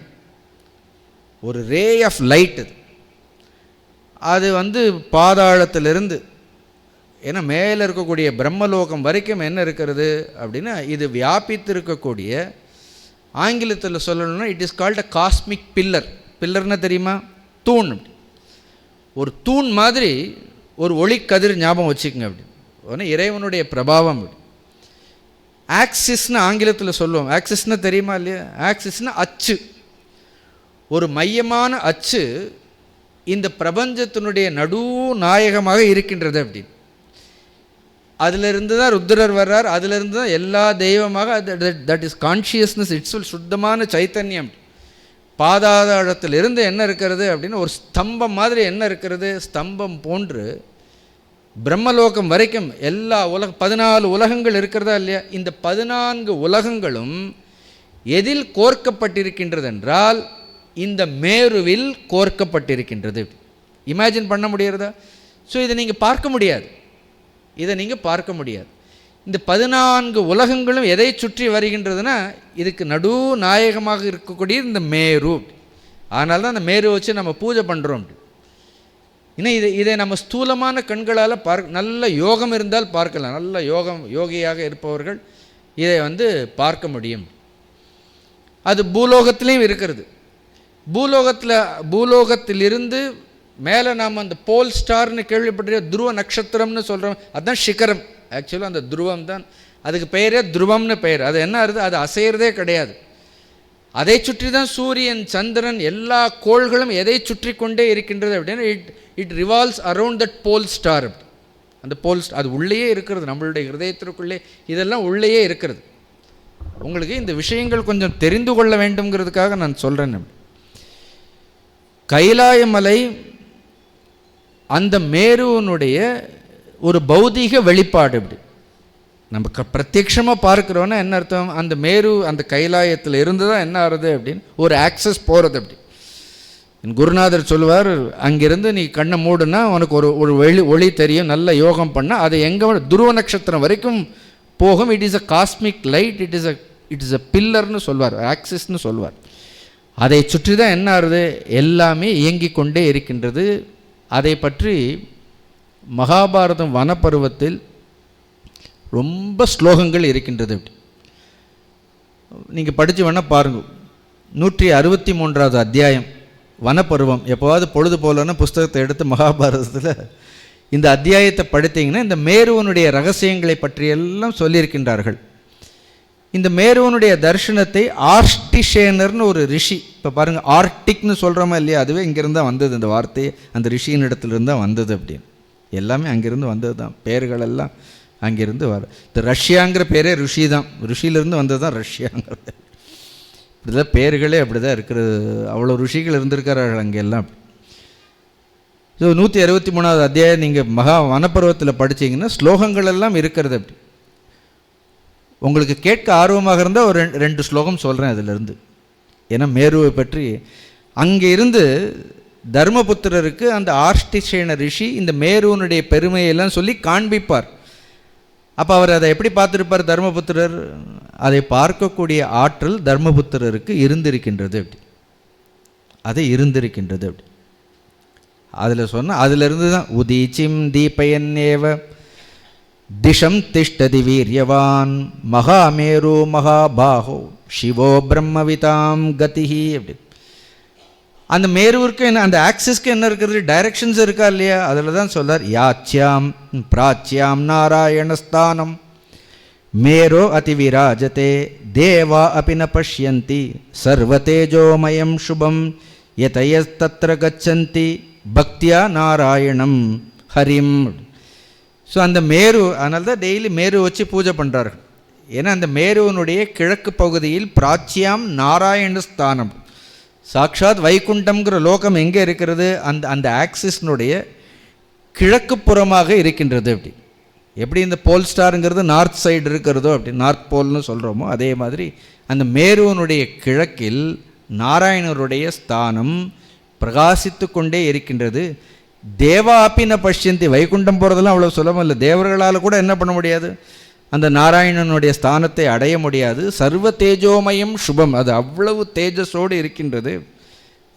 ஒரு ரே ஆஃப் லைட். அது வந்து பாதாளத்திலிருந்து, ஏன்னா மேலே இருக்கக்கூடிய பிரம்மலோகம் வரைக்கும் என்ன இருக்கிறது அப்படின்னா, இது வியாபித்து இருக்கக்கூடிய, ஆங்கிலத்தில் சொல்லணும்னா it is called a cosmic pillar. பில்லர்னா தெரியுமா? தூண். ஒரு தூண் மாதிரி ஒரு ஒளிக்கதிர், ஞாபகம் வச்சுக்கோங்க. அப்படி இறைவனுடைய பிரபாவம். ஆக்சிஸ்னு ஆங்கிலத்தில் சொல்லுவோம். ஆக்சிஸ்னா தெரியுமா இல்லையா? ஆக்சிஸ்னா அச்சு, ஒரு மையமான அச்சு இந்த பிரபஞ்சத்தினுடைய நடு நாயகமாக இருக்கின்றது. அப்படி அதிலிருந்து தான் ருத்ரர் வர்றார், அதிலிருந்து தான் எல்லா தெய்வமாக. That is consciousness it's. சுத்தமான சைத்தன்யம். பாதாளத்திலிருந்து என்ன இருக்கிறது அப்படின்னு ஒரு ஸ்தம்பம் மாதிரி என்ன இருக்கிறது? ஸ்தம்பம் போன்று பிரம்மலோகம் வரைக்கும் எல்லா 14 உலகங்கள் இருக்கிறதா இல்லையா? இந்த 14 உலகங்களும் எதில் கோர்க்கப்பட்டிருக்கின்றது என்றால் இந்த மேருவில் கோர்க்கப்பட்டிருக்கின்றது. இமேஜின் பண்ண முடியறதா? ஸோ இதை நீங்கள் பார்க்க முடியாது. இந்த 14 உலகங்களும் எதை சுற்றி வருகின்றதுன்னா, இதுக்கு நடு நாயகமாக இருக்கக்கூடிய இந்த மேரு. அதனால தான் அந்த மேரு வச்சு நம்ம பூஜை பண்ணுறோம். இன்னும் இதை நம்ம ஸ்தூலமான கண்களால் நல்ல யோகம் இருந்தால் பார்க்கலாம். நல்ல யோகியாக இருப்பவர்கள் இதை வந்து பார்க்க முடியும். அது பூலோகத்திலையும் இருக்கிறது. பூலோகத்திலிருந்து மேலே நாம் அந்த போல் ஸ்டார்னு கேள்விப்பட்ட துருவ நட்சத்திரம்னு சொல்கிறோம். அதுதான் சிகரம். ஆக்சுவலாக அந்த துருவம் தான், அதுக்கு பெயரே துருவம்னு பெயர். அது என்ன ஆகுது? அது அசைகிறதே கிடையாது. அதை சுற்றி தான் சூரியன், சந்திரன், எல்லா கோள்களும் எதை சுற்றி கொண்டே இருக்கின்றது அப்படின்னா it revolves around that pole star. அந்த போல் ஸ்டார் அது உள்ளேயே இருக்கிறது, நம்மளுடைய ஹிருதயத்திற்குள்ளே இதெல்லாம் உள்ளேயே இருக்கிறது. உங்களுக்கு இந்த விஷயங்கள் கொஞ்சம் தெரிந்து கொள்ள வேண்டும்ங்கிறதுக்காக நான் சொல்கிறேன். கைலாயமலை அந்த மேருவனுடைய ஒரு பௌதீக வெளிப்பாடு. இப்படி நம்ம பிரத்யட்சமாக பார்க்குறோன்னா என்ன அர்த்தம்? அந்த மேரு அந்த கைலாயத்தில் இருந்து தான் என்ன ஆகுது அப்படின்னு ஒரு ஆக்சஸ் போகிறது. அப்படி என் குருநாதர் சொல்லுவார், அங்கிருந்து நீ கண்ணை மூடுனா உனக்கு ஒரு ஒளி தெரியும், நல்ல யோகம் பண்ணால் அது எங்கே துருவ நட்சத்திரம் வரைக்கும் போகும். It is a cosmic light, it is a பில்லர்னு சொல்வார், ஆக்சிஸ்ன்னு சொல்வார். அதை சுற்றி தான் என்ன ஆகுது? எல்லாமே இயங்கிக் கொண்டே இருக்கின்றது. அதை பற்றி மகாபாரதம் வனப்பருவத்தில் ரொம்ப ஸ்லோகங்கள் இருக்கின்றது. நீங்கள் படித்து வேணால் பாருங்கள். 163வது அத்தியாயம் வனப்பருவம். எப்போவாவது பொழுது போலன்னா புஸ்தகத்தை எடுத்து மகாபாரதத்தில் இந்த அத்தியாயத்தை படித்தீங்கன்னா இந்த மேருவனுடைய ரகசியங்களை பற்றியெல்லாம் சொல்லியிருக்கின்றார்கள். இந்த மேருவனுடைய தரிசனத்தை ஆர்டிஷேனர்னு ஒரு ரிஷி, இப்போ பாருங்கள் ஆர்டிக்னு சொல்கிறோமா இல்லையா, அதுவே இங்கேருந்து தான் வந்தது. இந்த வார்த்தையை அந்த ரிஷியின் இடத்துலேருந்து தான் வந்தது. அப்படின்னு எல்லாமே அங்கேருந்து வந்தது தான். பேர்கள் எல்லாம் அங்கேருந்து வர. இந்த ரஷ்யாங்கிற பேரே ருஷி தான், ருஷியிலேருந்து வந்தது தான் ரஷ்யாங்கிறது. இப்படி தான் பேர்களே அப்படி தான் இருக்கிறது. அவ்வளோ ருஷிகள் இருந்திருக்கிறார்கள் அங்கெல்லாம். ஸோ 163வது அத்தியாயம் நீங்கள் மகா வனப்பருவத்தில் படித்தீங்கன்னா ஸ்லோகங்கள் எல்லாம் இருக்கிறது. அப்படி உங்களுக்கு கேட்க ஆர்வமாக இருந்தால் ஒரு 2 ஸ்லோகம் சொல்கிறேன் அதிலிருந்து. ஏன்னா மேருவை பற்றி அங்கே இருந்து தர்மபுத்திரருக்கு அந்த ஆர்டிஷேன ரிஷி இந்த மேருவனுடைய பெருமையெல்லாம் சொல்லி காண்பிப்பார். அப்போ அவர் அதை எப்படி பார்த்துருப்பார் தர்மபுத்திரர்? அதை பார்க்கக்கூடிய ஆற்றல் தர்மபுத்திரருக்கு இருந்திருக்கின்றது. அப்படி அது இருந்திருக்கின்றது. அப்படி அதில் சொன்னால் அதிலிருந்து தான் உதீச்சிம் தீபயன்னேவ திஷம் திஷ்டதி வீரியவான் மகாமேரு மகாபாஹோ சிவோ பிரம்மவிதாம் கதிஹி. அப்படி அந்த மேருவிற்கு என்ன, அந்த ஆக்சிஸ்க்கு என்ன இருக்கிறது, டைரக்ஷன்ஸ் இருக்கா இல்லையா, அதில் தான் சொல்லார் யாச்சியாம் பிராச்சியாம் நாராயணஸ்தானம் மேரோ அதிவிராஜதே தேவா அபின பஷ்யந்தி சர்வதேஜோமயம் சுபம் யதயஸ்தத்ர கச்சந்தி பக்தியா நாராயணம் ஹரிம். ஸோ அந்த மேரு, அதனால தான் டெய்லி மேரு வச்சு பூஜை பண்ணுறார்கள். ஏன்னா அந்த மேருவனுடைய கிழக்கு பகுதியில் பிராச்சியாம் நாராயணஸ்தானம், சாக்ஷாத் வைகுண்டம்ங்கிற லோகம் எங்கே இருக்கிறது, அந்த ஆக்சிஸ்னுடைய கிழக்கு புறமாக இருக்கின்றது. அப்படி எப்படி இந்த போல் ஸ்டாருங்கிறது நார்த் சைடு இருக்கிறதோ, அப்படி நார்த் போல்னு சொல்கிறோமோ, அதே மாதிரி அந்த மேருவனுடைய கிழக்கில் நாராயணருடைய ஸ்தானம் பிரகாசித்து கொண்டே இருக்கின்றது. தேவாப்பின பஷ்யந்தி, வைகுண்டம் போகிறதெல்லாம் அவ்வளோ சுலபம் இல்லை. தேவர்களால் கூட என்ன பண்ண முடியாது, அந்த நாராயணனுடைய ஸ்தானத்தை அடைய முடியாது. சர்வ தேஜோமயம் சுபம், அது அவ்வளவு தேஜஸோடு இருக்கின்றது.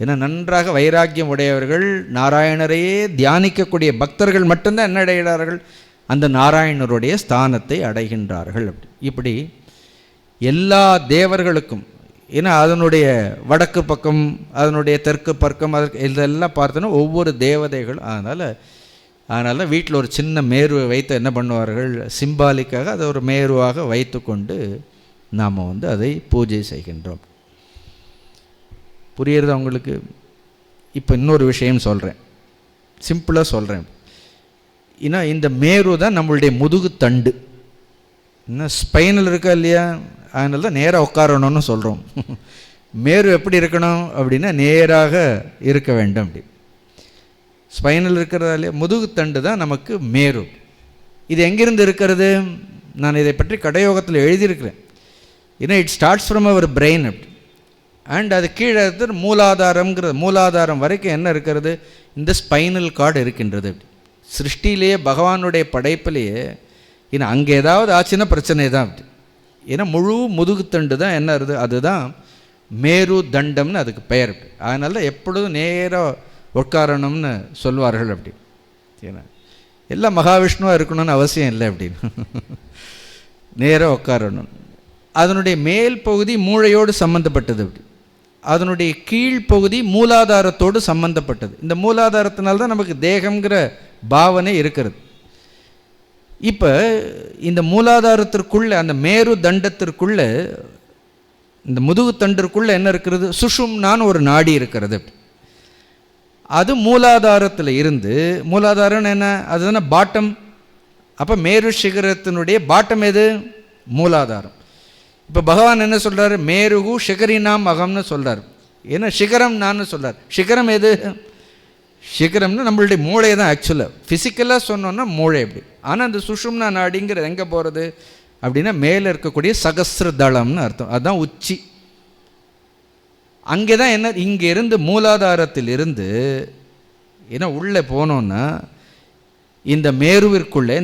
ஏன்னா நன்றாக வைராக்கியம் உடையவர்கள், நாராயணரையே தியானிக்கக்கூடிய பக்தர்கள் மட்டும்தான் என்ன அடைகிறார்கள், அந்த நாராயணருடைய ஸ்தானத்தை அடைகின்றார்கள். இப்படி எல்லா தேவர்களுக்கும், ஏன்னா அதனுடைய வடக்கு பக்கம் அதனுடைய தெற்கு பக்கம் அதற்கு இதெல்லாம் பார்த்தோன்னா ஒவ்வொரு தேவதைகளும். அதனால் வீட்டில் ஒரு சின்ன மேருவை வைத்து என்ன பண்ணுவார்கள், சிம்பாலிக்காக அதை ஒரு மேருவாக வைத்து கொண்டு நாம் அதை பூஜை செய்கின்றோம். புரியுறது உங்களுக்கு? இப்போ இன்னொரு விஷயம் சொல்கிறேன், சிம்பிளாக சொல்கிறேன். ஏன்னா இந்த மேரு தான் நம்மளுடைய முதுகு தண்டு. இன்னும் ஸ்பைனல் இருக்கா இல்லையா, அதனால தான் நேராக உட்காரணும்னு சொல்கிறோம். மேரு எப்படி இருக்கணும் அப்படின்னா நேராக இருக்க வேண்டும். அப்படி ஸ்பைனல் இருக்கிறதா இல்லையா, முதுகுத்தண்டு தான் நமக்கு மேரு. இது எங்கிருந்து இருக்கிறது, நான் இதை பற்றி கடயோகத்தில் எழுதியிருக்கிறேன். ஏன்னா it starts from our brain. அப்படி அண்ட் அது கீழே இருக்கிற மூலாதாரம்ங்கிறது, மூலாதாரம் வரைக்கும் என்ன இருக்கிறது, இந்த ஸ்பைனல் கார்டு இருக்கின்றது. அப்படி சிருஷ்டிலேயே பகவானுடைய படைப்பிலேயே ஏன்னா அங்கே ஏதாவது ஆச்சுன்னா பிரச்சனை தான். அப்படி ஏன்னா முழு முதுகுத்தண்டு தான் என்ன இருக்குது, அதுதான் மேரு தண்டம்னு அதுக்கு பெயர். அதனால தான் எப்பொழுதும் நேராக உட்காரணும்னு சொல்வார்கள். அப்படி ஏன்னா எல்லாம் மகாவிஷ்ணுவாக இருக்கணும்னு அவசியம் இல்லை. அப்படின்னு நேராக உட்காரணும். அதனுடைய மேல் பகுதி மூளையோடு சம்மந்தப்பட்டது. அப்படி அதனுடைய கீழ்ப்பகுதி மூலாதாரத்தோடு சம்பந்தப்பட்டது. இந்த மூலாதாரத்தினால்தான் நமக்கு தேகம்ங்கிற பாவனை இருக்கிறது. இப்போ இந்த மூலாதாரத்திற்குள்ளே, அந்த மேரு தண்டத்திற்குள்ளே, இந்த முதுகு தண்டிற்குள்ளே என்ன இருக்கிறது, சுஷும்னான்னு ஒரு நாடி இருக்கிறது. அது மூலாதாரத்தில் இருந்து, மூலாதாரம் என்ன, அதுதானே பாட்டம். அப்போ மேரு சிகரத்தினுடைய பாட்டம் எது, மூலாதாரம். இப்போ பகவான் என்ன சொல்கிறார், மேருகு சிகரினாம் அகம்னு சொல்கிறார். ஏன்னா சிகரம் நான் சொல்கிறார். சிகரம் எது, சிகரம்னு நம்மளுடைய மூளை தான். ஆக்சுவலாக ஃபிசிக்கலாக சொன்னோன்னா மூளை அப்படி. ஆனால் அந்த சுஷும்னா நாடிங்கிறது எங்கே போகிறது அப்படின்னா மேலே இருக்கக்கூடிய சகஸ்ரதளம்னு அர்த்தம். அதுதான் உச்சி. அங்கே தான் என்ன, இங்கே இருந்து மூலாதாரத்தில் இருந்து ஏன்னா உள்ளே போனோன்னா இந்த மேருவிற்குள்ளே,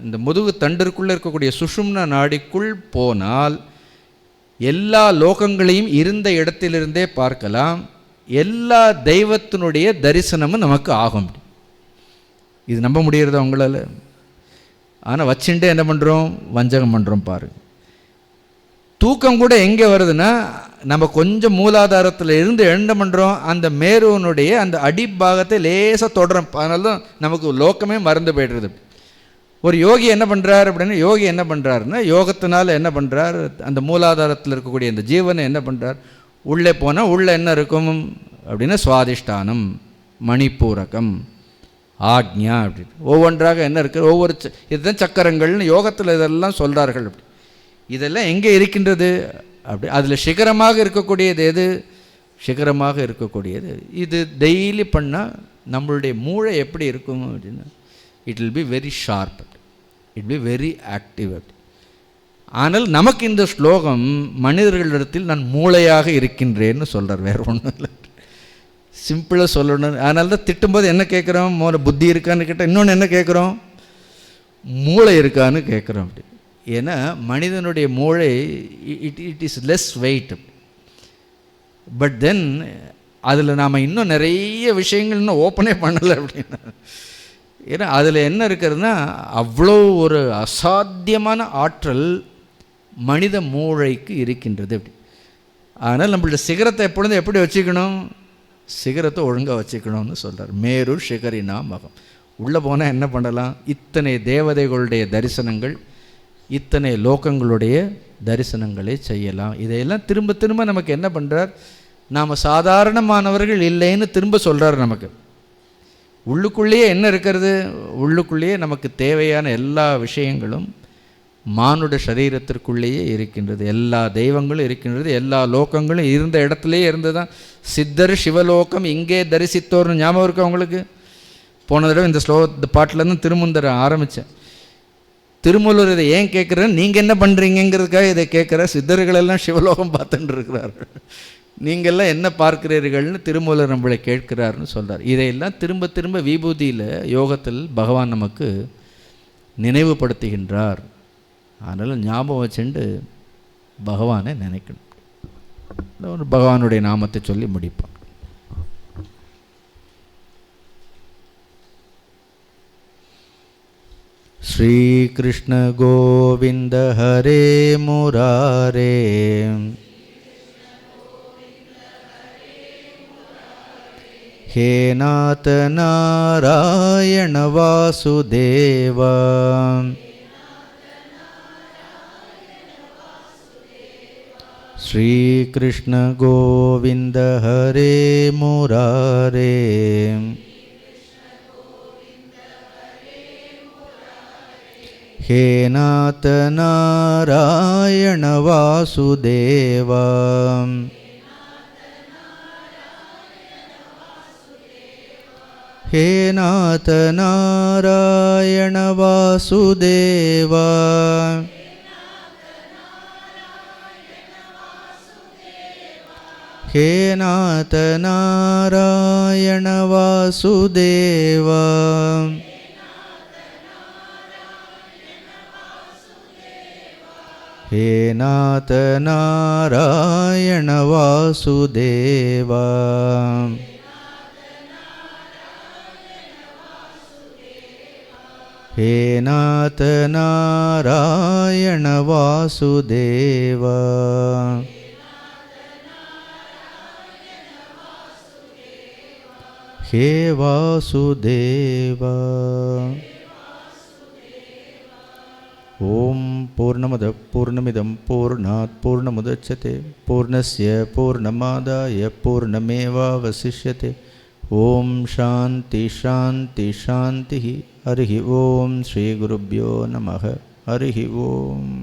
இந்த முதுகு தண்டிற்குள்ளே இருக்கக்கூடிய சுஷும்னா நாடிக்குள் போனால் எல்லா லோகங்களையும் இருந்த இடத்திலிருந்தே பார்க்கலாம். எல்லா தெய்வத்தினுடைய தரிசனமும் நமக்கு ஆகும். இது நம்ப முடியறதா உங்களால்? ஆனால் வச்சுட்டு என்ன பண்ணுறோம், வஞ்சகம் பண்ணுறோம். பாருங்கள், தூக்கம் கூட எங்கே வருதுன்னா நம்ம கொஞ்சம் மூலாதாரத்தில் இருந்து என்ன பண்ணுறோம், அந்த மேருவனுடைய அந்த அடிப்பாகத்தை லேசாக தொடரும். அதனால தான் நமக்கு லோக்கமே மறந்து போய்டுறது. ஒரு யோகி என்ன பண்ணுறார் அப்படின்னா, யோகி என்ன பண்ணுறாருன்னா, யோகத்தினால என்ன பண்ணுறார், அந்த மூலாதாரத்தில் இருக்கக்கூடிய அந்த ஜீவனை என்ன பண்ணுறார், உள்ளே போனால் உள்ளே என்ன இருக்கும் அப்படின்னா சுவாதிஷ்டானம், மணிப்பூரகம், ஆக்ஞா அப்படின்னு ஒவ்வொன்றாக என்ன இருக்குது, ஒவ்வொரு இதுதான் சக்கரங்கள்னு யோகத்தில் இதெல்லாம் சொல்கிறார்கள். அப்படி இதெல்லாம் எங்கே இருக்கின்றது அப்படி, அதில் சிகரமாக இருக்கக்கூடியது எது, சிகரமாக இருக்கக்கூடியது இது. டெய்லி பண்ணால் நம்மளுடைய மூளை எப்படி இருக்கும் அப்படின்னா, it will be very sharp, it be very active. ஆனால் நமக்கு இந்த ஸ்லோகம் மனிதர்களிடத்தில் நான் மூளையாக இருக்கின்றேன்னு சொல்கிறார், வேறு ஒன்றும் இல்லை, சிம்பிளாக சொல்லணும். அதனால தான் திட்டும்போது என்ன கேட்குறோம், மூளை புத்தி இருக்கான்னு கேட்டால், இன்னொன்று என்ன கேட்குறோம், மூளை இருக்கான்னு கேட்குறோம். அப்படி ஏன்னா மனிதனுடைய மூளை it is less weight. But then அதில் நாம் இன்னும் நிறைய விஷயங்கள் இன்னும் ஓப்பனே பண்ணலை அப்படின்னா, ஏன்னா அதில் என்ன இருக்கிறதுனா அவ்வளோ ஒரு அசாத்தியமான ஆற்றல் மனித மூளைக்கு இருக்கின்றது. அப்படி அதனால் நம்மளோட சிகரத்தை எப்பொழுதும் எப்படி வச்சுக்கணும், சிகரத்தை ஒழுங்காக வச்சுக்கணும்னு சொல்கிறார். மேரு சிகரினா மகம். உள்ளே போனால் என்ன பண்ணலாம், இத்தனை தேவதைகளுடைய தரிசனங்கள், இத்தனை லோகங்களுடைய தரிசனங்களை செய்யலாம். இதையெல்லாம் திரும்ப திரும்ப நமக்கு என்ன பண்ணுறார், நாம் சாதாரணமானவர்கள் இல்லைன்னு திரும்ப சொல்கிறார். நமக்கு உள்ளுக்குள்ளேயே என்ன இருக்கிறது, உள்ளுக்குள்ளேயே நமக்கு தேவையான எல்லா விஷயங்களும் மானுட சரீரத்திற்குள்ளேயே இருக்கின்றது. எல்லா தெய்வங்களும் இருக்கின்றது, எல்லா லோகங்களும் இருந்த இடத்துலையே இருந்து தான் சித்தர் சிவலோகம் இங்கே தரிசித்தோர்னு ஞாபகம் இருக்கு அவங்களுக்கு. போன தடவை இந்த இந்த பாட்டிலேருந்து திருமுந்தர ஆரம்பித்தேன். திருமூலர் இதை ஏன் கேட்குறேன், நீங்கள் என்ன பண்ணுறீங்கிறதுக்காக இதை கேட்குற. சித்தர்களெல்லாம் சிவலோகம் பார்த்துட்டு இருக்கிறார்கள், நீங்கள்லாம் என்ன பார்க்கிறீர்கள்னு திருமூலர் நம்மளை கேட்கிறார்னு சொல்கிறார். இதையெல்லாம் திரும்ப திரும்ப விபூதியில் யோகத்தில் பகவான் நமக்கு நினைவுபடுத்துகின்றார். அதனால் ஞாபகம் வச்சுண்டு பகவானை நினைக்கணும். ஒரு பகவானுடைய நாமத்தை சொல்லி முடிப்பான். ஸ்ரீ கிருஷ்ண கோவிந்த ஹரே முராரே, ஹே நாத நாராயண வாசுதேவா, ஸ்ரீ கிருஷ்ண கோவிந்த ஹரே முராரே, ஹே நாத நாராயண வாசுதேவா, ஹே நாத நாராயண வாசுதேவா, ஹே நாத நாராயண வாசுதேவா, ஹே நாத நாராயண வாசுதேவா, ஹே நாத நாராயண வாசுதேவா, ஹே வாசுதேவா. ஓம் பூர்ணமத பூர்ணமிதம் பூர்ணாத் பூர்ணமுதச்யதே பூர்ணஸ்ய பூர்ணமாதாய பூர்ணமேவாவசிஷ்யதே. ஓம் சாந்தி சாந்தி சாந்தி. ஹரி ஓம். ஸ்ரீ குருப்யோ நமः. ஹரி ஓம்.